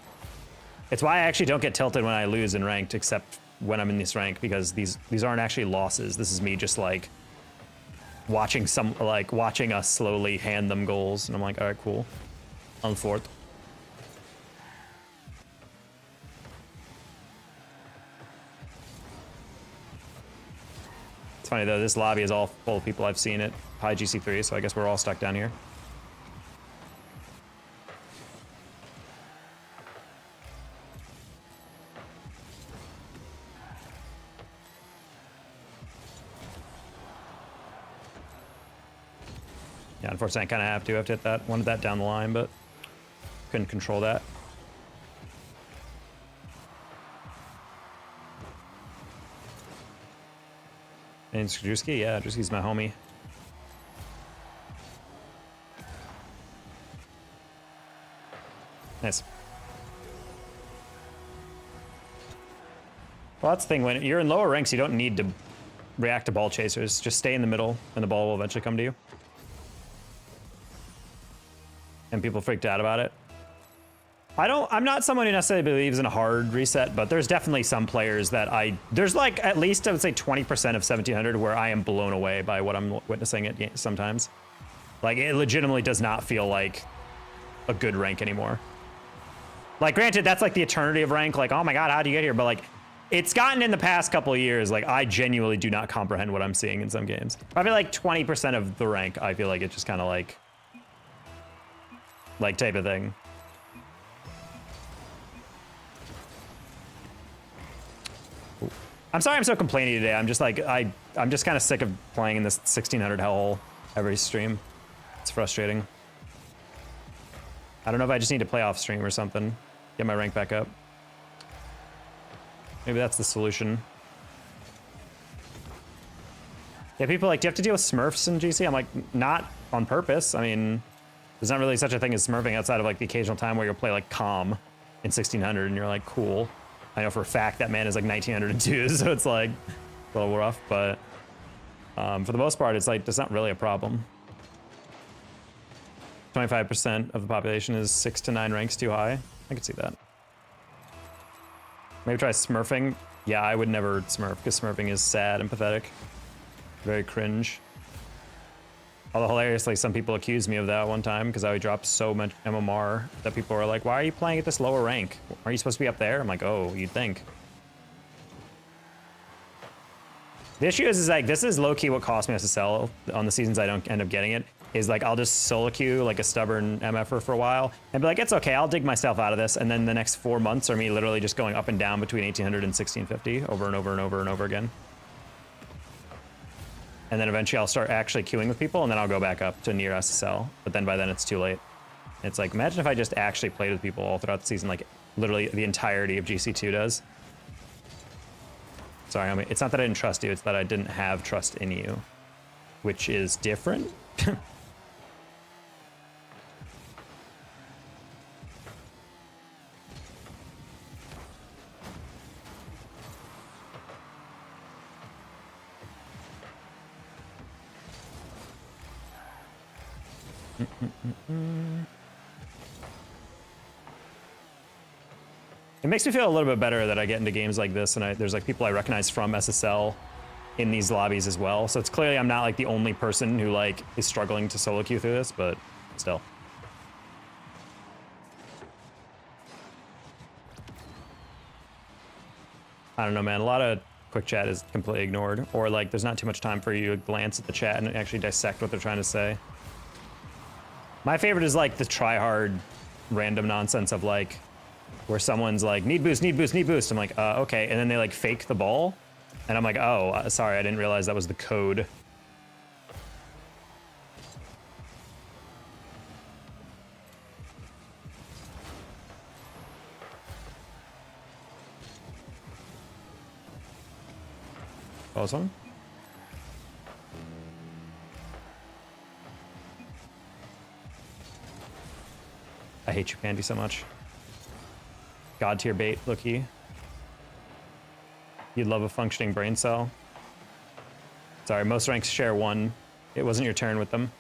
S1: It's why I actually don't get tilted when I lose in ranked, except when I'm in this rank, because these aren't actually losses. This is me just like watching us slowly hand them goals, and I'm like, all right, cool. On the fourth. It's funny though, this lobby is all full of people I've seen at high GC3, so I guess we're all stuck down here. Yeah, unfortunately, I kind of have to hit that. Wanted that down the line, but couldn't control that. And Drewski, yeah, Drewski's my homie. Nice. Well, that's the thing. When you're in lower ranks, you don't need to react to ball chasers. Just stay in the middle, and the ball will eventually come to you. And people freaked out about it. I'm not someone who necessarily believes in a hard reset, but there's definitely some players that there's like at least I would say 20% of 1700 where I am blown away by what I'm witnessing at sometimes. Like it legitimately does not feel like a good rank anymore. Like granted, that's like the eternity of rank. Like, oh my God, how do you get here? But like it's gotten in the past couple of years, like I genuinely do not comprehend what I'm seeing in some games. Probably like 20% of the rank, I feel like it's just kind of like type of thing. Ooh. I'm sorry I'm so complainy today. I'm just like, I'm just kind of sick of playing in this 1600 hellhole every stream. It's frustrating. I don't know if I just need to play off stream or something. Get my rank back up. Maybe that's the solution. Yeah, people are like, do you have to deal with Smurfs in GC? I'm like, not on purpose. I mean, there's not really such a thing as smurfing outside of like the occasional time where you'll play like Calm in 1600 and you're like, cool. I know for a fact that man is like 1902, so it's like a little rough, but for the most part, it's like, it's not really a problem. 25% of the population is 6 to 9 ranks too high. I could see that. Maybe try smurfing. Yeah, I would never smurf because smurfing is sad and pathetic. Very cringe. Although hilariously, some people accused me of that one time because I dropped so much MMR that people were like, why are you playing at this lower rank? Are you supposed to be up there? I'm like, oh, you'd think. The issue is like, this is low-key what cost me Ex-Ssl on the seasons I don't end up getting it. is like I'll just solo queue like a stubborn MFer for a while and be like, it's okay, I'll dig myself out of this. And then the next 4 months are me literally just going up and down between 1800 and 1650 over and over and over and over again. And then eventually I'll start actually queuing with people, and then I'll go back up to near Ex-Ssl. But then by then it's too late. It's like, imagine if I just actually played with people all throughout the season, like literally the entirety of GC2 does. Sorry, I mean, it's not that I didn't trust you, it's that I didn't have trust in you, which is different. It makes me feel a little bit better that I get into games like this and there's like people I recognize from Ex-Ssl in these lobbies as well. So it's clearly I'm not like the only person who like is struggling to solo queue through this, but still. I don't know, man. A lot of quick chat is completely ignored, or like there's not too much time for you to glance at the chat and actually dissect what they're trying to say. My favorite is like the try-hard random nonsense of like, where someone's like, need boost, need boost, need boost. I'm like, okay. And then they like fake the ball. And I'm like, oh, sorry, I didn't realize that was the code. Awesome. I hate you, Pandy, so much. God tier bait, looky. You'd love a functioning brain cell. Sorry, most ranks share one. It wasn't your turn with them.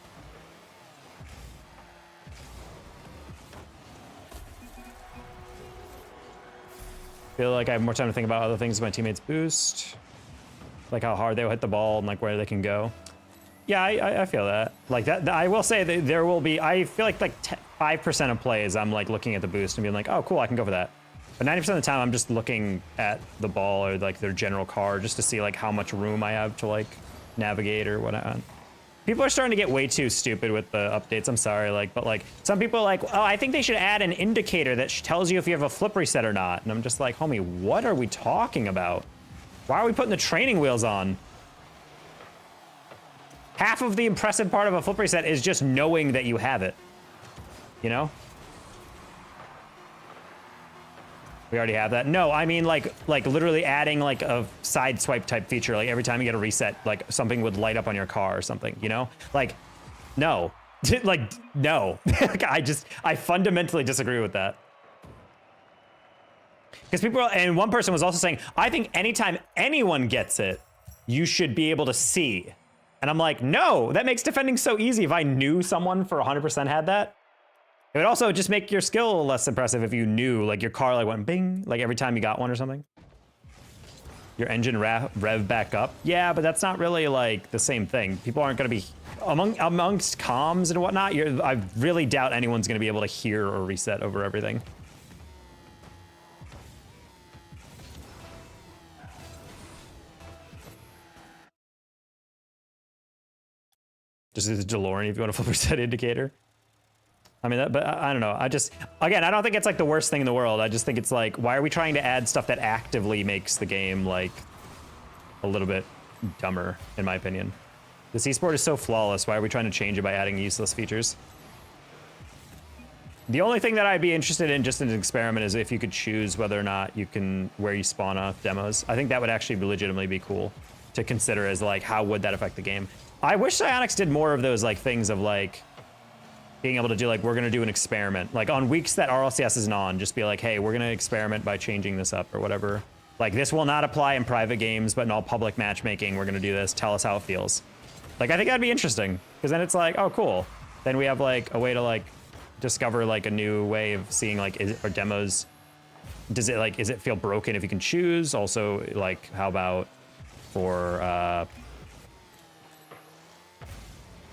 S1: Feel like I have more time to think about other things my teammates boost. Like how hard they'll hit the ball and like where they can go. Yeah, I feel that. Like that, I will say that there will be, I feel like 5% of plays I'm like looking at the boost and being like, oh cool, I can go for that. But 90% of the time I'm just looking at the ball or like their general car just to see like how much room I have to like navigate or whatnot. People are starting to get way too stupid with the updates. I'm sorry, like, but like some people are like, oh, I think they should add an indicator that tells you if you have a flip reset or not. And I'm just like, homie, what are we talking about? Why are we putting the training wheels on? Half of the impressive part of a flip reset is just knowing that you have it. You know? We already have that. No, I mean like literally adding like a side swipe type feature. Like every time you get a reset, like something would light up on your car or something, you know? Like, no. Like, no. I fundamentally disagree with that. Because people are, and one person was also saying, I think anytime anyone gets it, you should be able to see. And I'm like, no, that makes defending so easy. If I knew someone for 100% had that, it would also just make your skill less impressive if you knew, like your car like went bing, like every time you got one or something. Your engine rev back up. Yeah, but that's not really like the same thing. People aren't gonna be, amongst comms and whatnot, I really doubt anyone's gonna be able to hear or reset over everything. Just as a DeLorean if you want to flip reset indicator. I mean, but I don't know. Again, I don't think it's like the worst thing in the world. I just think it's like, why are we trying to add stuff that actively makes the game like a little bit dumber, in my opinion? This esport is so flawless. Why are we trying to change it by adding useless features? The only thing that I'd be interested in just in an experiment is if you could choose whether or not you can, where you spawn off demos. I think that would actually legitimately be cool to consider as like, how would that affect the game? I wish Psyonix did more of those like things of like, being able to do like, we're gonna do an experiment. Like on weeks that RLCS isn't on, just be like, hey, we're gonna experiment by changing this up or whatever. Like this will not apply in private games, but in all public matchmaking, we're gonna do this. Tell us how it feels. Like, I think that'd be interesting. Cause then it's like, oh, cool. Then we have like a way to like discover like a new way of seeing like, are demos, is it feel broken if you can choose? Also like, how about for,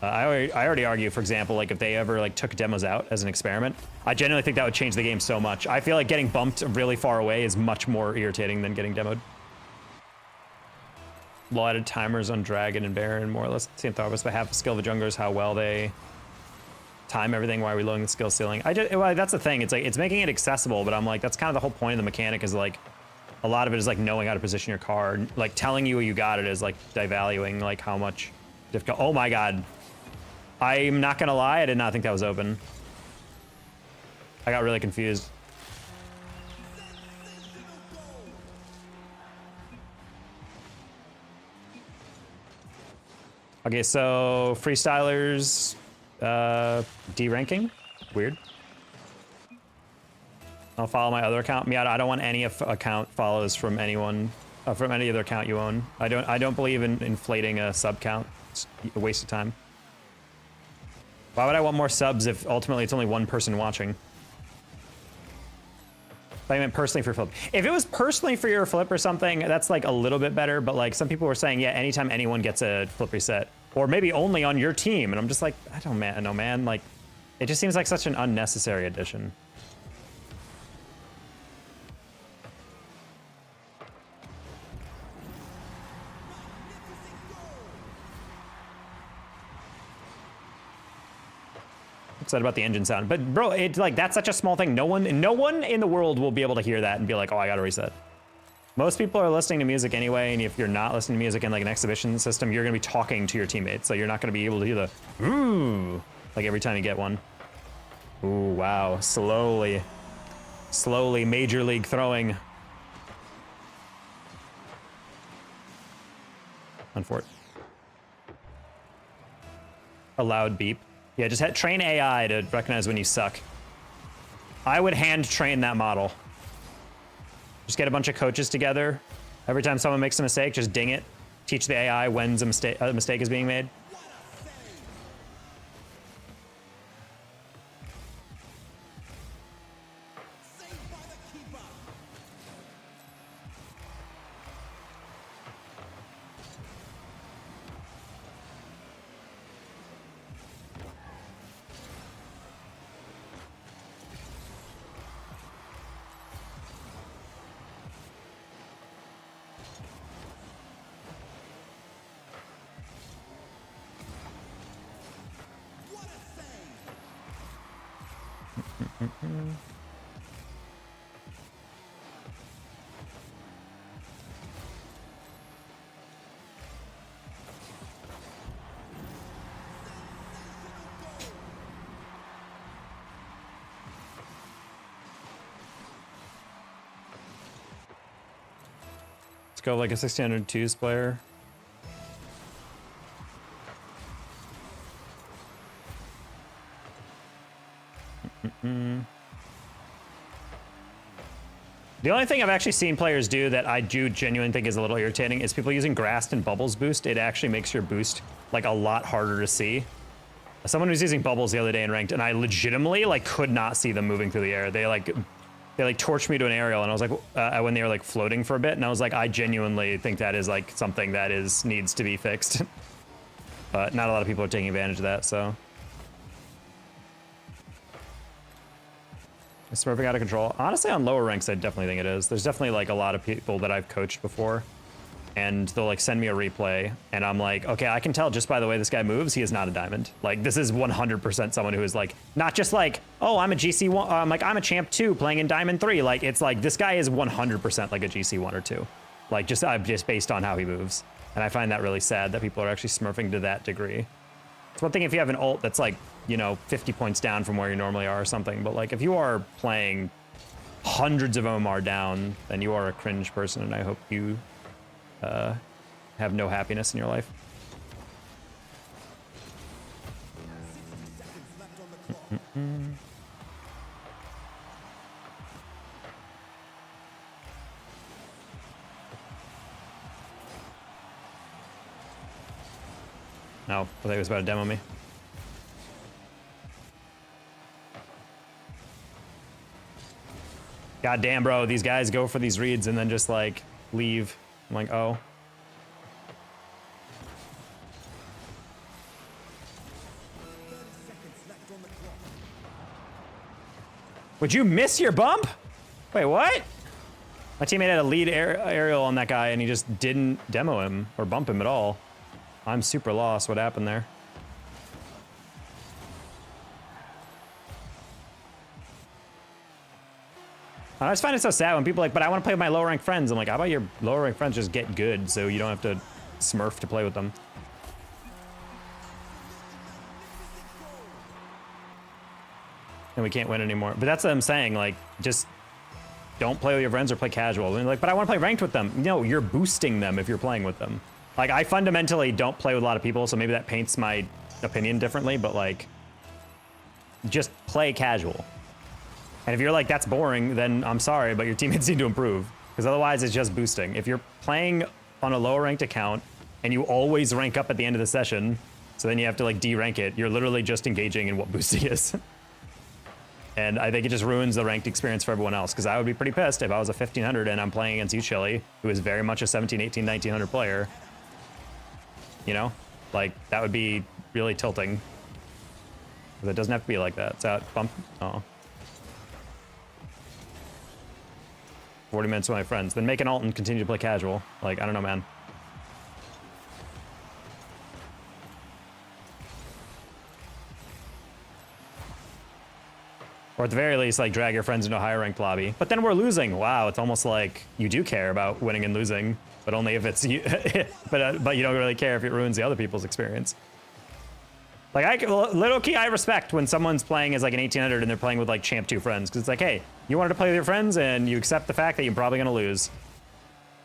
S1: I already argue, for example, like if they ever like took demos out as an experiment, I genuinely think that would change the game so much. I feel like getting bumped really far away is much more irritating than getting demoed. Law added timers on Dragon and Baron, more or less the same thought, but half the skill of the jungler is how well they time everything? Why are we lowering the skill ceiling? Well, that's the thing. It's like, it's making it accessible, but I'm like, that's kind of the whole point of the mechanic is like, a lot of it is like knowing how to position your card. Like telling you you got it is like devaluing like how much difficult. Oh my God. I'm not gonna lie, I did not think that was open. I got really confused. Okay, so freestylers, D ranking, weird. I'll follow my other account. Miata, I don't want any account follows from anyone, from any other account you own. I don't believe in inflating a sub count. It's a waste of time. Why would I want more subs if ultimately it's only one person watching? I meant personally for flip. If it was personally for your flip or something, that's like a little bit better, but like some people were saying, yeah, anytime anyone gets a flip reset, or maybe only on your team, and I'm just like, I don't know, man, like, it just seems like such an unnecessary addition. Upset about the engine sound, but bro, it's like that's such a small thing. No one in the world will be able to hear that and be like, oh, I gotta reset. Most people are listening to music anyway, and if you're not listening to music in like an exhibition system, you're gonna be talking to your teammates, so you're not gonna be able to hear the ooh like every time you get one. Ooh, wow, slowly major league throwing. On fort. A loud beep. Yeah, just train AI to recognize when you suck. I would hand train that model. Just get a bunch of coaches together. Every time someone makes a mistake, just ding it. Teach the AI when a mistake is being made. Let's go like a 1600 twos player. The only thing I've actually seen players do that I do genuinely think is a little irritating is people using Grassed and Bubbles boost. It actually makes your boost like a lot harder to see. Someone was using Bubbles the other day in ranked, and I legitimately like could not see them moving through the air. They like torched me to an aerial, and I was like, when they were like floating for a bit, and I was like, I genuinely think that is like something that needs to be fixed. But not a lot of people are taking advantage of that, so. Is smurfing out of control? Honestly, on lower ranks, I definitely think it is. There's definitely like a lot of people that I've coached before, and they'll like send me a replay, and I'm like, okay, I can tell just by the way this guy moves, he is not a diamond. Like this is 100% someone who is like, not just like, oh, I'm a GC1, I'm a champ 2 playing in diamond 3. Like it's like, this guy is 100% like a GC1 or 2. Like just based on how he moves. And I find that really sad that people are actually smurfing to that degree. It's one thing if you have an ult that's like, you know, 50 points down from where you normally are or something, but like if you are playing hundreds of OMR down, then you are a cringe person, and I hope you have no happiness in your life. No, I thought he was about to demo me. God damn, bro, these guys go for these reads and then just like leave. I'm like, oh. Would you miss your bump? Wait, what? My teammate had a lead aerial on that guy and he just didn't demo him or bump him at all. I'm super lost. What happened there? I just find it so sad when people are like, but I want to play with my lower ranked friends. I'm like, how about your lower ranked friends just get good so you don't have to smurf to play with them? And we can't win anymore. But that's what I'm saying. Like, just don't play with your friends or play casual. And like, but I want to play ranked with them. No, you're boosting them if you're playing with them. Like, I fundamentally don't play with a lot of people, so maybe that paints my opinion differently, but like, just play casual. And if you're like, that's boring, then I'm sorry, but your teammates need to improve. Because otherwise it's just boosting. If you're playing on a lower ranked account and you always rank up at the end of the session, so then you have to like de-rank it, you're literally just engaging in what boosting is. And I think it just ruins the ranked experience for everyone else, because I would be pretty pissed if I was a 1500 and I'm playing against you, Chili, who is very much a 17, 18, 1900 player. You know? Like, that would be really tilting. Because it doesn't have to be like that. It's out. Bump. Oh. 40 minutes with my friends. Then make an alt and continue to play casual. Like, I don't know, man. Or at the very least, like, drag your friends into a higher ranked lobby. But then we're losing. Wow, it's almost like you do care about winning and losing, but only if it's you. but you don't really care if it ruins the other people's experience. Like, little key, I respect when someone's playing as like an 1800 and they're playing with like champ 2 friends, because it's like, hey, you wanted to play with your friends and you accept the fact that you're probably gonna lose.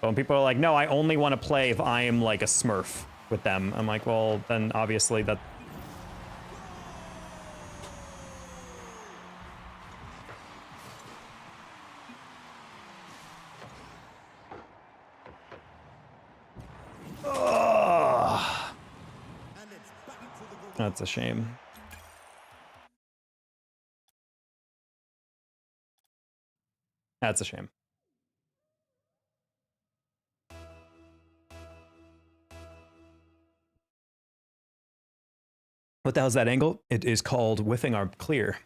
S1: But when people are like, no, I only want to play if I am like a smurf with them, I'm like, well, then obviously that. That's a shame. That's a shame. What the hell's that angle? It is called whiffing our clear.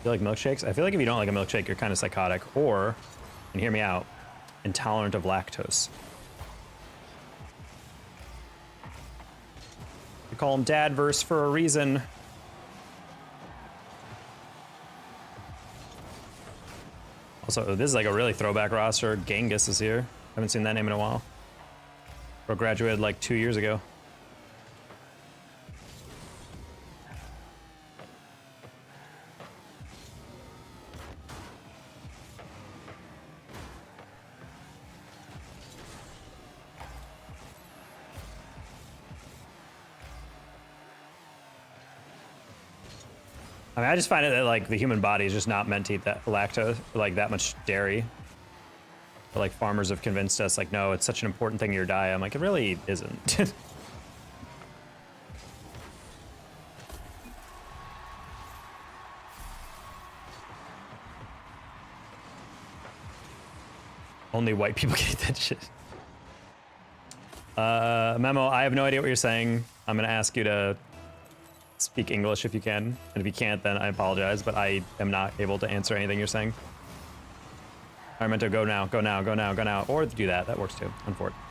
S1: You like milkshakes? I feel like if you don't like a milkshake, you're kind of psychotic, or, and hear me out, intolerant of lactose. We call him Dadverse for a reason. Also, this is like a really throwback roster. Genghis is here. Haven't seen that name in a while. Bro graduated like 2 years ago. I mean, I just find it that like the human body is just not meant to eat that lactose, like that much dairy. But like farmers have convinced us, like, no, it's such an important thing in your diet. I'm like, it really isn't. Only white people can eat that shit. Memo, I have no idea what you're saying. I'm gonna ask you to speak English if you can. And if you can't, then I apologize, but I am not able to answer anything you're saying. Armento, go now, go now, go now, go now. Or do that, that works too, unfortunately.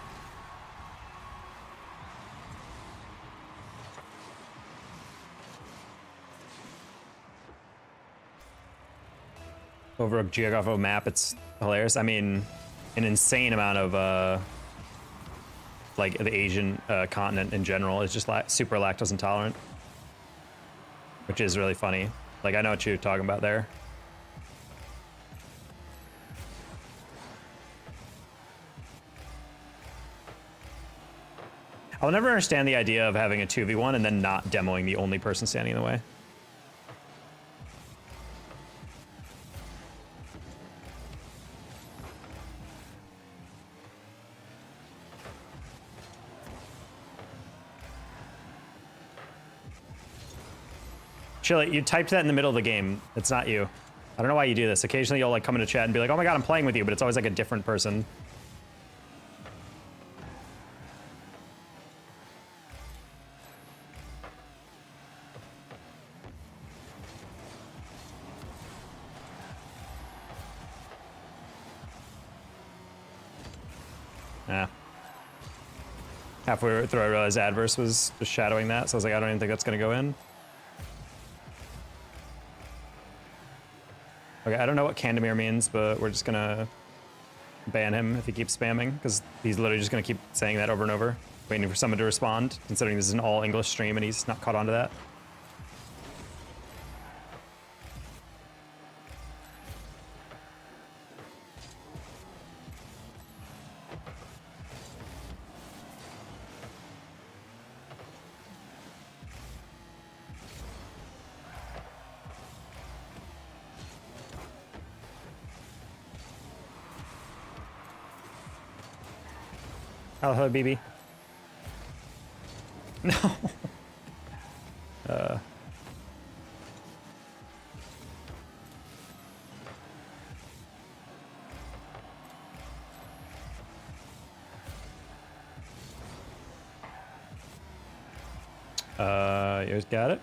S1: Over a geographical map, it's hilarious. I mean, an insane amount of, like, the Asian continent in general is just super lactose intolerant. Which is really funny. Like, I know what you're talking about there. I'll never understand the idea of having a 2v1 and then not demoing the only person standing in the way. Chili, you typed that in the middle of the game. It's not you. I don't know why you do this. Occasionally you'll like come into chat and be like, oh my god, I'm playing with you, but it's always like a different person. Yeah. Halfway through I realized Adverse was just shadowing that, so I was like, I don't even think that's gonna go in. Okay, I don't know what Candemir means, but we're just gonna ban him if he keeps spamming, because he's literally just gonna keep saying that over and over, waiting for someone to respond, considering this is an all English stream and he's not caught on to that. Oh, hello, BB. No. You got it.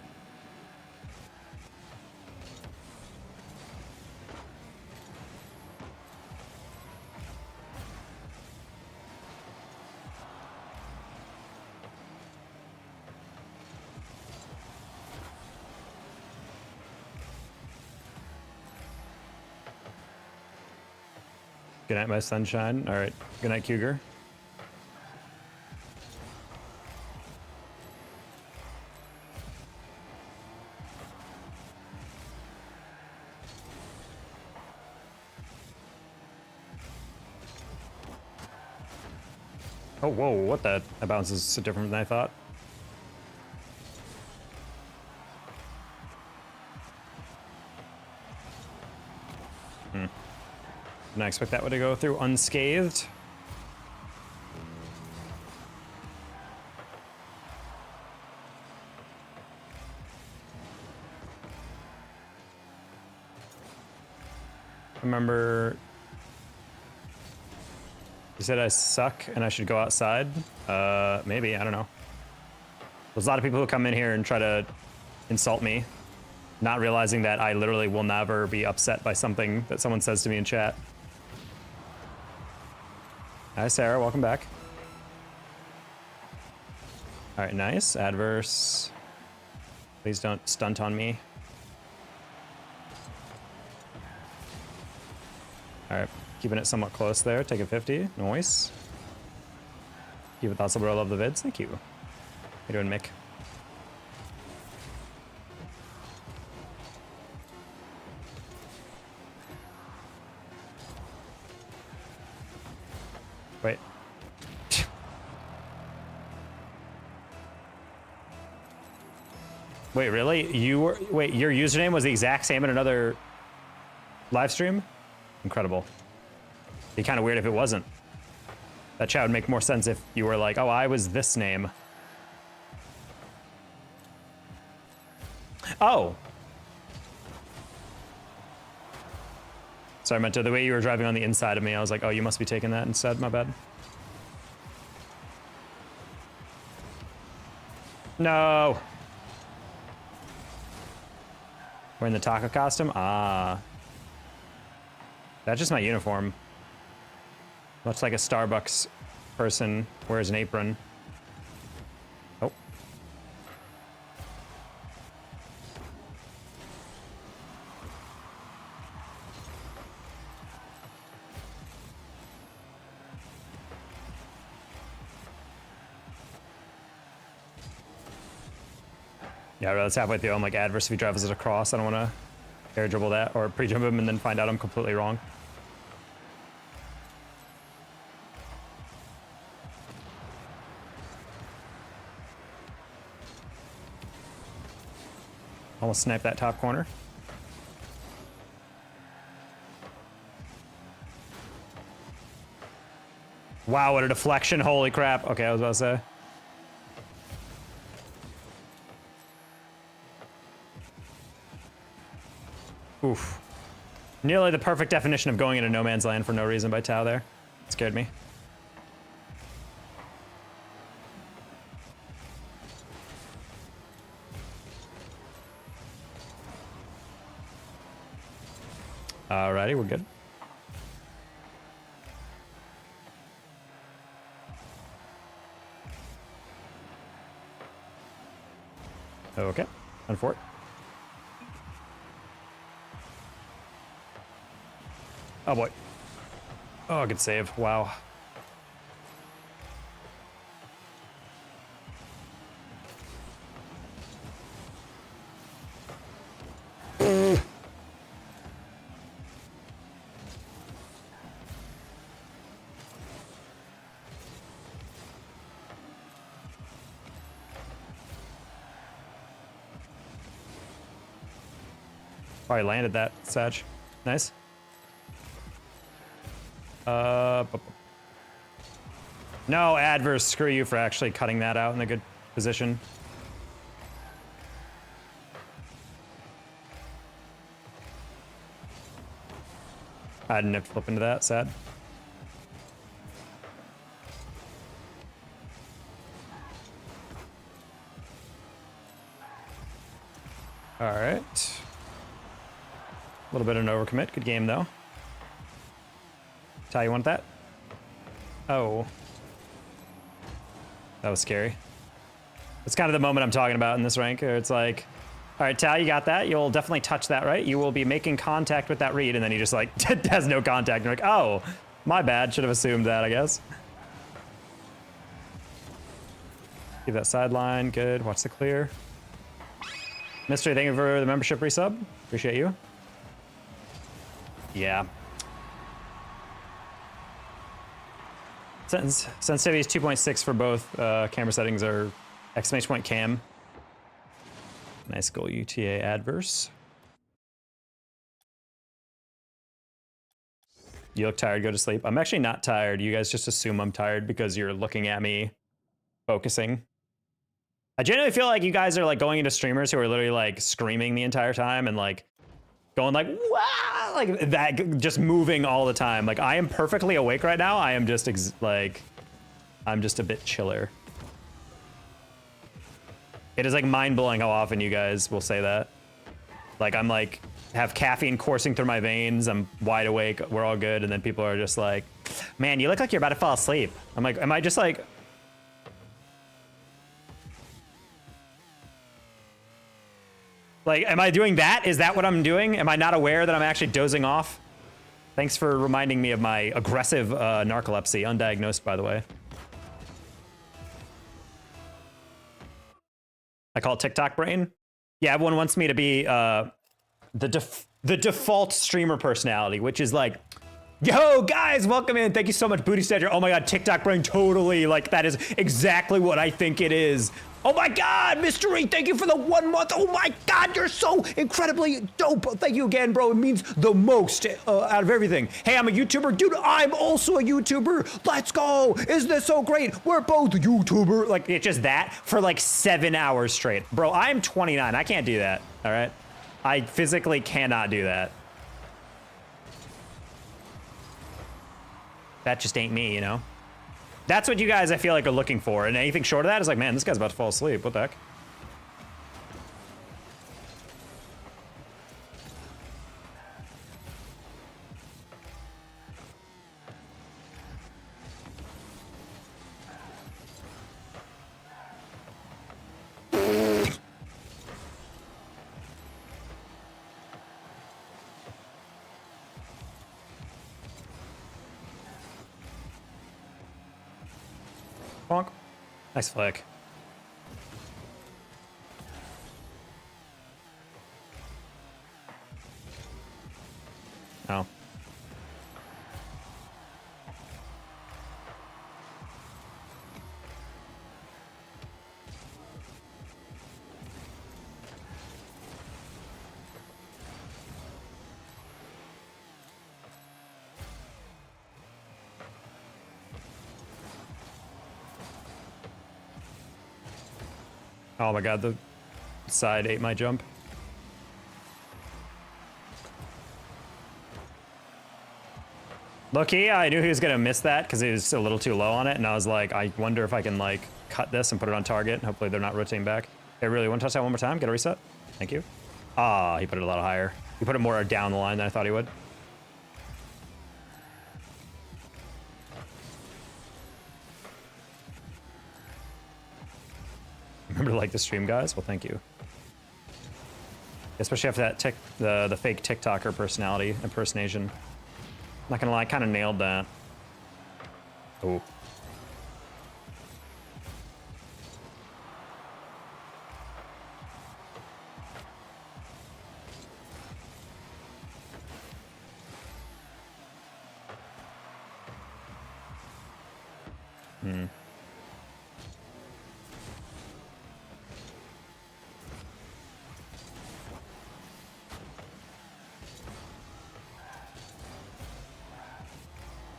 S1: Good night, my sunshine. All right. Good night, Cougar. Oh, whoa, what that? That bounces so different than I thought. Didn't I expect that one to go through unscathed? Remember, you said I suck and I should go outside? Maybe, I don't know. There's a lot of people who come in here and try to insult me, not realizing that I literally will never be upset by something that someone says to me in chat. Hi, Sarah, welcome back. All right, nice, adverse. Please don't stunt on me. All right, keeping it somewhat close there, taking 50, nice. Keep it thoughtful, bro, I love the vids, thank you. How you doing, Mick? Wait. Wait, really? You were, wait, your username was the exact same in another live stream? Incredible. It'd be kind of weird if it wasn't. That chat would make more sense if you were like, oh, I was this name. Oh. Sorry, Mento, the way you were driving on the inside of me, I was like, oh, you must be taking that instead, my bad. No. Wearing the taco costume? Ah. That's just my uniform. Looks like a Starbucks person wears an apron. Oh. Yeah, that's halfway through. I'm like, adverse if he drives it across. I don't want to air dribble that or pre-jump him and then find out I'm completely wrong. Almost sniped that top corner. Wow, what a deflection. Holy crap. Okay, I was about to say. Oof. Nearly the perfect definition of going into no man's land for no reason by Tao there. It scared me. Alrighty, we're good. Okay, on fort. Oh boy. Oh, good save. Wow. Probably landed that, Sag. Nice. No, adverse. Screw you for actually cutting that out in a good position. I didn't have to flip into that, sad. All right. A little bit of an overcommit. Good game, though. Ty, you want that? Oh. That was scary. It's kind of the moment I'm talking about in this rank, where it's like, all right, Tal, you got that. You'll definitely touch that, right? You will be making contact with that read, and then he just like has no contact. And you're like, oh, my bad. Should have assumed that, I guess. Keep that sideline. Good. Watch the clear. Mystery, thank you for the membership resub. Appreciate you. Yeah. Sensitivity is 2.6 for both camera settings or exclamation point cam. Nice goal, UTA adverse. You look tired, go to sleep. I'm actually not tired. You guys just assume I'm tired because you're looking at me focusing. I genuinely feel like you guys are like going into streamers who are literally like screaming the entire time and like going like, wow, like that, just moving all the time. Like I am perfectly awake right now. I am just I'm just a bit chiller. It is like mind-blowing how often you guys will say that. Like I'm like, have caffeine coursing through my veins. I'm wide awake. We're all good. And then people are just like, man, you look like you're about to fall asleep. I'm like, am I just like, am I doing that? Is that what I'm doing? Am I not aware that I'm actually dozing off? Thanks for reminding me of my aggressive narcolepsy, undiagnosed, by the way. I call it TikTok brain. Yeah, everyone wants me to be the default streamer personality, which is like, yo, guys, welcome in. Thank you so much, Booty Stedger. Oh my God, TikTok brain, totally. Like, that is exactly what I think it is. Oh my God, Mystery, thank you for the 1 month. Oh my God, you're so incredibly dope. Thank you again, bro. It means the most out of everything. Hey, I'm a YouTuber. Dude, I'm also a YouTuber. Let's go. Isn't this so great? We're both YouTuber. Like, it's just that for like 7 hours straight. Bro, I'm 29. I can't do that, all right? I physically cannot do that. That just ain't me, you know? That's what you guys, I feel like, are looking for. And anything short of that is like, man, this guy's about to fall asleep. What the heck? Bonk. Nice flick. Oh. Oh my God, the side ate my jump. Low-key, I knew he was gonna miss that because he was a little too low on it, and I was like, I wonder if I can like cut this and put it on target, and hopefully they're not rotating back. Hey, really, want to touch that one more time? Get a reset? Thank you. Ah, he put it a lot higher. He put it more down the line than I thought he would. Remember to like the stream, guys? Well, thank you. Especially after that the fake TikToker personality impersonation. Not gonna lie, kind of nailed that. Oh.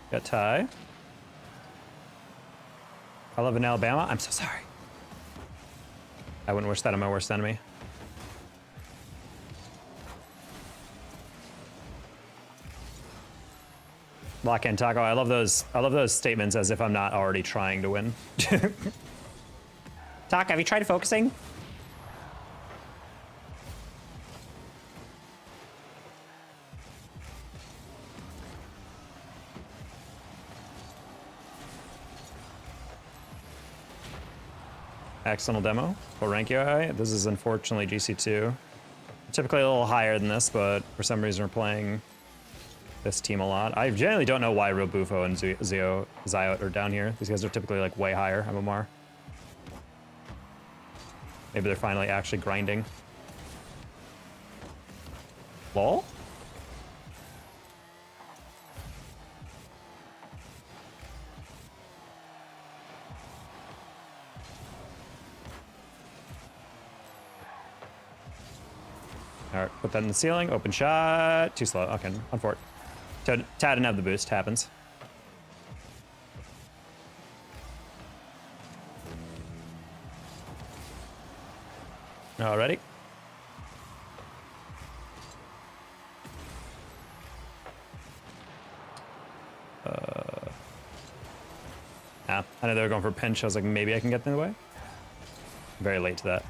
S1: Got Ty. I live in Alabama. I'm so sorry. I wouldn't wish that on my worst enemy. Lock in Taco. I love those statements as if I'm not already trying to win. Taco, have you tried focusing? Ex-Ssl demo. What rank you at? This is unfortunately GC2. Typically a little higher than this, but for some reason we're playing this team a lot. I generally don't know why Real Bufo and Zyot are down here. These guys are typically like way higher MMR. Maybe they're finally actually grinding. Lol? All right, put that in the ceiling. Open shot. Too slow. Okay, on fort. Tad didn't have the boost. Happens. Alrighty. I know they were going for a pinch. I was like, maybe I can get in the way. Very late to that.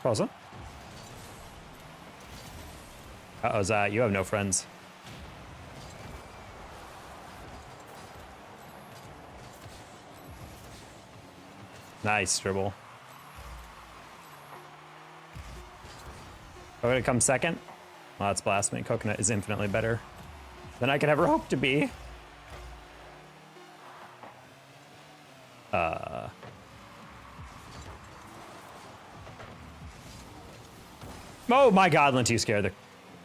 S1: Pause. Uh-oh, Zach, you have no friends. Nice dribble. Coconut comes second. Well, that's blasphemy. Coconut is infinitely better than I could ever hope to be. Oh my god, Linty scared the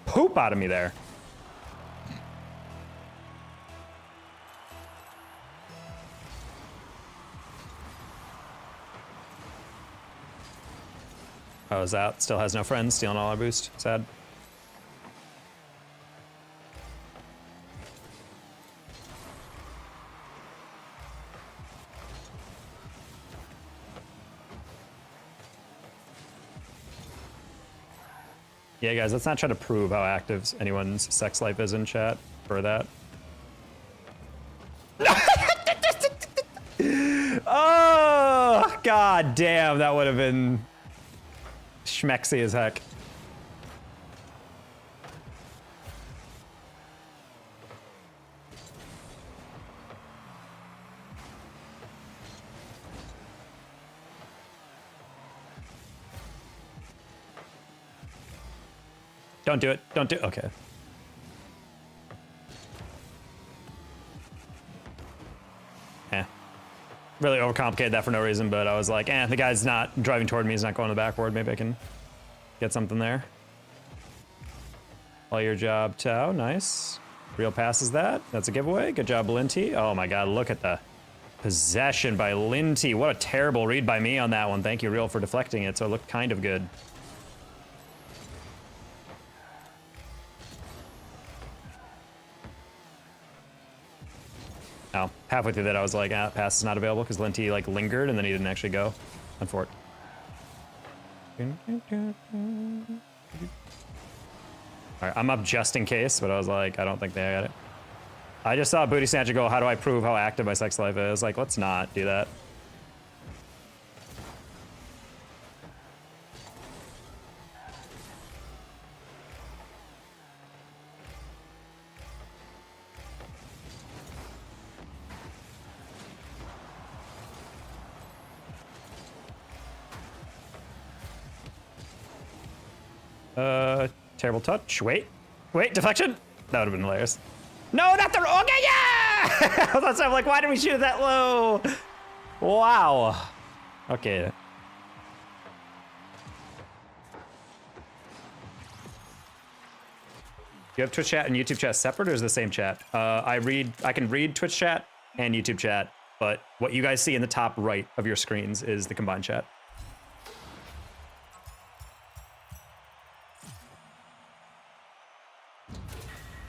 S1: poop out of me there. Oh, is out. Still has no friends, stealing all our boost. Sad. Yeah, guys, let's not try to prove how active anyone's sex life is in chat for that. Oh, god damn, that would have been schmexy as heck. Don't do it. Don't do it. Okay. Really overcomplicated that for no reason, but I was like, the guy's not driving toward me. He's not going to the backboard. Maybe I can get something there. All your job, Tao. Nice. Real passes that. That's a giveaway. Good job, Linty. Oh my god, look at the possession by Linty. What a terrible read by me on that one. Thank you, Real, for deflecting it, so it looked kind of good. Oh, halfway through that, I was like, pass is not available because Linty like lingered and then he didn't actually go on fort. All right, I'm up just in case, but I was like, I don't think they got it. I just saw Booty Snatcher go, how do I prove how active my sex life is? Like, let's not do that. Terrible touch. Wait, deflection. That would have been hilarious. No, not the. Okay, yeah. I'm like, why did we shoot it that low? Wow. Okay. You have Twitch chat and YouTube chat separate, or is it the same chat? I can read Twitch chat and YouTube chat, but what you guys see in the top right of your screens is the combined chat.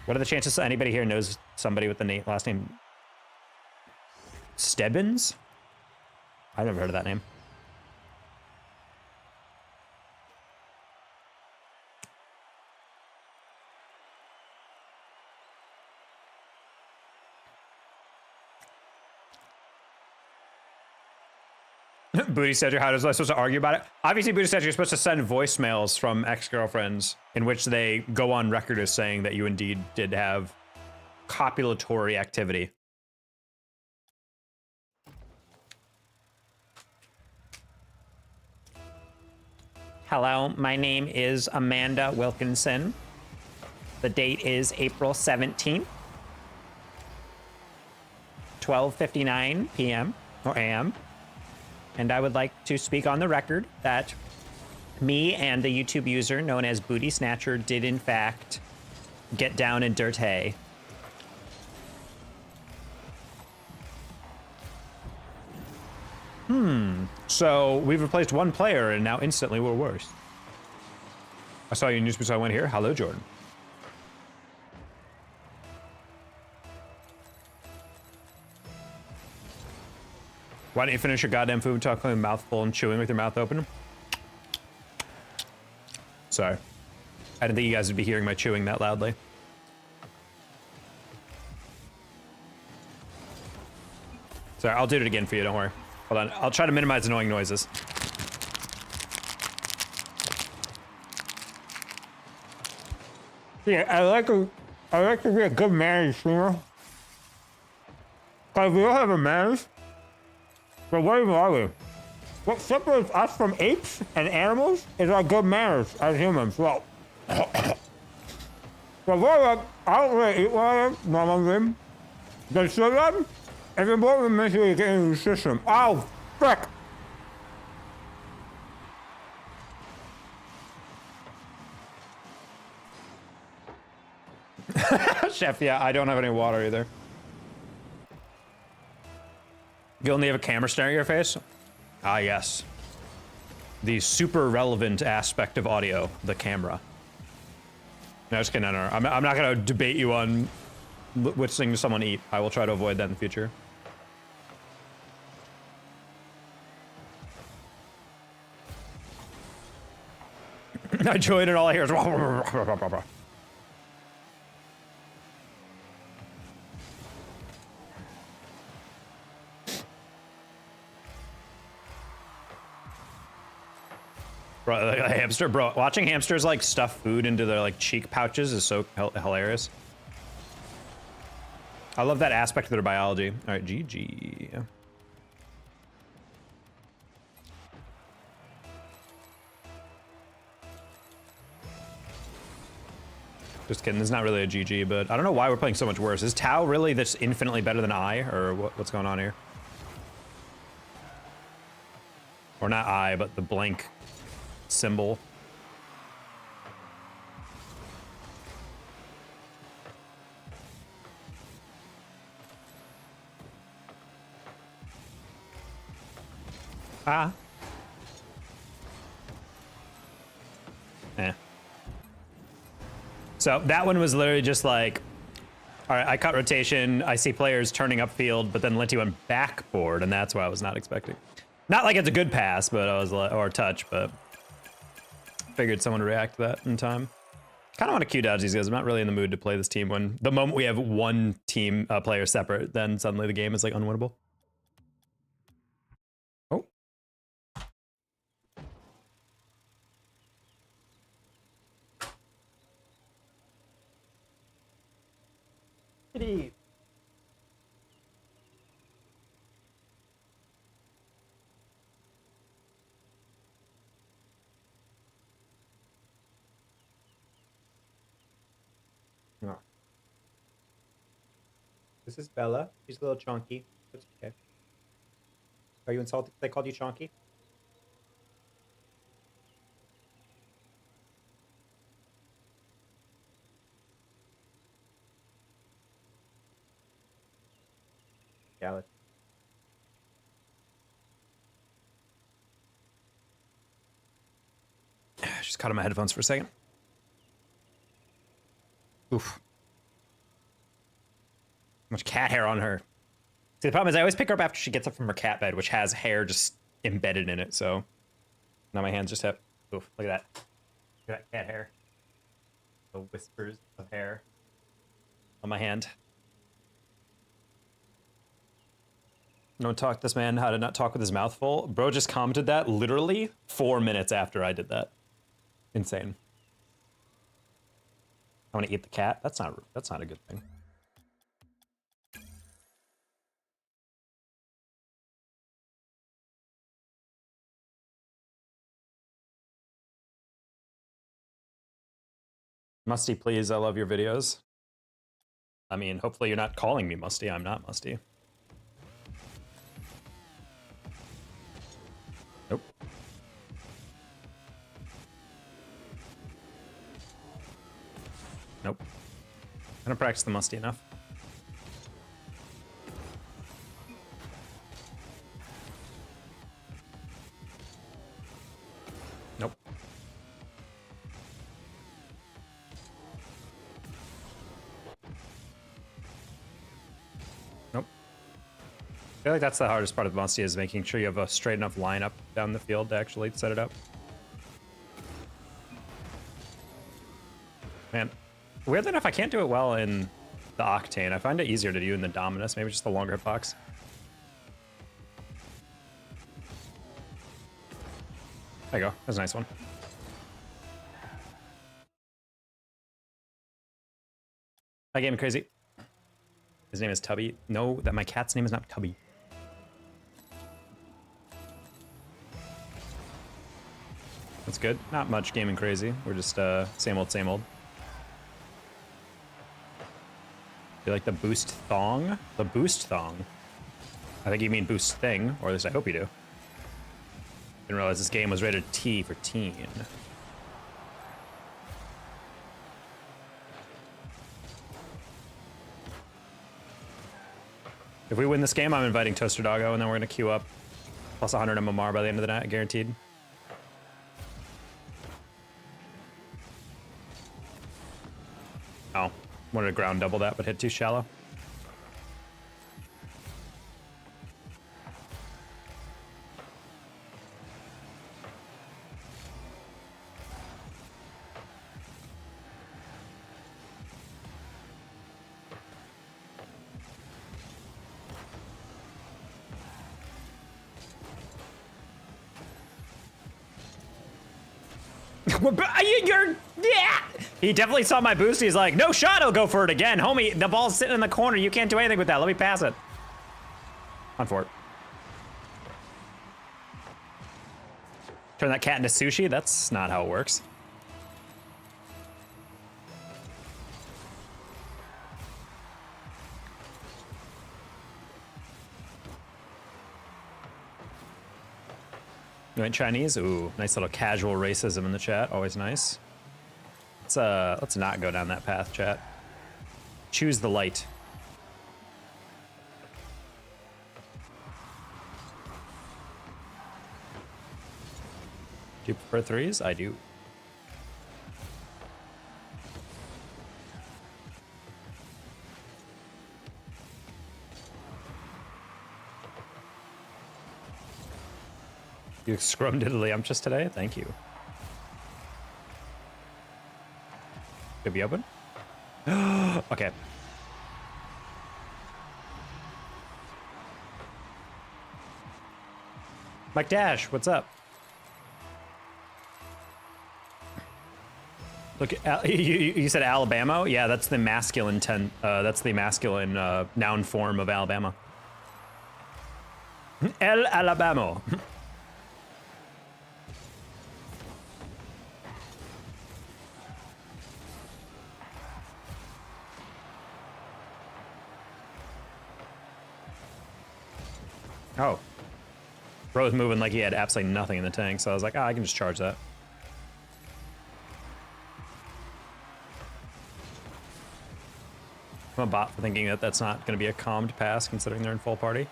S1: What are the chances anybody here knows somebody with the last name Stebbins? I've never heard of that name. Booty Cedric, how was I supposed to argue about it? Obviously, Booty Cedric, you're supposed to send voicemails from ex-girlfriends in which they go on record as saying that you indeed did have copulatory activity. Hello, my name is Amanda Wilkinson. The date is April 17th, 12:59 p.m. or a.m. And I would like to speak on the record that me and the YouTube user known as Booty Snatcher did in fact get down and dirty. So we've replaced one player and now instantly we're worse. I saw you in news, so I went here. Hello, Jordan. Why don't you finish your goddamn food talking with your mouth full and chewing with your mouth open? Sorry. I didn't think you guys would be hearing my chewing that loudly. Sorry, I'll do it again for you, don't worry. Hold on, I'll try to minimize annoying noises. Yeah, I like to be a good managed streamer. Cause we all have a manage. But what even are we? What separates us from apes and animals is our good manners as humans. Well, I don't really eat what I am normally. The sugar is important to make sure you get into the system. Oh, frick! Chef, yeah, I don't have any water either. You only have a camera staring at your face? Ah, yes. The super relevant aspect of audio, the camera. No, just kidding. No. I'm not going to debate you on which thing does someone eat. I will try to avoid that in the future. I joined and all I hear is... Bro, like a hamster, bro. Watching hamsters like stuff food into their like cheek pouches is so hilarious. I love that aspect of their biology. All right, GG. Just kidding. This is not really a GG, but I don't know why we're playing so much worse. Is Tau really this infinitely better than I, or what's going on here? Or not I, but the blank symbol. Ah. Eh. So that one was literally just like, all right, I cut rotation, I see players turning upfield, but then Linty went backboard, and that's what I was not expecting. Not like it's a good pass, but I was like, or touch, but figured someone would react to that in time. Kind of want to Q dodge these guys. I'm not really in the mood to play this team when the moment we have one team player separate, then suddenly the game is like unwinnable. Oh. Kitty. Oh. This is Bella. She's a little chunky. It's okay. Are you insulted because I called you chunky? Yeah. Just cut on my headphones for a second. Oof. Much cat hair on her. See, the problem is I always pick her up after she gets up from her cat bed, which has hair just embedded in it, so now my hands just have... Oof, look at that. Look at that cat hair. The whispers of hair on my hand. Don't talk this man how to not talk with his mouth full. Bro just commented that literally 4 minutes after I did that. Insane. I want to eat the cat. That's not a good thing. Musty, please. I love your videos. I mean, hopefully you're not calling me Musty. I'm not Musty. Nope. Nope. I don't practice the Musty enough. Nope. Nope. I feel like that's the hardest part of the Musty, is making sure you have a straight enough lineup down the field to actually set it up. Man, weirdly enough, I can't do it well in the Octane. I find it easier to do in the Dominus, maybe just the longer hitbox. There you go. That's a nice one. That game is crazy. His name is Tubby. No, that my cat's name is not Tubby. That's good. Not much gaming crazy. We're just same old, same old. You like the boost thong? The boost thong. I think you mean boost thing, or at least I hope you do. Didn't realize this game was rated T for teen. If we win this game, I'm inviting Toaster Doggo, and then we're gonna queue up plus 100 MMR by the end of the night, guaranteed. Oh, wanted to ground double that, but hit too shallow. Yeah. He definitely saw my boost. He's like, no shot, he'll go for it again. Homie, the ball's sitting in the corner. You can't do anything with that. Let me pass it. On for it. Turn that cat into sushi? That's not how it works. You went Chinese? Ooh, nice little casual racism in the chat. Always nice. Let's not go down that path, chat. Choose the light. Do you prefer threes? I do. You scrummed Italy umptious today? Thank you. Could be open? Okay. Mike Dash, what's up? Look, you said Alabama? Yeah, that's the masculine that's the masculine noun form of Alabama. El Alabama. Oh. Bro was moving like he had absolutely nothing in the tank, so I was like, I can just charge that. I'm a bot for thinking that that's not going to be a calmed pass considering they're in full party.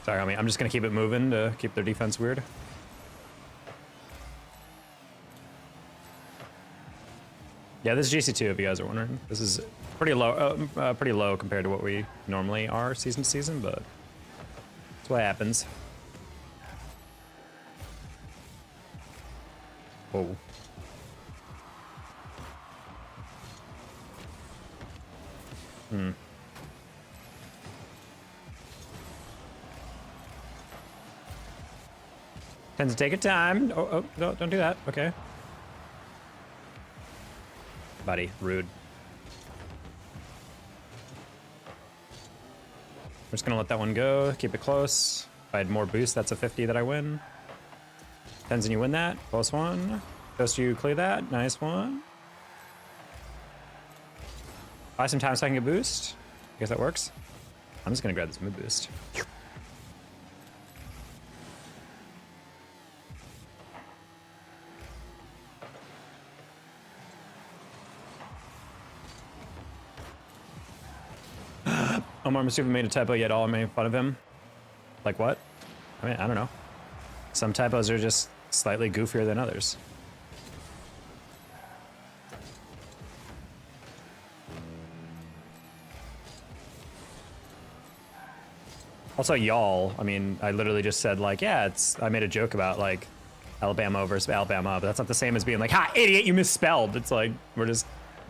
S1: Sorry, homie. I'm just going to keep it moving to keep their defense weird. Yeah, this is GC2 if you guys are wondering. This is pretty low compared to what we normally are season to season, but that's what happens. Whoa. Tends to take a time. Oh, no, don't do that. Okay. Buddy, rude. We're just gonna let that one go, keep it close. If I had more boost, that's a 50 that I win. Tenzin, you win that. Close one. Toast, you clear that. Nice one. Buy some time so I can get boost. I guess that works. I'm just gonna grab this mid boost. Omar Masuva made a typo, yet all made fun of him. Like what? I mean, I don't know. Some typos are just slightly goofier than others. Also, y'all, I mean, I literally just said like, yeah, I made a joke about like Alabama versus Alabama, but that's not the same as being like, ha, idiot, you misspelled. It's like, we're just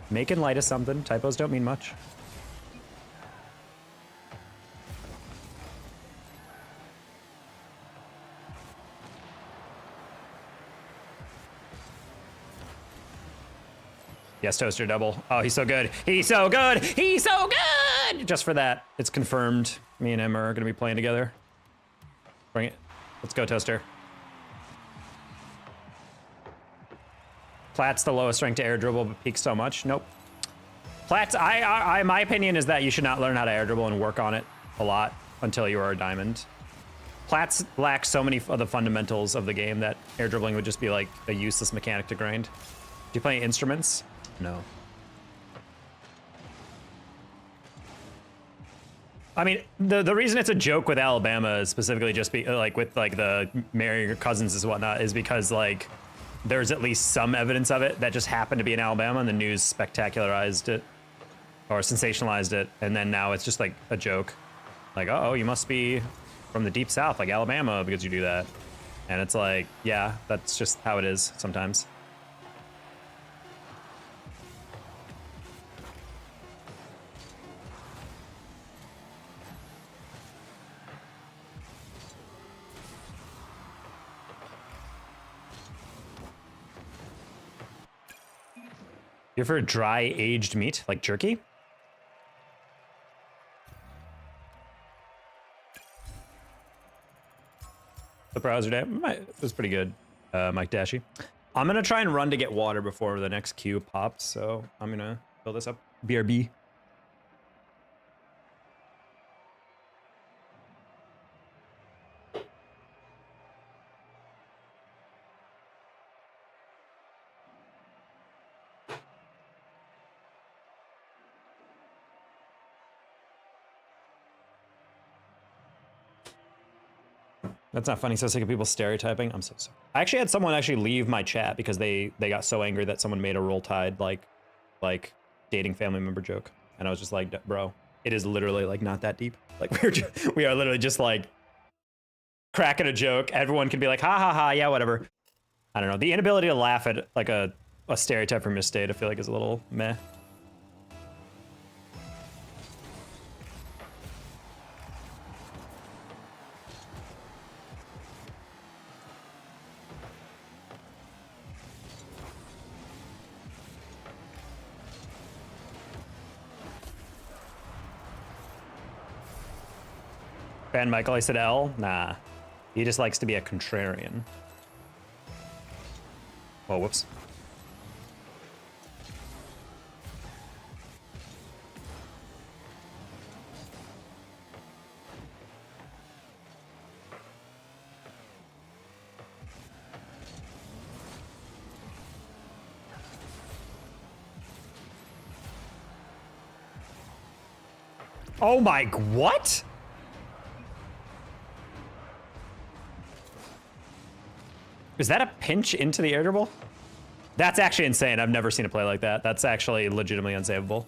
S1: making light of something. Typos don't mean much. Yes, Toaster double. Oh, he's so good. He's so good. He's so good. Just for that, it's confirmed. Me and him are going to be playing together. Bring it. Let's go, Toaster. Plat's the lowest rank to air dribble, but peaks so much. Nope. Plat's, my opinion is that you should not learn how to air dribble and work on it a lot until you are a diamond. Plat's lacks so many of the fundamentals of the game that air dribbling would just be like a useless mechanic to grind. Do you play instruments? No. I mean, the reason it's a joke with Alabama is specifically just be like with like the marrying your cousins and whatnot is because like there's at least some evidence of it that just happened to be in Alabama and the news spectacularized it or sensationalized it, and then now it's just like a joke. Like, oh, you must be from the deep south like Alabama because you do that. And it's like, yeah, that's just how it is sometimes. You ever dry aged meat like jerky? The browser day it was pretty good, Mike Dashy. I'm gonna try and run to get water before the next queue pops, so I'm gonna fill this up. BRB. That's not funny. So sick of people stereotyping. I'm so sorry. I actually had someone actually leave my chat because they got so angry that someone made a Roll Tide like dating family member joke, and I was just like, bro, it is literally like not that deep. Like we are literally just like cracking a joke. Everyone can be like, ha ha ha, yeah, whatever. I don't know. The inability to laugh at like a stereotype from misstate, I feel like is a little meh. Ban Michael, I said L? Nah. He just likes to be a contrarian. Oh, whoops. Oh my, what? Is that a pinch into the air dribble? That's actually insane. I've never seen a play like that. That's actually legitimately unsavable.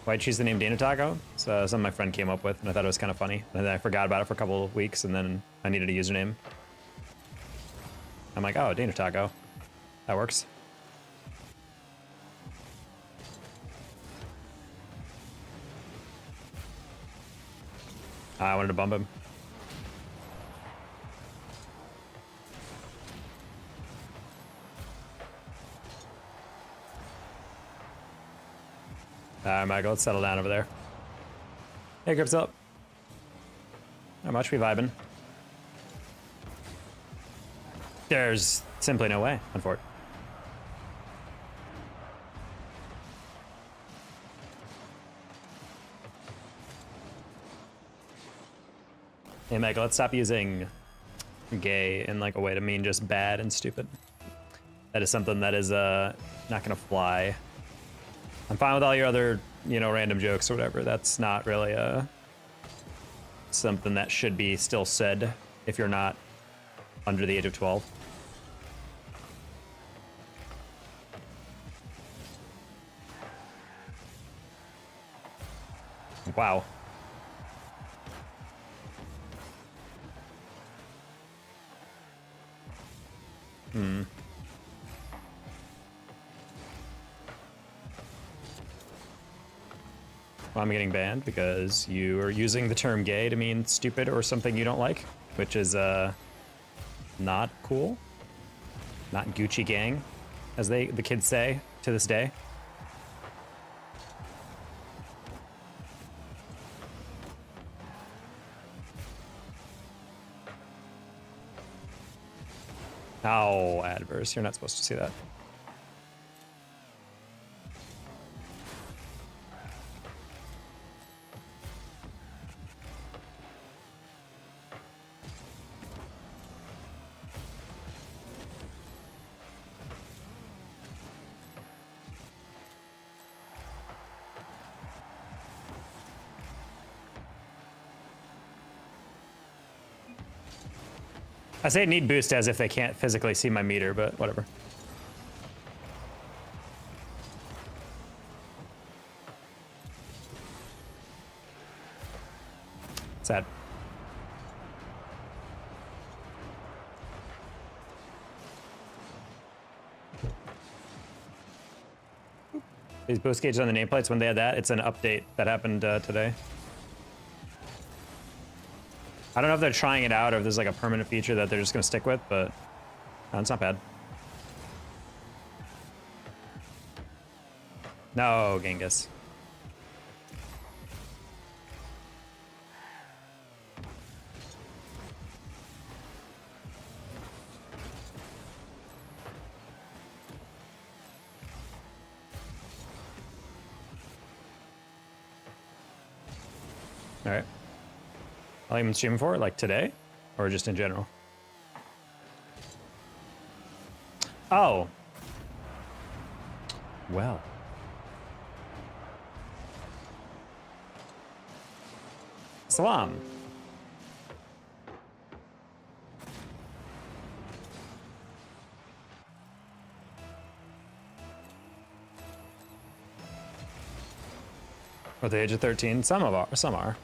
S1: Why'd you choose the name Dana Taco? So something my friend came up with, and I thought it was kind of funny. And then I forgot about it for a couple of weeks, and then I needed a username. I'm like, oh, Dana Taco. That works. I wanted to bump him. All right, Michael, let's settle down over there. Hey, Grips up. How much we vibing? There's simply no way, unfortunately. Hey, Michael, let's stop using gay in like a way to mean just bad and stupid. That is something that is not gonna fly. I'm fine with all your other, you know, random jokes or whatever. That's not really something that should be still said if you're not under the age of 12. Wow. Well, I'm getting banned because you are using the term gay to mean stupid or something you don't like, which is not cool. Not Gucci gang, as the kids say to this day. Oh, adverse. You're not supposed to see that. I say need boost as if they can't physically see my meter, but whatever. Sad. These boost gauges on the nameplates, when they had that, it's an update that happened today. I don't know if they're trying it out or if there's like a permanent feature that they're just gonna stick with, but it's not bad. No, Genghis. All right. How long have you been streaming for? Like today? Or just in general? Oh. Well. Salam. At the age of 13, some are.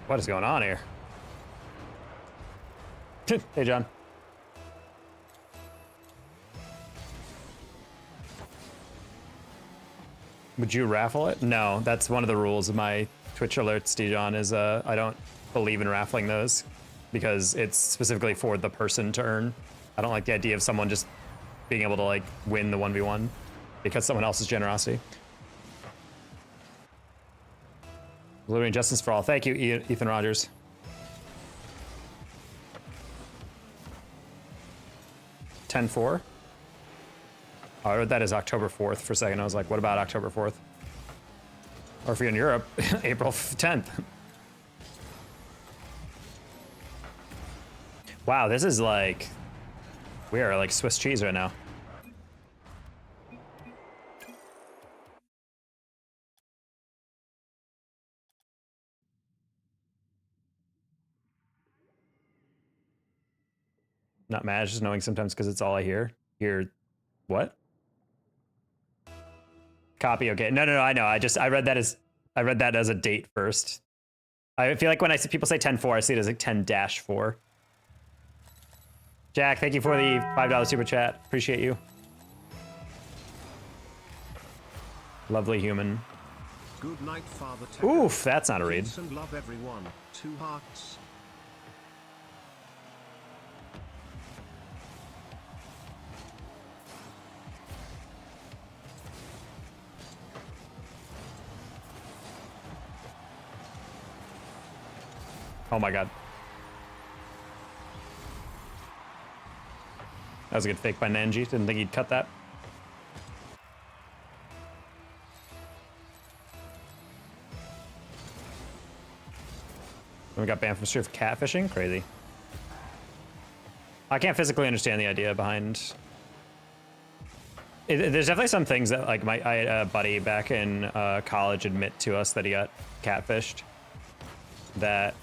S1: What is going on here? Hey, John. Would you raffle it? No, that's one of the rules of my Twitch alerts, Dijon, is I don't believe in raffling those because it's specifically for the person to earn. I don't like the idea of someone just being able to like win the 1v1 because someone else's generosity. Liberty and justice for all. Thank you, Ethan Rogers. $10-4. Oh, I wrote that as October 4th for a second. I was like, what about October 4th? Or if you're in Europe, April 10th. Wow, this is like, we are like Swiss cheese right now. Not mad, just knowing sometimes because it's all I hear. Hear what? Copy, okay. No, I know. I read that as a date first. I feel like when I see people say 10-4, I see it as like 10-4. Jack, thank you for the $5 super chat. Appreciate you. Lovely human.
S2: Good night, Father Ted.
S1: Oof, that's not a read.
S2: Peace and love everyone. 2 hearts.
S1: Oh my god. That was a good fake by Nanji. Didn't think he'd cut that. We got banned from stream for catfishing? Crazy. I can't physically understand the idea behind... There's definitely some things that, like, I had a buddy back in college admit to us that he got catfished. That,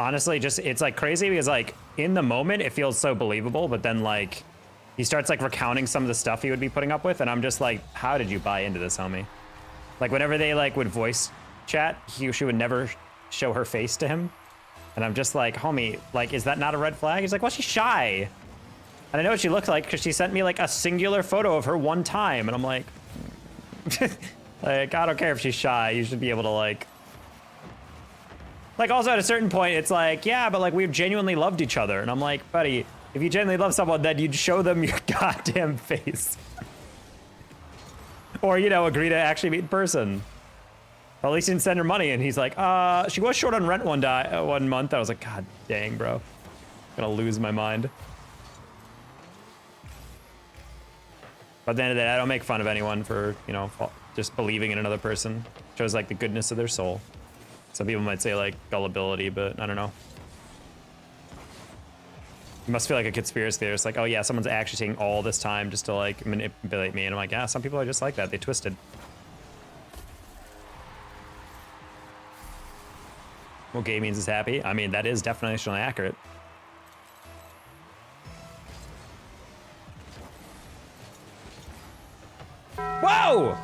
S1: honestly, just, it's, like, crazy because, like, in the moment, it feels so believable, but then, like, he starts, like, recounting some of the stuff he would be putting up with, and I'm just like, how did you buy into this, homie? Like, whenever they, like, would voice chat, she would never show her face to him. And I'm just like, homie, like, is that not a red flag? He's like, well, she's shy. And I know what she looked like because she sent me, like, a singular photo of her one time. And I'm like, like, I don't care if she's shy. You should be able to, like, also at a certain point, it's like, yeah, but, like, we've genuinely loved each other. And I'm like, buddy, if you genuinely love someone, then you'd show them your goddamn face. Or, you know, agree to actually meet in person. Or at least he didn't send her money. And he's like, she was short on rent one month. I was like, God dang, bro. I'm gonna lose my mind. But at the end of the day, I don't make fun of anyone for, you know, just believing in another person. Shows, like, the goodness of their soul. Some people might say, like, gullibility, but I don't know. You must feel like a conspiracy theorist. Like, oh yeah, someone's actually taking all this time just to, like, manipulate me. And I'm like, yeah, some people are just like that. They twisted. Well, gay means is happy. I mean, that is definitionally accurate. Whoa!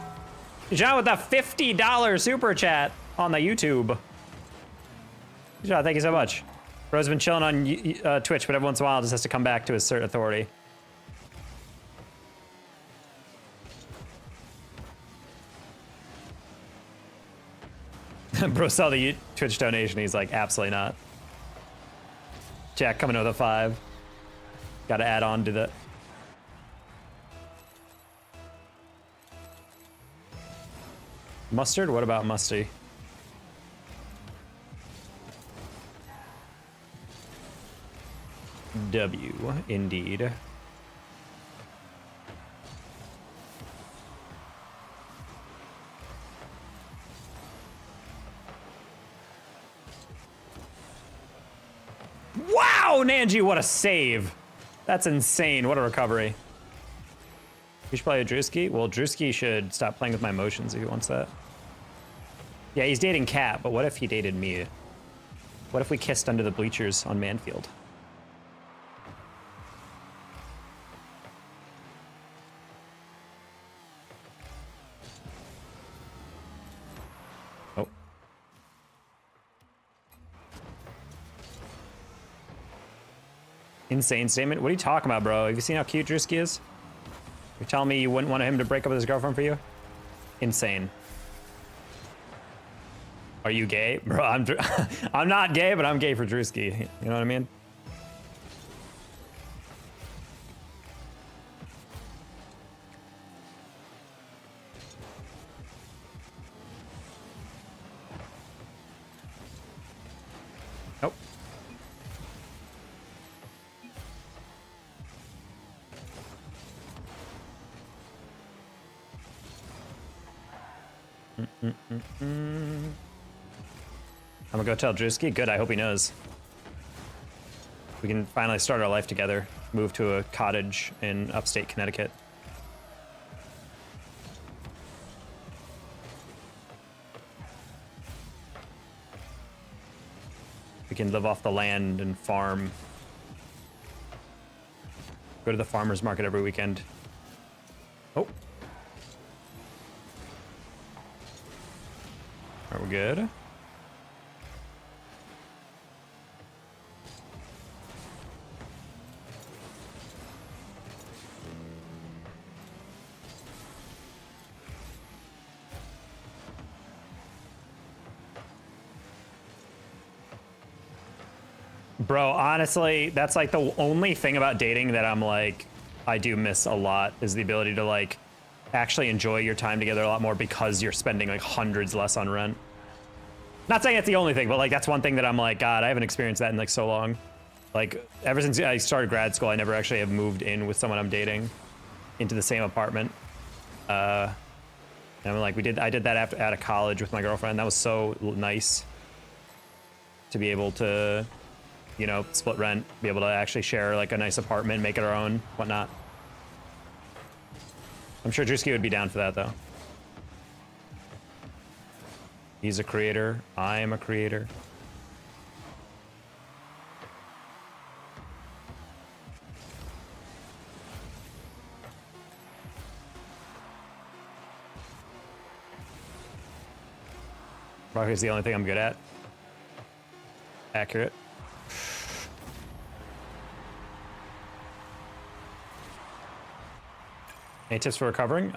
S1: John with a $50 super chat on the YouTube. John, thank you so much. Bro's been chilling on Twitch, but every once in a while just has to come back to assert authority. Bro saw the Twitch donation. He's like, absolutely not. Jack coming with a 5. Got to add on to the... Mustard? What about musty? W, indeed. Wow, Nanji, what a save. That's insane. What a recovery. You should play a Drewski? Well, Drewski should stop playing with my emotions if he wants that. Yeah, he's dating Kat, but what if he dated me? What if we kissed under the bleachers on Manfield? Oh. Insane statement? What are you talking about, bro? Have you seen how cute Drewski is? You're telling me you wouldn't want him to break up with his girlfriend for you? Insane. Are you gay? Bro, I'm not gay, but I'm gay for Drewski. You know what I mean? Nope. I'm gonna go tell Drewski. Good, I hope he knows. We can finally start our life together. Move to a cottage in upstate Connecticut. We can live off the land and farm. Go to the farmer's market every weekend. Oh. Are we good? Bro, honestly, that's like the only thing about dating that I'm like, I do miss a lot is the ability to like actually enjoy your time together a lot more because you're spending like hundreds less on rent. Not saying it's the only thing, but like that's one thing that I'm like, God, I haven't experienced that in like so long. Like ever since I started grad school, I never actually have moved in with someone I'm dating into the same apartment. And I'm like, I did that after out of college with my girlfriend. That was so nice to be able to, you know, split rent, be able to actually share like a nice apartment, make it our own, whatnot. I'm sure Drewski would be down for that though. He's a creator. I am a creator. Rocket is the only thing I'm good at. Accurate. Any tips for recovering?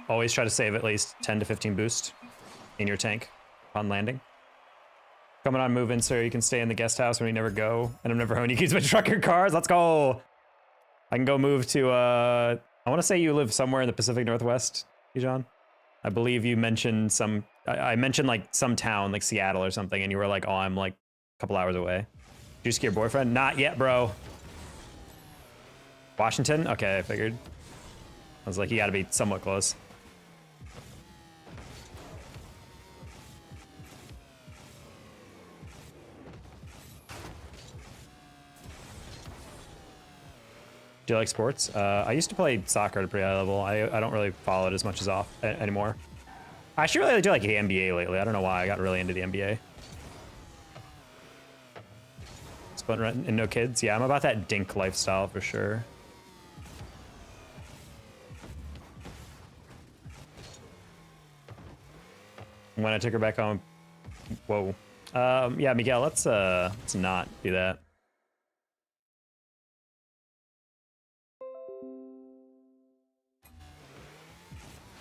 S1: Always try to save at least 10 to 15 boost in your tank on landing. Coming on move in, so you can stay in the guest house when you never go. And I'm never home. You can use my truck or cars. Let's go. I can go move to, I want to say you live somewhere in the Pacific Northwest, John. I believe you mentioned some, I mentioned like some town, like Seattle or something. And you were like, oh, I'm like a couple hours away. Did you scare your boyfriend? Not yet, bro. Washington? Okay, I figured. I was like, you gotta be somewhat close. Do you like sports? I used to play soccer at a pretty high level. I don't really follow it as much as anymore. I actually really do like the NBA lately. I don't know why I got really into the NBA. Split rent and no kids. Yeah, I'm about that dink lifestyle for sure. When I took her back home, whoa. Yeah, Miguel, let's not do that.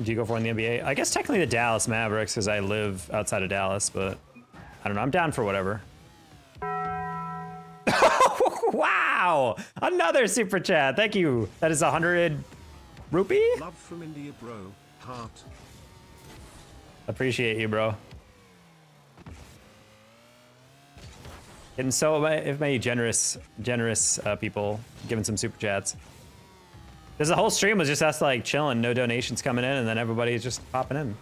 S1: Do you go for in the NBA? I guess technically the Dallas Mavericks, because I live outside of Dallas, but I don't know. I'm down for whatever. Wow! Another super chat. Thank you. That is 100 rupee?
S2: Love from India, bro. Heart.
S1: Appreciate you, bro. And so many generous people giving some super chats. There's a whole stream was just us like chilling, no donations coming in, and then everybody's just popping in.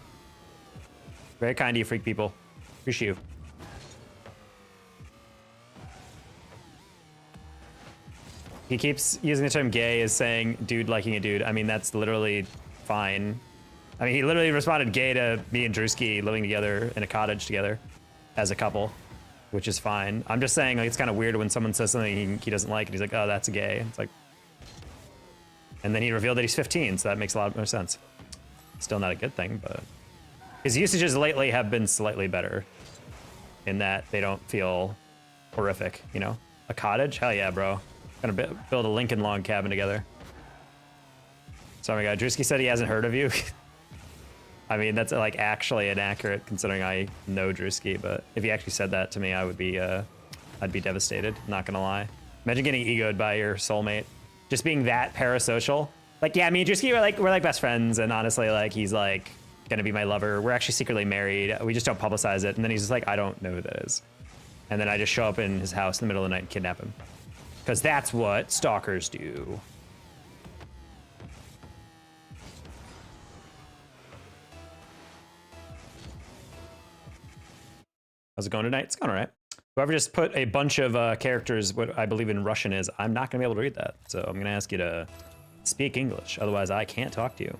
S1: Very kind of you, freak people. Appreciate you. He keeps using the term gay as saying dude liking a dude. I mean, that's literally fine. I mean, he literally responded gay to me and Drewski living together in a cottage together as a couple, which is fine. I'm just saying like it's kind of weird when someone says something he doesn't like and he's like, oh, that's gay. It's like, and then he revealed that he's 15, so that makes a lot more sense. Still not a good thing, but his usages lately have been slightly better in that they don't feel horrific, you know? A cottage? Hell yeah, bro. Gonna build a Lincoln log cabin together. Sorry, my God. Drewski said he hasn't heard of you. I mean, that's like actually inaccurate considering I know Drewski, but if he actually said that to me, I would be, I'd be devastated, not gonna lie. Imagine getting egoed by your soulmate. Just being that parasocial. Like, yeah, me and Drewski, we're like best friends, and honestly, like, he's like gonna be my lover. We're actually secretly married. We just don't publicize it. And then he's just like, I don't know who that is. And then I just show up in his house in the middle of the night and kidnap him. Because that's what stalkers do. How's it going tonight? It's going all right. Whoever just put a bunch of characters, what I believe in Russian is, I'm not going to be able to read that. So I'm going to ask you to speak English. Otherwise, I can't talk to you.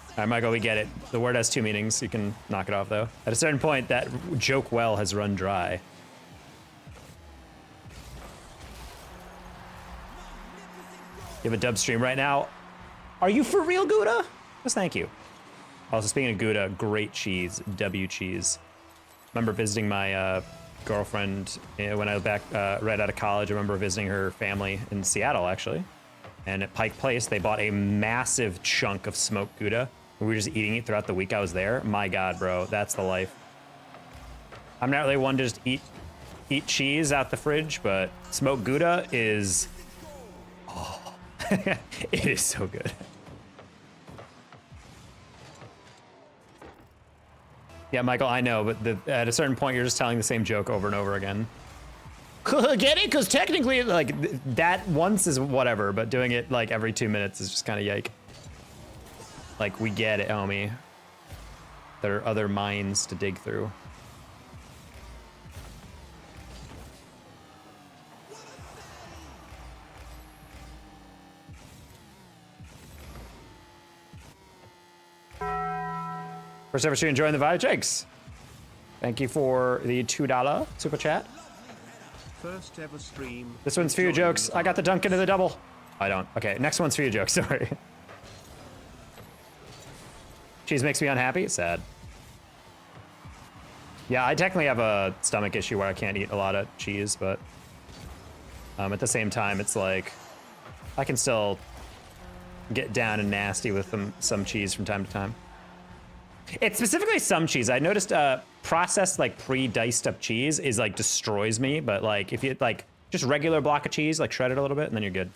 S1: All right, Michael, we get it. The word has two meanings. You can knock it off, though. At a certain point, that joke well has run dry. You have a dub stream right now. Are you for real, Gouda? Yes, thank you. Also, speaking of Gouda, great cheese, W cheese. Remember visiting my girlfriend when I was back right out of college. I remember visiting her family in Seattle, actually. And at Pike Place, they bought a massive chunk of smoked Gouda. We were just eating it throughout the week I was there. My God, bro, that's the life. I'm not really one to just eat cheese out the fridge, but smoked Gouda is... Oh, it is so good. Yeah, Michael, I know, but at a certain point, you're just telling the same joke over and over again. Get it? Because technically, like, that once is whatever, but doing it, like, every 2 minutes is just kind of yike. Like, we get it, homie. There are other mines to dig through. First ever stream, enjoying the vibe, Jakes. Thank you for the $2 super chat.
S2: First ever stream.
S1: This one's for you, Jokes. I got the dunk into the double. I don't. Okay, next one's for you, Jokes. Sorry. Cheese makes me unhappy. Sad. Yeah, I technically have a stomach issue where I can't eat a lot of cheese, but at the same time, it's like I can still get down and nasty with some cheese from time to time. It's specifically some cheese. I noticed processed, like, pre-diced up cheese is, like, destroys me, but, like, if you, like, just regular block of cheese, like, shred it a little bit, and then you're good.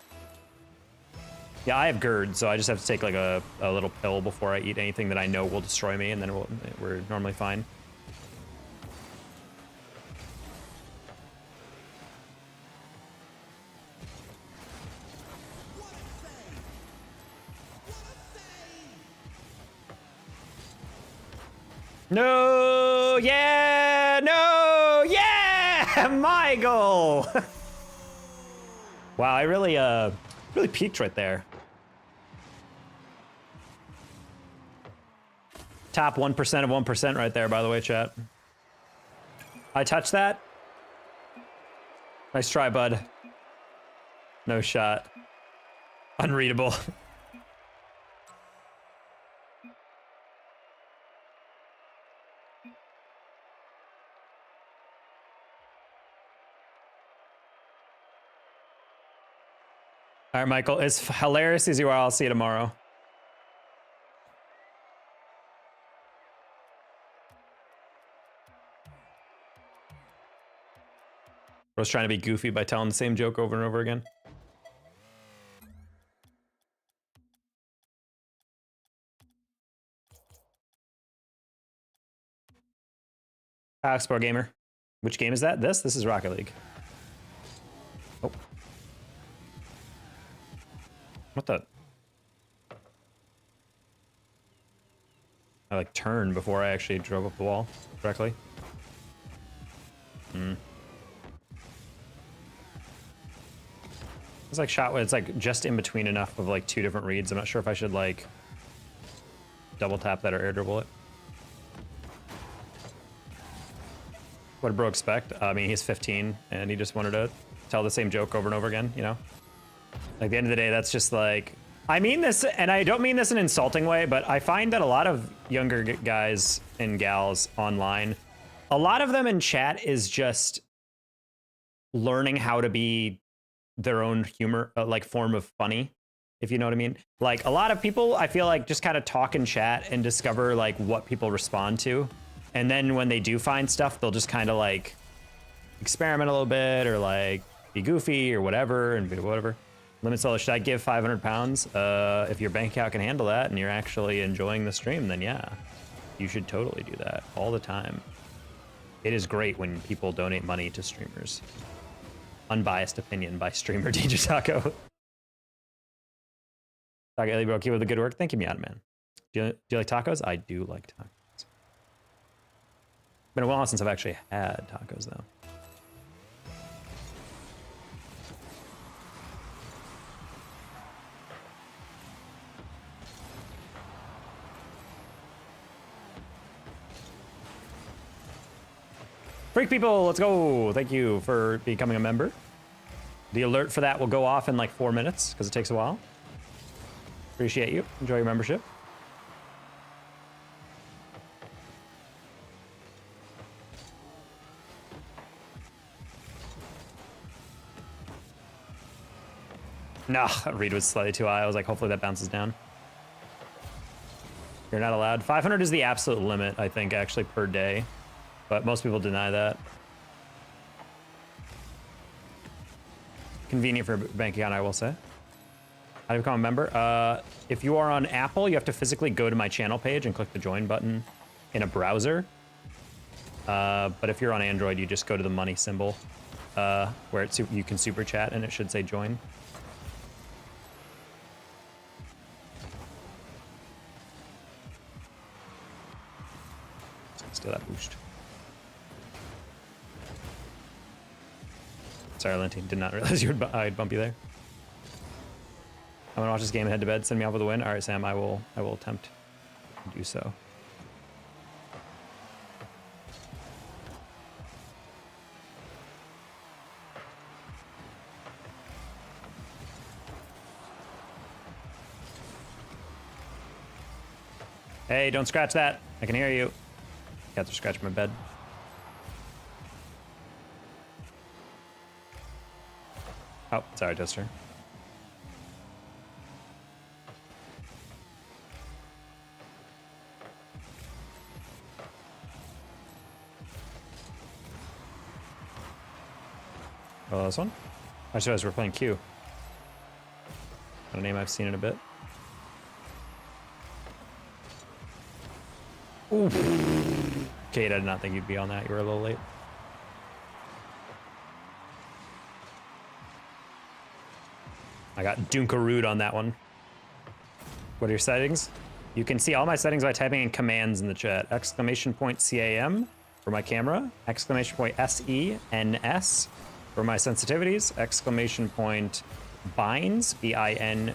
S1: Yeah, I have GERD, so I just have to take, like, a little pill before I eat anything that I know will destroy me, and then we're normally fine. No, yeah, no, yeah, my goal. Wow, I really peaked right there. Top 1% of 1% right there, by the way, chat. I touched that. Nice try, bud. No shot. Unreadable. All right, Michael, as hilarious as you are, I'll see you tomorrow. Bro's trying to be goofy by telling the same joke over and over again. Export Gamer. Which game is that? This is Rocket League. Oh. What the? I, like, turned before I actually drove up the wall correctly. It's like shot, it's like just in between enough of, like, two different reads. I'm not sure if I should, like, double tap that or air dribble it. What did bro expect? I mean, he's 15 and he just wanted to tell the same joke over and over again, you know? Like, at the end of the day, that's just like, I mean this, and I don't mean this in an insulting way, but I find that a lot of younger guys and gals online, a lot of them in chat is just learning how to be their own humor, like, form of funny, if you know what I mean. Like, a lot of people, I feel like, just kind of talk in chat and discover, like, what people respond to. And then when they do find stuff, they'll just kind of, like, experiment a little bit or, like, be goofy or whatever and whatever. Limit Solar, should I give 500 pounds? If your bank account can handle that and you're actually enjoying the stream, then yeah, you should totally do that all the time. It is great when people donate money to streamers. Unbiased opinion by streamer DJ Taco. Taco Ellie, bro, keep up the good work. Thank you, Miata Man. Do you like tacos? I do like tacos. Been a while since I've actually had tacos, though. Freak people, let's go. Thank you for becoming a member. The alert for that will go off in like 4 minutes because it takes a while. Appreciate you. Enjoy your membership. Nah, read was slightly too high. I was like, hopefully that bounces down. You're not allowed. 500 is the absolute limit, I think, actually, per day. But most people deny that. Convenient for a bank account, I will say. How do you become a member? If you are on Apple, you have to physically go to my channel page and click the join button in a browser. But if you're on Android, you just go to the money symbol where it's, you can super chat and it should say join. Steal that boost. Sorry, Linty. Did not realize I'd bump you there. I'm gonna watch this game and head to bed. Send me off with a win. All right, Sam. I will attempt to do so. Hey, don't scratch that. I can hear you. Cats are scratching my bed. Oh, sorry, Toaster. Oh, this one? I just realized we're playing Q. Not a name I've seen in a bit. Ooh. Kate, I did not think you'd be on that. You were a little late. I got Dunkarood on that one. What are your settings? You can see all my settings by typing in commands in the chat. Exclamation point CAM for my camera. Exclamation point SENS for my sensitivities. Exclamation point binds, BINDS,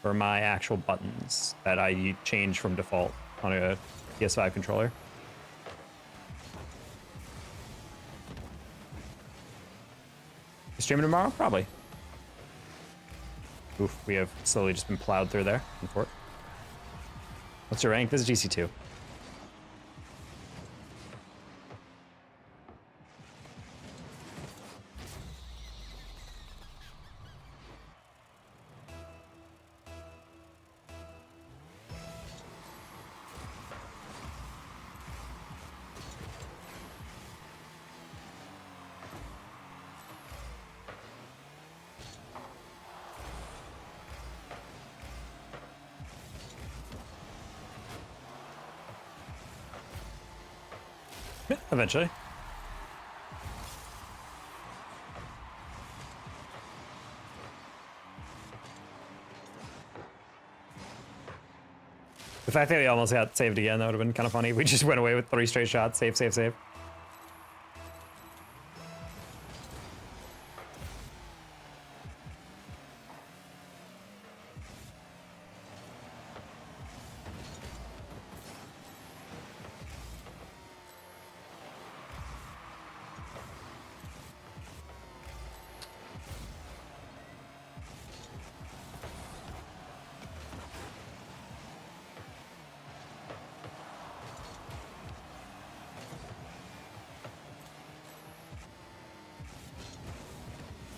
S1: for my actual buttons that I change from default on a PS5 controller. You streaming tomorrow? Probably. Oof, we have slowly just been plowed through there. What's your rank? This is GC2. Yeah, eventually. The fact that we almost got saved again, that would have been kind of funny. We just went away with 3 straight shots. Save, save, save.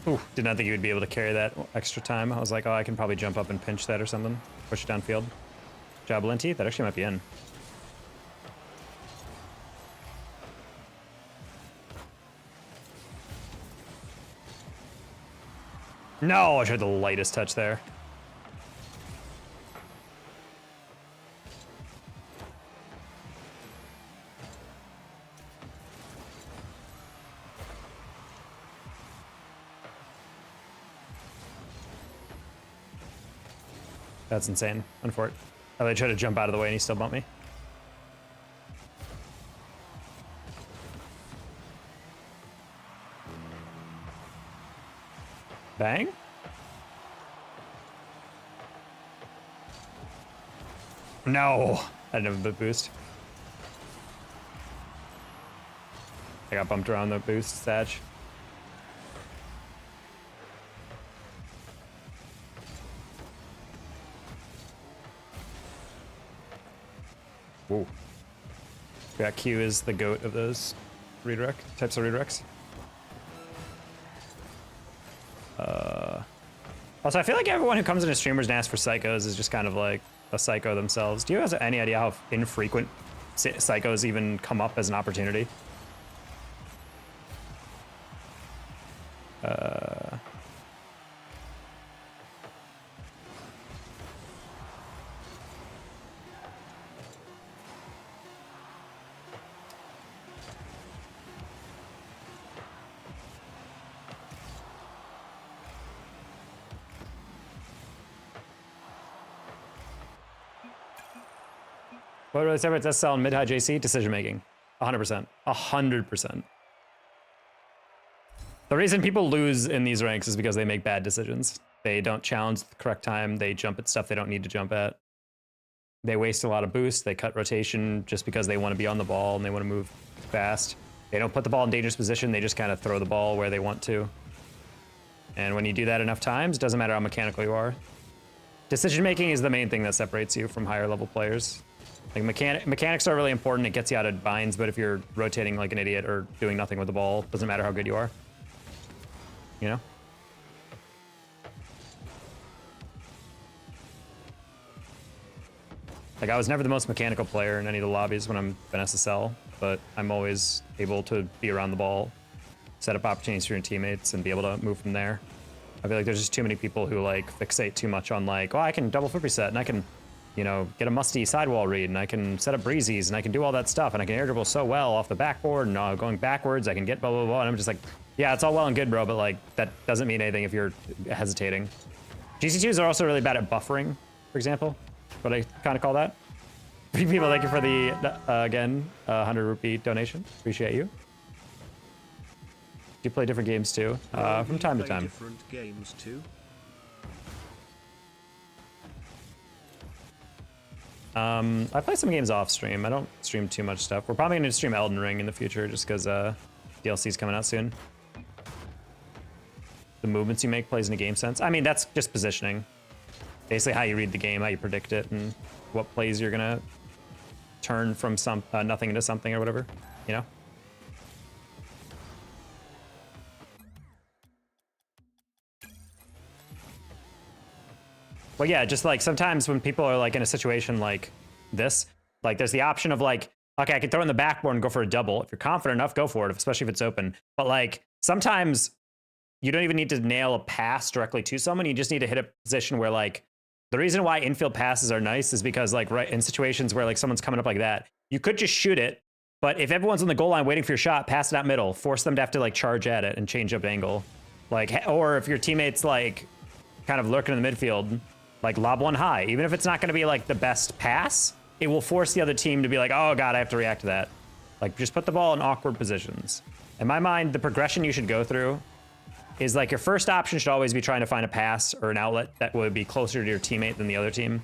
S1: Ooh, did not think you would be able to carry that extra time. I was like, oh, I can probably jump up and pinch that or something. Push it downfield. Job Linty, that actually might be in. No, I tried the lightest touch there. That's insane. Unfortunate. Oh, they tried to jump out of the way and he still bumped me. Bang? No! I didn't have a bit boost. I got bumped around the boost, Sag. Whoa. Yeah, Q is the goat of those redirect types of redirects. Also, I feel like everyone who comes into streamers and asks for psychos is just kind of like a psycho themselves. Do you guys have any idea how infrequent psychos even come up as an opportunity? What really separates Ex-Ssl and mid-high JC? Decision making. 100%. 100%. The reason people lose in these ranks is because they make bad decisions. They don't challenge the correct time. They jump at stuff they don't need to jump at. They waste a lot of boost. They cut rotation just because they want to be on the ball and they want to move fast. They don't put the ball in dangerous position. They just kind of throw the ball where they want to. And when you do that enough times, it doesn't matter how mechanical you are. Decision making is the main thing that separates you from higher level players. Like mechanics are really important. It gets you out of binds, but if you're rotating like an idiot or doing nothing with the ball, doesn't matter how good you are. You know? Like I was never the most mechanical player in any of the lobbies when I'm an Ex-Ssl, but I'm always able to be around the ball, set up opportunities for your teammates, and be able to move from there. I feel like there's just too many people who like fixate too much on like, oh, I can double flip reset and I can, you know, get a musty sidewall read and I can set up breezies and I can do all that stuff and I can air dribble so well off the backboard and going backwards I can get blah blah blah, and I'm just like, yeah, it's all well and good, bro, but like that doesn't mean anything if you're hesitating. GC2s are also really bad at buffering, for example, what I kind of call that. People, thank you for the again 100 rupee donation, appreciate you. Do you play different games too? From time to time.
S2: Different games too.
S1: I play some games off stream. I don't stream too much stuff. We're probably going to stream Elden Ring in the future just because DLC's coming out soon. The movements you make plays in a game sense. I mean, that's just positioning. Basically how you read the game, how you predict it, and what plays you're going to turn from nothing into something or whatever, you know? Well, yeah, just like sometimes when people are like in a situation like this, like there's the option of like, okay, I can throw in the backboard and go for a double. If you're confident enough, go for it, especially if it's open. But like sometimes you don't even need to nail a pass directly to someone. You just need to hit a position where like, the reason why infield passes are nice is because like right in situations where like someone's coming up like that, you could just shoot it. But if everyone's on the goal line waiting for your shot, pass it out middle, force them to have to like charge at it and change up angle. Like, or if your teammate's like kind of lurking in the midfield, like lob one high, even if it's not going to be like the best pass, it will force the other team to be like, oh God, I have to react to that. Like just put the ball in awkward positions. In my mind, the progression you should go through is like your first option should always be trying to find a pass or an outlet that would be closer to your teammate than the other team.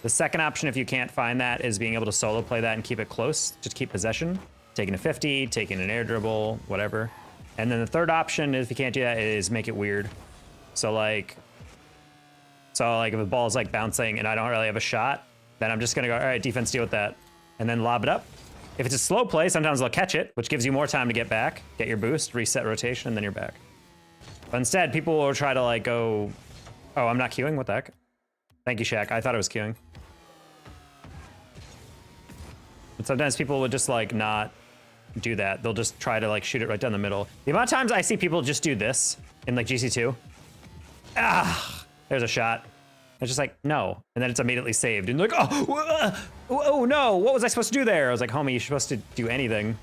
S1: The second option, if you can't find that, is being able to solo play that and keep it close, just keep possession, taking a 50, taking an air dribble, whatever. And then the third option, if you can't do that, is make it weird. So like if the ball is like bouncing and I don't really have a shot, then I'm just gonna go, all right, defense, deal with that. And then lob it up. If it's a slow play, sometimes they'll catch it, which gives you more time to get back, get your boost, reset rotation, and then you're back. But instead, people will try to like go, oh, I'm not queuing, what the heck? Thank you, Shaq, I thought I was queuing. But sometimes people would just like not do that. They'll just try to like shoot it right down the middle. The amount of times I see people just do this in like GC2, there's a shot. It's just like, no. And then it's immediately saved. And like, oh no, what was I supposed to do there? I was like, homie, you're supposed to do anything.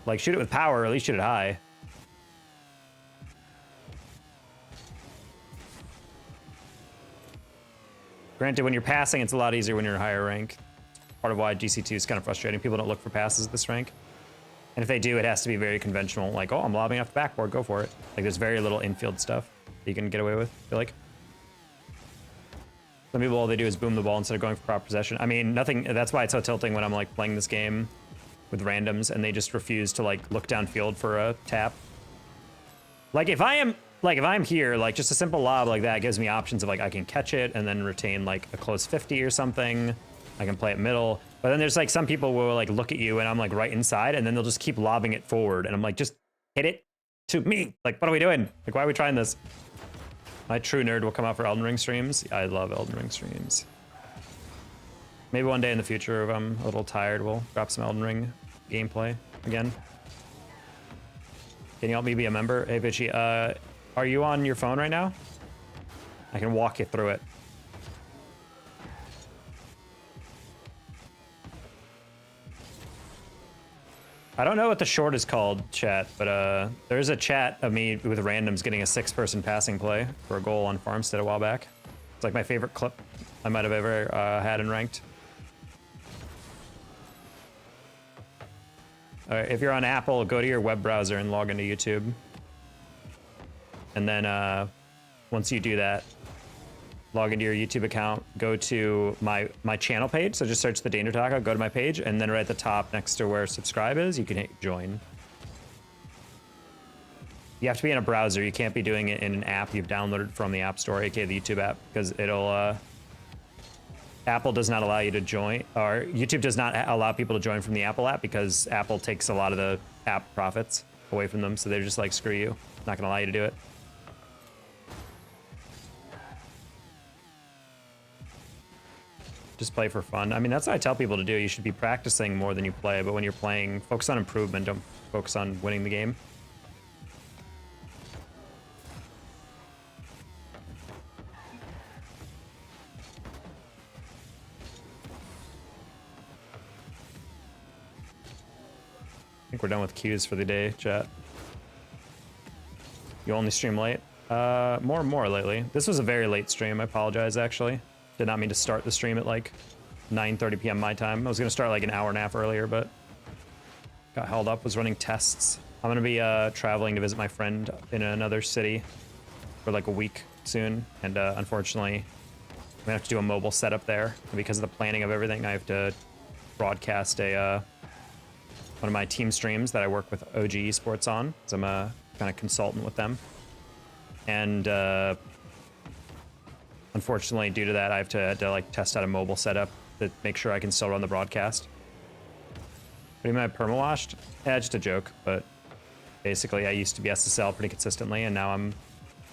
S1: Like shoot it with power, or at least shoot it high. Granted, when you're passing, it's a lot easier when you're in higher rank. Part of why GC2 is kind of frustrating. People don't look for passes at this rank. And if they do, it has to be very conventional. Like, oh, I'm lobbing off the backboard, go for it. Like, there's very little infield stuff that you can get away with, I feel like. Some people, all they do is boom the ball instead of going for proper possession. I mean, nothing, that's why it's so tilting when I'm like playing this game with randoms and they just refuse to like look downfield for a tap. Like if I'm here, like just a simple lob like that gives me options of like I can catch it and then retain like a close 50 or something. I can play it middle. But then there's like some people who will like look at you and I'm like right inside and then they'll just keep lobbing it forward and I'm like, just hit it to me. Like, what are we doing? Like, why are we trying this? My true nerd will come out for Elden Ring streams. I love Elden Ring streams. Maybe one day in the future, if I'm a little tired, we'll drop some Elden Ring gameplay again. Can you help me be a member? Hey, Vichy, are you on your phone right now? I can walk you through it. I don't know what the short is called, chat, but there's a chat of me with randoms getting a 6-person passing play for a goal on Farmstead a while back. It's like my favorite clip I might have ever had in ranked. All right, if you're on Apple, go to your web browser and log into YouTube. And then once you do that, log into your YouTube account, go to my channel page. So just search the Danger Taco, go to my page, and then right at the top next to where subscribe is, you can hit join. You have to be in a browser. You can't be doing it in an app you've downloaded from the App Store, aka the YouTube app, because it'll, Apple does not allow you to join, or YouTube does not allow people to join from the Apple app because Apple takes a lot of the app profits away from them. So they're just like, screw you, not gonna allow you to do it. Just play for fun. I mean, that's what I tell people to do. You should be practicing more than you play, but when you're playing, focus on improvement, don't focus on winning the game. I think we're done with queues for the day, chat. You only stream late? More and more lately. This was a very late stream, I apologize, actually. Did not mean to start the stream at like 9:30 p.m. my time. I was gonna start like an hour and a half earlier, but got held up, was running tests. I'm gonna be traveling to visit my friend in another city for like a week soon, and unfortunately, I'm gonna have to do a mobile setup there. And because of the planning of everything, I have to broadcast a one of my team streams that I work with OG Esports on, so I'm a kind of consultant with them. And unfortunately, due to that, I have to like test out a mobile setup to make sure I can still run the broadcast. What do you mean by Perma-Washed? Yeah, just a joke, but basically I used to be Ex-Ssl pretty consistently, and now I'm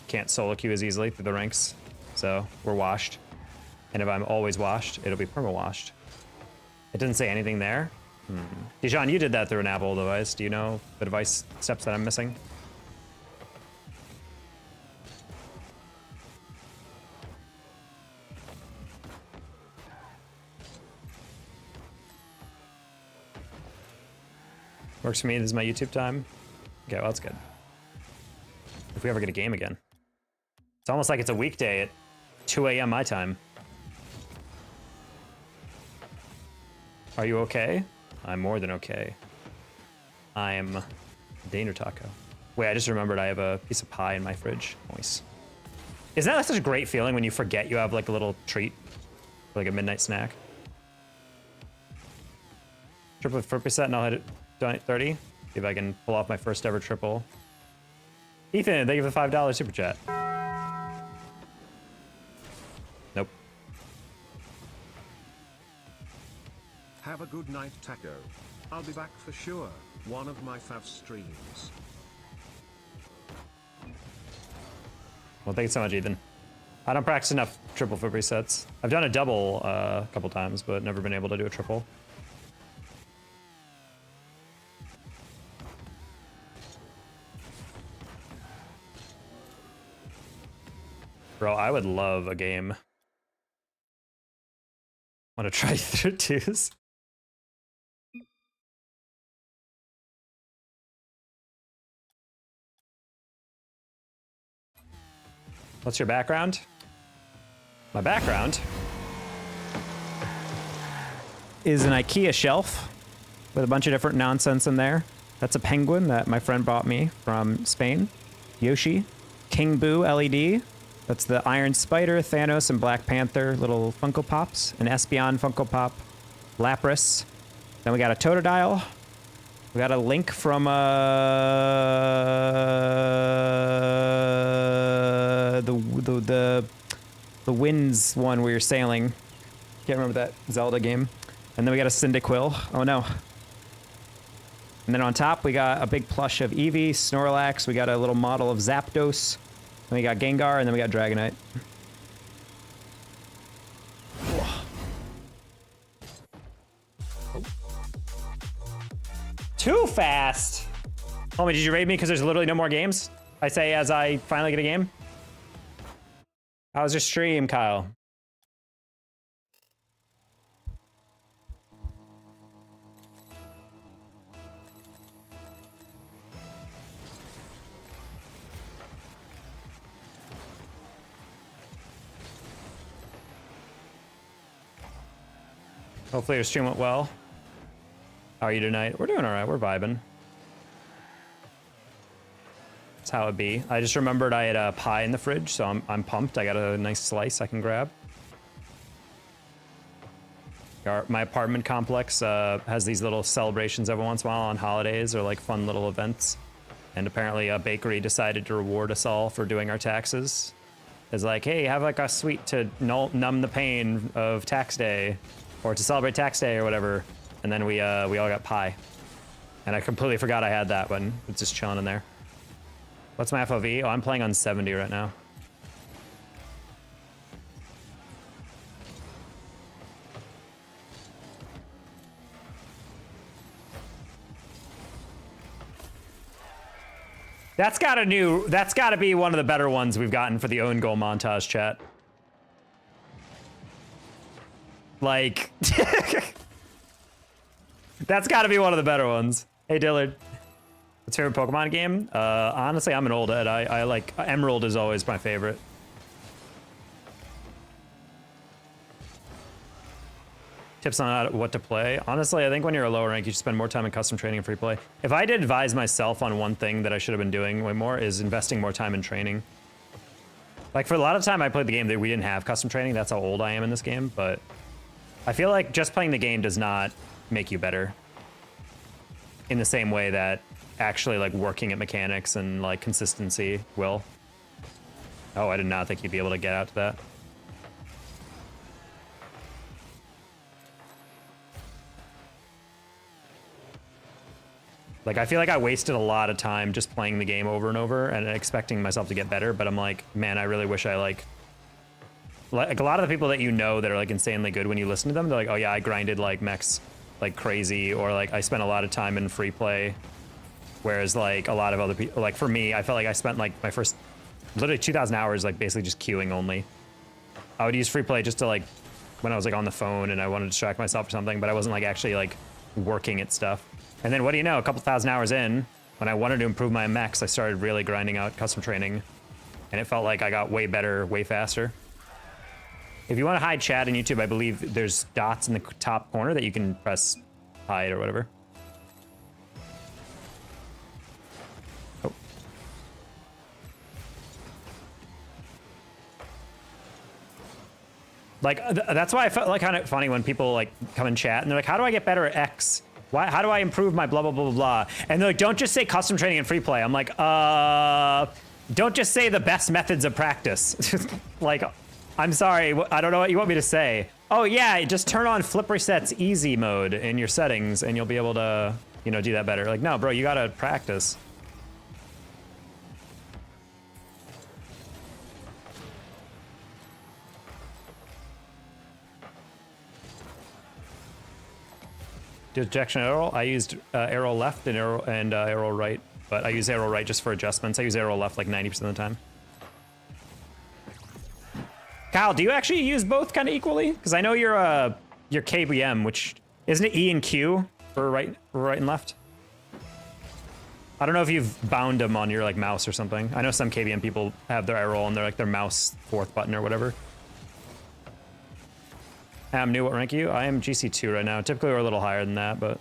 S1: can't solo queue as easily through the ranks, so we're washed. And if I'm always washed, it'll be Perma-Washed. It didn't say anything there. Dijon, you did that through an Apple device. Do you know the device steps that I'm missing? Works for me. This is my YouTube time. Okay, well, that's good. If we ever get a game again. It's almost like it's a weekday at 2 a.m. my time. Are you okay? I'm more than okay. I'm Danger Taco. Wait, I just remembered I have a piece of pie in my fridge. Nice. Isn't that such a great feeling when you forget you have like a little treat? Like a midnight snack? Triple for percent and I'll hit it. Donate 30. See if I can pull off my first ever triple. Ethan, thank you for the $5 super chat. Nope.
S2: Have a good night, Taco. I'll be back for sure. One of my fav streams.
S1: Well, thank you so much, Ethan. I don't practice enough triple foot resets. I've done a double a couple times, but never been able to do a triple. Bro, I would love a game. Want to try through twos? What's your background? My background? is an IKEA shelf with a bunch of different nonsense in there. That's a penguin that my friend bought me from Spain. Yoshi. King Boo LED. That's the Iron Spider, Thanos, and Black Panther little Funko Pops. An Espeon Funko Pop. Lapras. Then we got a Totodile. We got a Link from the Winds one where you're sailing. Can't remember that Zelda game. And then we got a Cyndaquil. Oh no. And then on top we got a big plush of Eevee, Snorlax. We got a little model of Zapdos. Then we got Gengar, and then we got Dragonite. Too fast! Homie, did you raid me because there's literally no more games? I say as I finally get a game. How was your stream, Kyle? Hopefully your stream went well. How are you tonight? We're doing all right. We're vibing. That's how it be. I just remembered I had a pie in the fridge, so I'm pumped. I got a nice slice I can grab. My apartment complex has these little celebrations every once in a while on holidays or like fun little events. And apparently a bakery decided to reward us all for doing our taxes. It's like, hey, have like a sweet to numb the pain of tax day or to celebrate tax day or whatever. And then we all got pie. And I completely forgot I had that one. It's just chilling in there. What's my FOV? Oh, I'm playing on 70 right now. That's gotta be one of the better ones we've gotten for the own goal montage, chat. Like, that's gotta be one of the better ones. Hey, Dillard. What's your favorite Pokemon game? Honestly, I'm an old head. I like, Emerald is always my favorite. Tips on what to play. Honestly, I think when you're a lower rank, you should spend more time in custom training and free play. If I did advise myself on one thing that I should have been doing way more is investing more time in training. Like for a lot of time I played the game that we didn't have custom training. That's how old I am in this game. But I feel like just playing the game does not make you better in the same way that actually like working at mechanics and like consistency will. Oh, I did not think you'd be able to get out to that. Like, I feel like I wasted a lot of time just playing the game over and over and expecting myself to get better, but I'm like, man, I really wish I like a lot of the people that you know that are like insanely good when you listen to them, they're like, oh yeah, I grinded like mechs like crazy, or like I spent a lot of time in free play. Whereas like a lot of other people, like for me, I felt like I spent like my first literally 2,000 hours like basically just queuing only. I would use free play just to like, when I was like on the phone and I wanted to distract myself or something, but I wasn't like actually like working at stuff. And then what do you know, a couple thousand hours in, when I wanted to improve my mechs, I started really grinding out custom training. And it felt like I got way better, way faster. If you want to hide chat in YouTube, I believe there's dots in the top corner that you can press hide or whatever. Oh. Like, that's why I felt like kind of funny when people like come in chat and they're like, how do I get better at X? How do I improve my blah, blah, blah, blah, blah? And they're like, don't just say custom training and free play. I'm like, don't just say the best methods of practice. Like, I'm sorry, I don't know what you want me to say. Oh yeah, just turn on flip resets easy mode in your settings and you'll be able to, you know, do that better. Like, no, bro, you gotta practice. Dejection arrow. I used arrow left and arrow right, but I use arrow right just for adjustments. I use arrow left like 90% of the time. Kyle, do you actually use both kind of equally? Because I know you're KBM, which isn't it E and Q for right and left? I don't know if you've bound them on your like mouse or something. I know some KBM people have their arrow on their like their mouse fourth button or whatever. I'm new. What rank are you? I am GC2 right now. Typically we're a little higher than that, but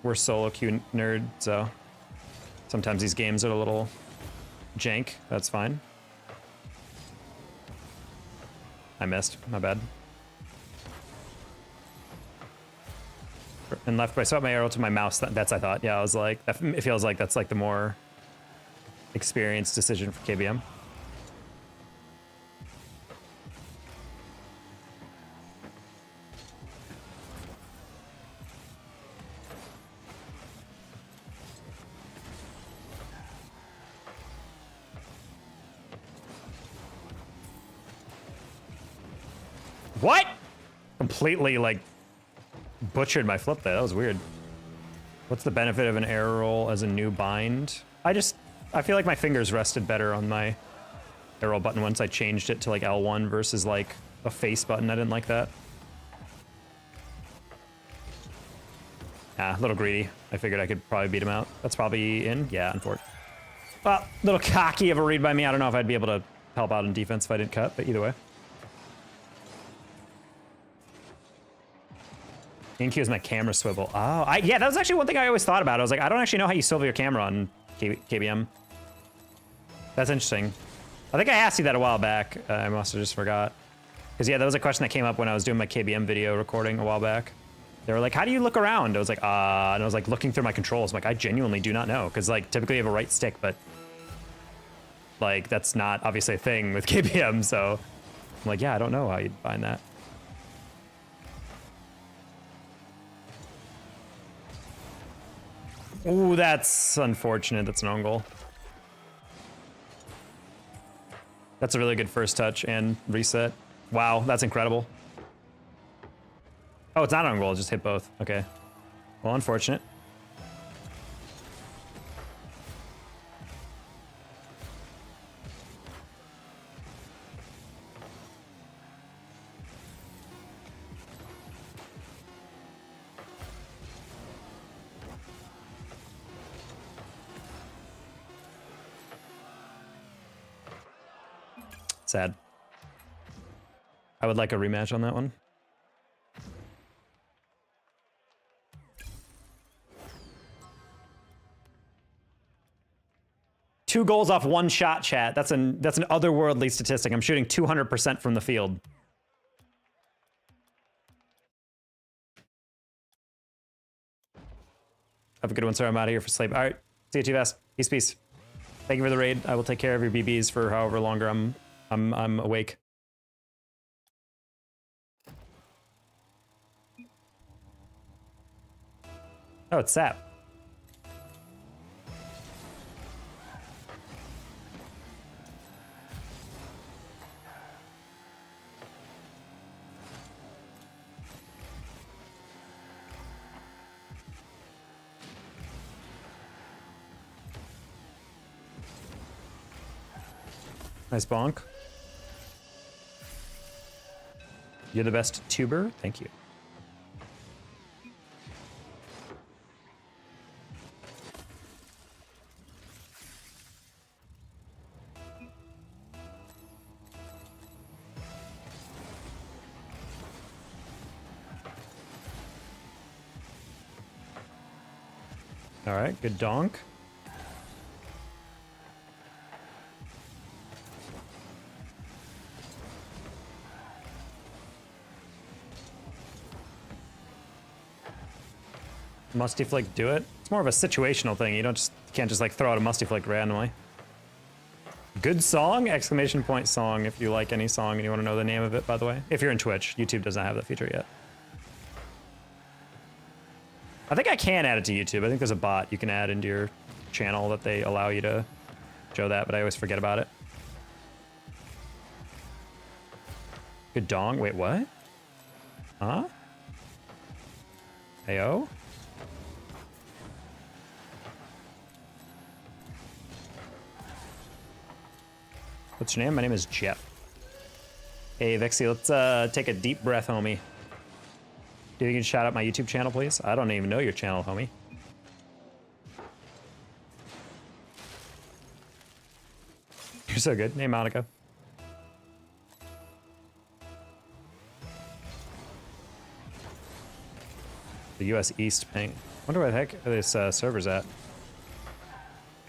S1: we're solo queue nerd, so sometimes these games are a little jank. That's fine. I missed. My bad. And left, but I swapped my arrow to my mouse. That's I thought. Yeah, I was like, it feels like that's like the more experienced decision for KBM. What? Completely like butchered my flip there. That was weird. What's the benefit of an arrow roll as a new bind? I feel like my fingers rested better on my arrow button once I changed it to like L1 versus like a face button. I didn't like that. Ah, a little greedy. I figured I could probably beat him out. That's probably in. Yeah, unfortunately. Well, a little cocky of a read by me. I don't know if I'd be able to help out in defense if I didn't cut, but either way. InQ is my camera swivel. Oh, yeah, that was actually one thing I always thought about. I was like, I don't actually know how you swivel your camera on KBM. That's interesting. I think I asked you that a while back. I must have just forgot. Because, yeah, that was a question that came up when I was doing my KBM video recording a while back. They were like, how do you look around? I was like, and I was like looking through my controls. I'm like, I genuinely do not know. Because, like, typically you have a right stick, but, like, that's not obviously a thing with KBM. So I'm like, yeah, I don't know how you'd find that. Ooh, that's unfortunate. That's an own goal. That's a really good first touch and reset. Wow, that's incredible. Oh, it's not an own goal. It just hit both. Okay. Well, unfortunate. Sad. I would like a rematch on that one. Two goals off one shot, chat. That's an otherworldly statistic. I'm shooting 200% from the field. Have a good one, sir. I'm out of here for sleep. All right. See you, T-Vast. Peace, peace. Thank you for the raid. I will take care of your BBs for however longer I'm awake. Oh, it's Sap. Nice bonk. You're the best tuber. Thank you. All right, good donk. Musty flick, do it. It's more of a situational thing. You can't just like throw out a musty flick randomly. Good song! Exclamation point song. If you like any song and you want to know the name of it, by the way. If you're in Twitch, YouTube does not have that feature yet. I think I can add it to YouTube. I think there's a bot you can add into your channel that they allow you to show that, but I always forget about it. Good dong. Wait, what? Huh? Heyo? What's your name? My name is Jeff. Hey, Vexy, let's take a deep breath, homie. Do you can shout out my YouTube channel, please? I don't even know your channel, homie. You're so good. Hey, Monica. The US East ping. Wonder where the heck this server's at.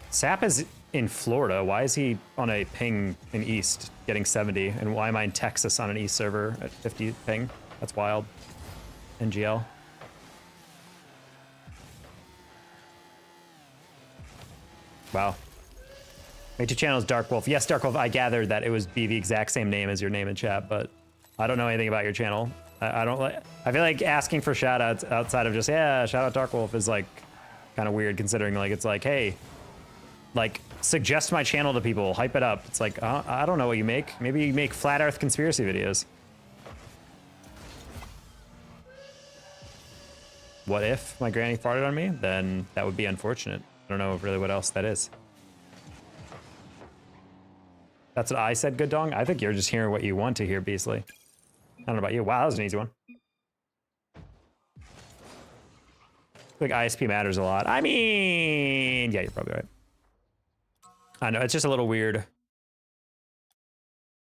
S1: Sap is in Florida. Why is he on a ping in East getting 70? And why am I in Texas on an East server at 50 ping? That's wild. NGL. Wow. My two channel is Dark Wolf. Yes, Dark Wolf, I gathered that it would be the exact same name as your name in chat, but I don't know anything about your channel. I don't like, I feel like asking for shout outs outside of just, yeah, shout out Dark Wolf is like kind of weird considering like, it's like, hey, like suggest my channel to people, hype it up. It's like, I don't know what you make. Maybe you make flat earth conspiracy videos. What if my granny farted on me? Then that would be unfortunate. I don't know really what else that is. That's what I said, Good Dong? I think you're just hearing what you want to hear, Beasley. I don't know about you. Wow, that was an easy one. I think ISP matters a lot. I mean, yeah, you're probably right. I know, it's just a little weird.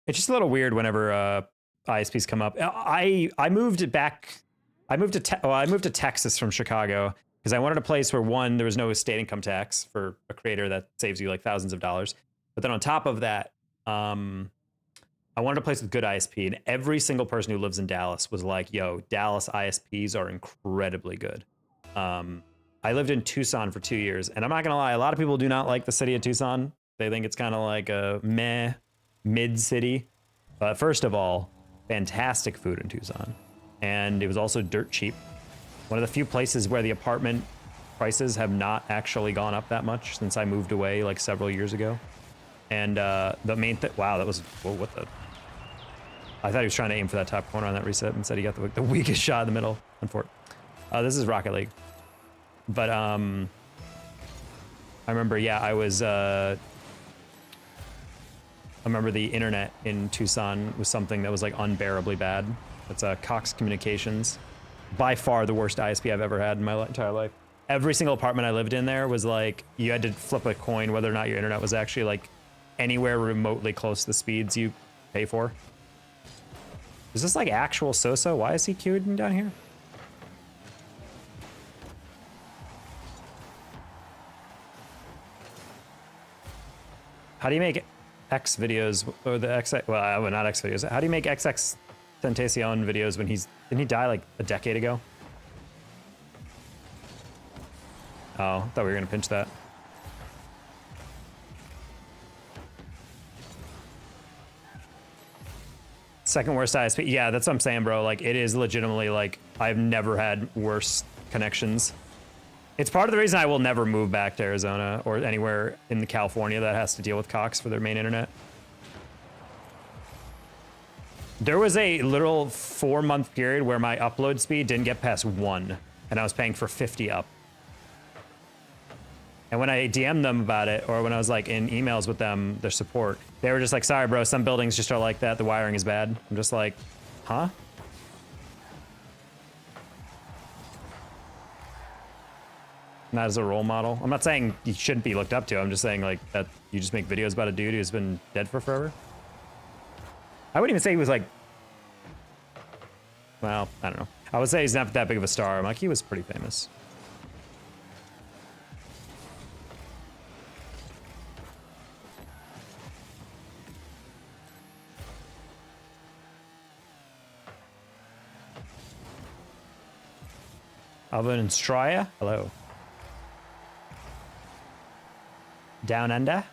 S1: It's just a little weird whenever ISPs come up. I moved back. I moved to Texas from Chicago because I wanted a place where, one, there was no state income tax for a creator that saves you like thousands of dollars. But then on top of that, I wanted a place with good ISP, and every single person who lives in Dallas was like, yo, Dallas ISPs are incredibly good. I lived in Tucson for 2 years, and I'm not gonna lie, a lot of people do not like the city of Tucson. They think it's kind of like a meh mid city. But first of all, fantastic food in Tucson. And it was also dirt cheap. One of the few places where the apartment prices have not actually gone up that much since I moved away like several years ago. And the main thing, wow, that was, whoa, what the? I thought he was trying to aim for that top corner on that reset. Instead, he got the weakest shot in the middle. Unfortunately. This is Rocket League. But I remember, yeah, I remember the internet in Tucson was something that was like unbearably bad. It's Cox Communications. By far the worst ISP I've ever had in my entire life. Every single apartment I lived in there was like, you had to flip a coin whether or not your internet was actually like anywhere remotely close to the speeds you pay for. Is this like actual Sosa? Why is he queuing down here? How do you make X videos, or the X, well, not X videos. How do you make XX Tentacion videos when didn't he die like a decade ago? Oh, I thought we were gonna pinch that. Second worst ISP. Yeah, that's what I'm saying, bro. Like, it is legitimately like, I've never had worse connections. It's part of the reason I will never move back to Arizona or anywhere in California that has to deal with Cox for their main internet. There was a literal 4-month period where my upload speed didn't get past 1, and I was paying for 50 up. And when I DM'd them about it, or when I was like in emails with them, their support, they were just like, sorry, bro, some buildings just are like that. The wiring is bad. I'm just like, huh? Not as a role model. I'm not saying you shouldn't be looked up to. I'm just saying like that you just make videos about a dude who's been dead for forever. I wouldn't even say he was like, well, I don't know. I would say he's not that big of a star. I'm like, he was pretty famous. Alvin and Straya, hello. Down under.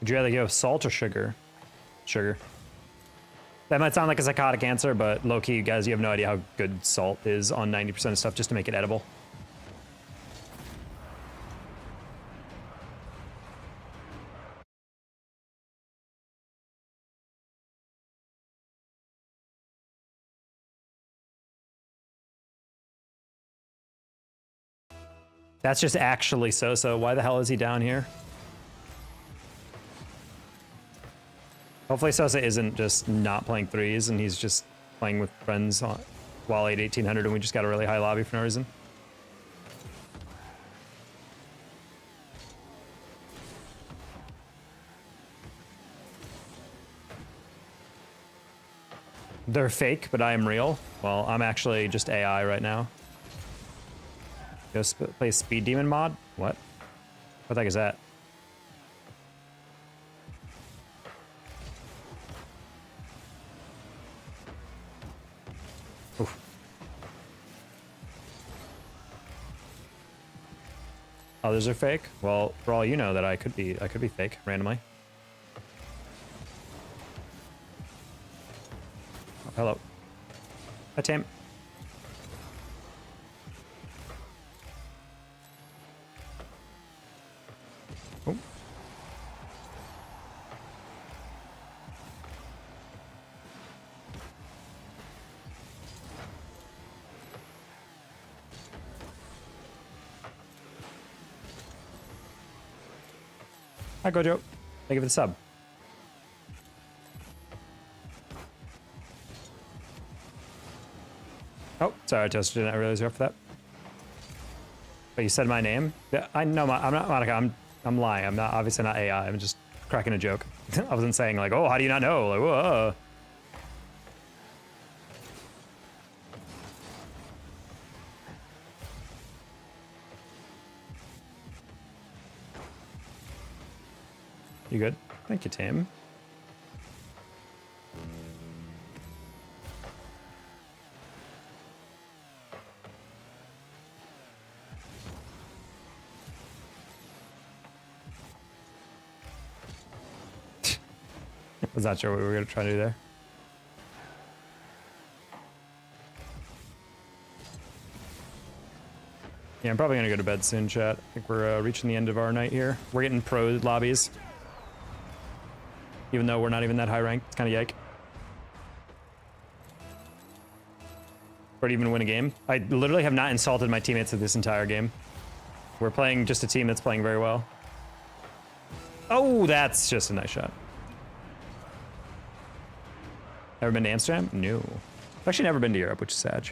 S1: Would you rather go salt or sugar? Sugar. That might sound like a psychotic answer, but low-key, guys, you have no idea how good salt is on 90% of stuff just to make it edible. That's just actually Sosa. Why the hell is he down here? Hopefully Sosa isn't just not playing threes and he's just playing with friends while at 1800 and we just got a really high lobby for no reason. They're fake, but I am real. Well, I'm actually just AI right now. Go play Speed Demon mod? What? What the heck is that? Oof. Others are fake? Well, for all you know that I could be fake randomly. Oh, hello. Hi, Tim. Oh. Hi, Gojo. Thank you for the sub. Oh, sorry, Toaster. Didn't realize you were up for that. But you said my name? Yeah, I know. I'm not Monica. I'm lying. I'm not obviously not AI. I'm just cracking a joke. I wasn't saying like, oh, how do you not know? Like, whoa. You good? Thank you, Tim. Was not sure what we were gonna try to do there. Yeah, I'm probably gonna go to bed soon, chat. I think we're reaching the end of our night here. We're getting pro lobbies. Even though we're not even that high ranked. It's kind of yike. Or to even win a game. I literally have not insulted my teammates of this entire game. We're playing just a team that's playing very well. Oh, that's just a nice shot. Ever been to Amsterdam? No. I've actually never been to Europe, which is sad.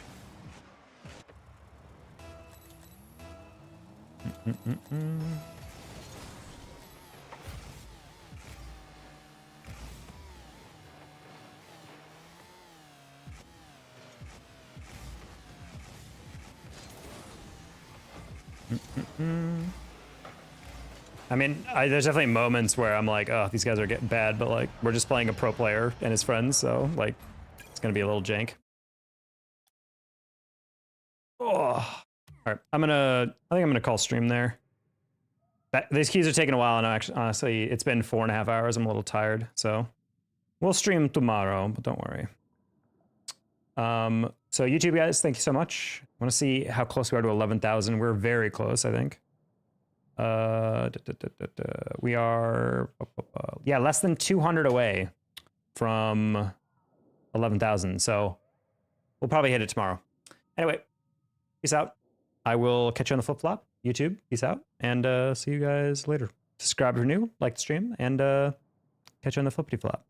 S1: I mean, there's definitely moments where I'm like, oh, these guys are getting bad, but like, we're just playing a pro player and his friends, so like, it's gonna be a little jank. Oh, all right. I think I'm gonna call stream there. These keys are taking a while, and actually, honestly, it's been 4.5 hours. I'm a little tired, so we'll stream tomorrow, but don't worry. So YouTube guys, thank you so much. I want to see how close we are to 11,000. We're very close, I think. We are, yeah, less than 200 away from 11,000. So we'll probably hit it tomorrow. Anyway, peace out. I will catch you on the flip flop. YouTube, peace out, and see you guys later. Subscribe if you're new, like the stream, and catch you on the flippity flop.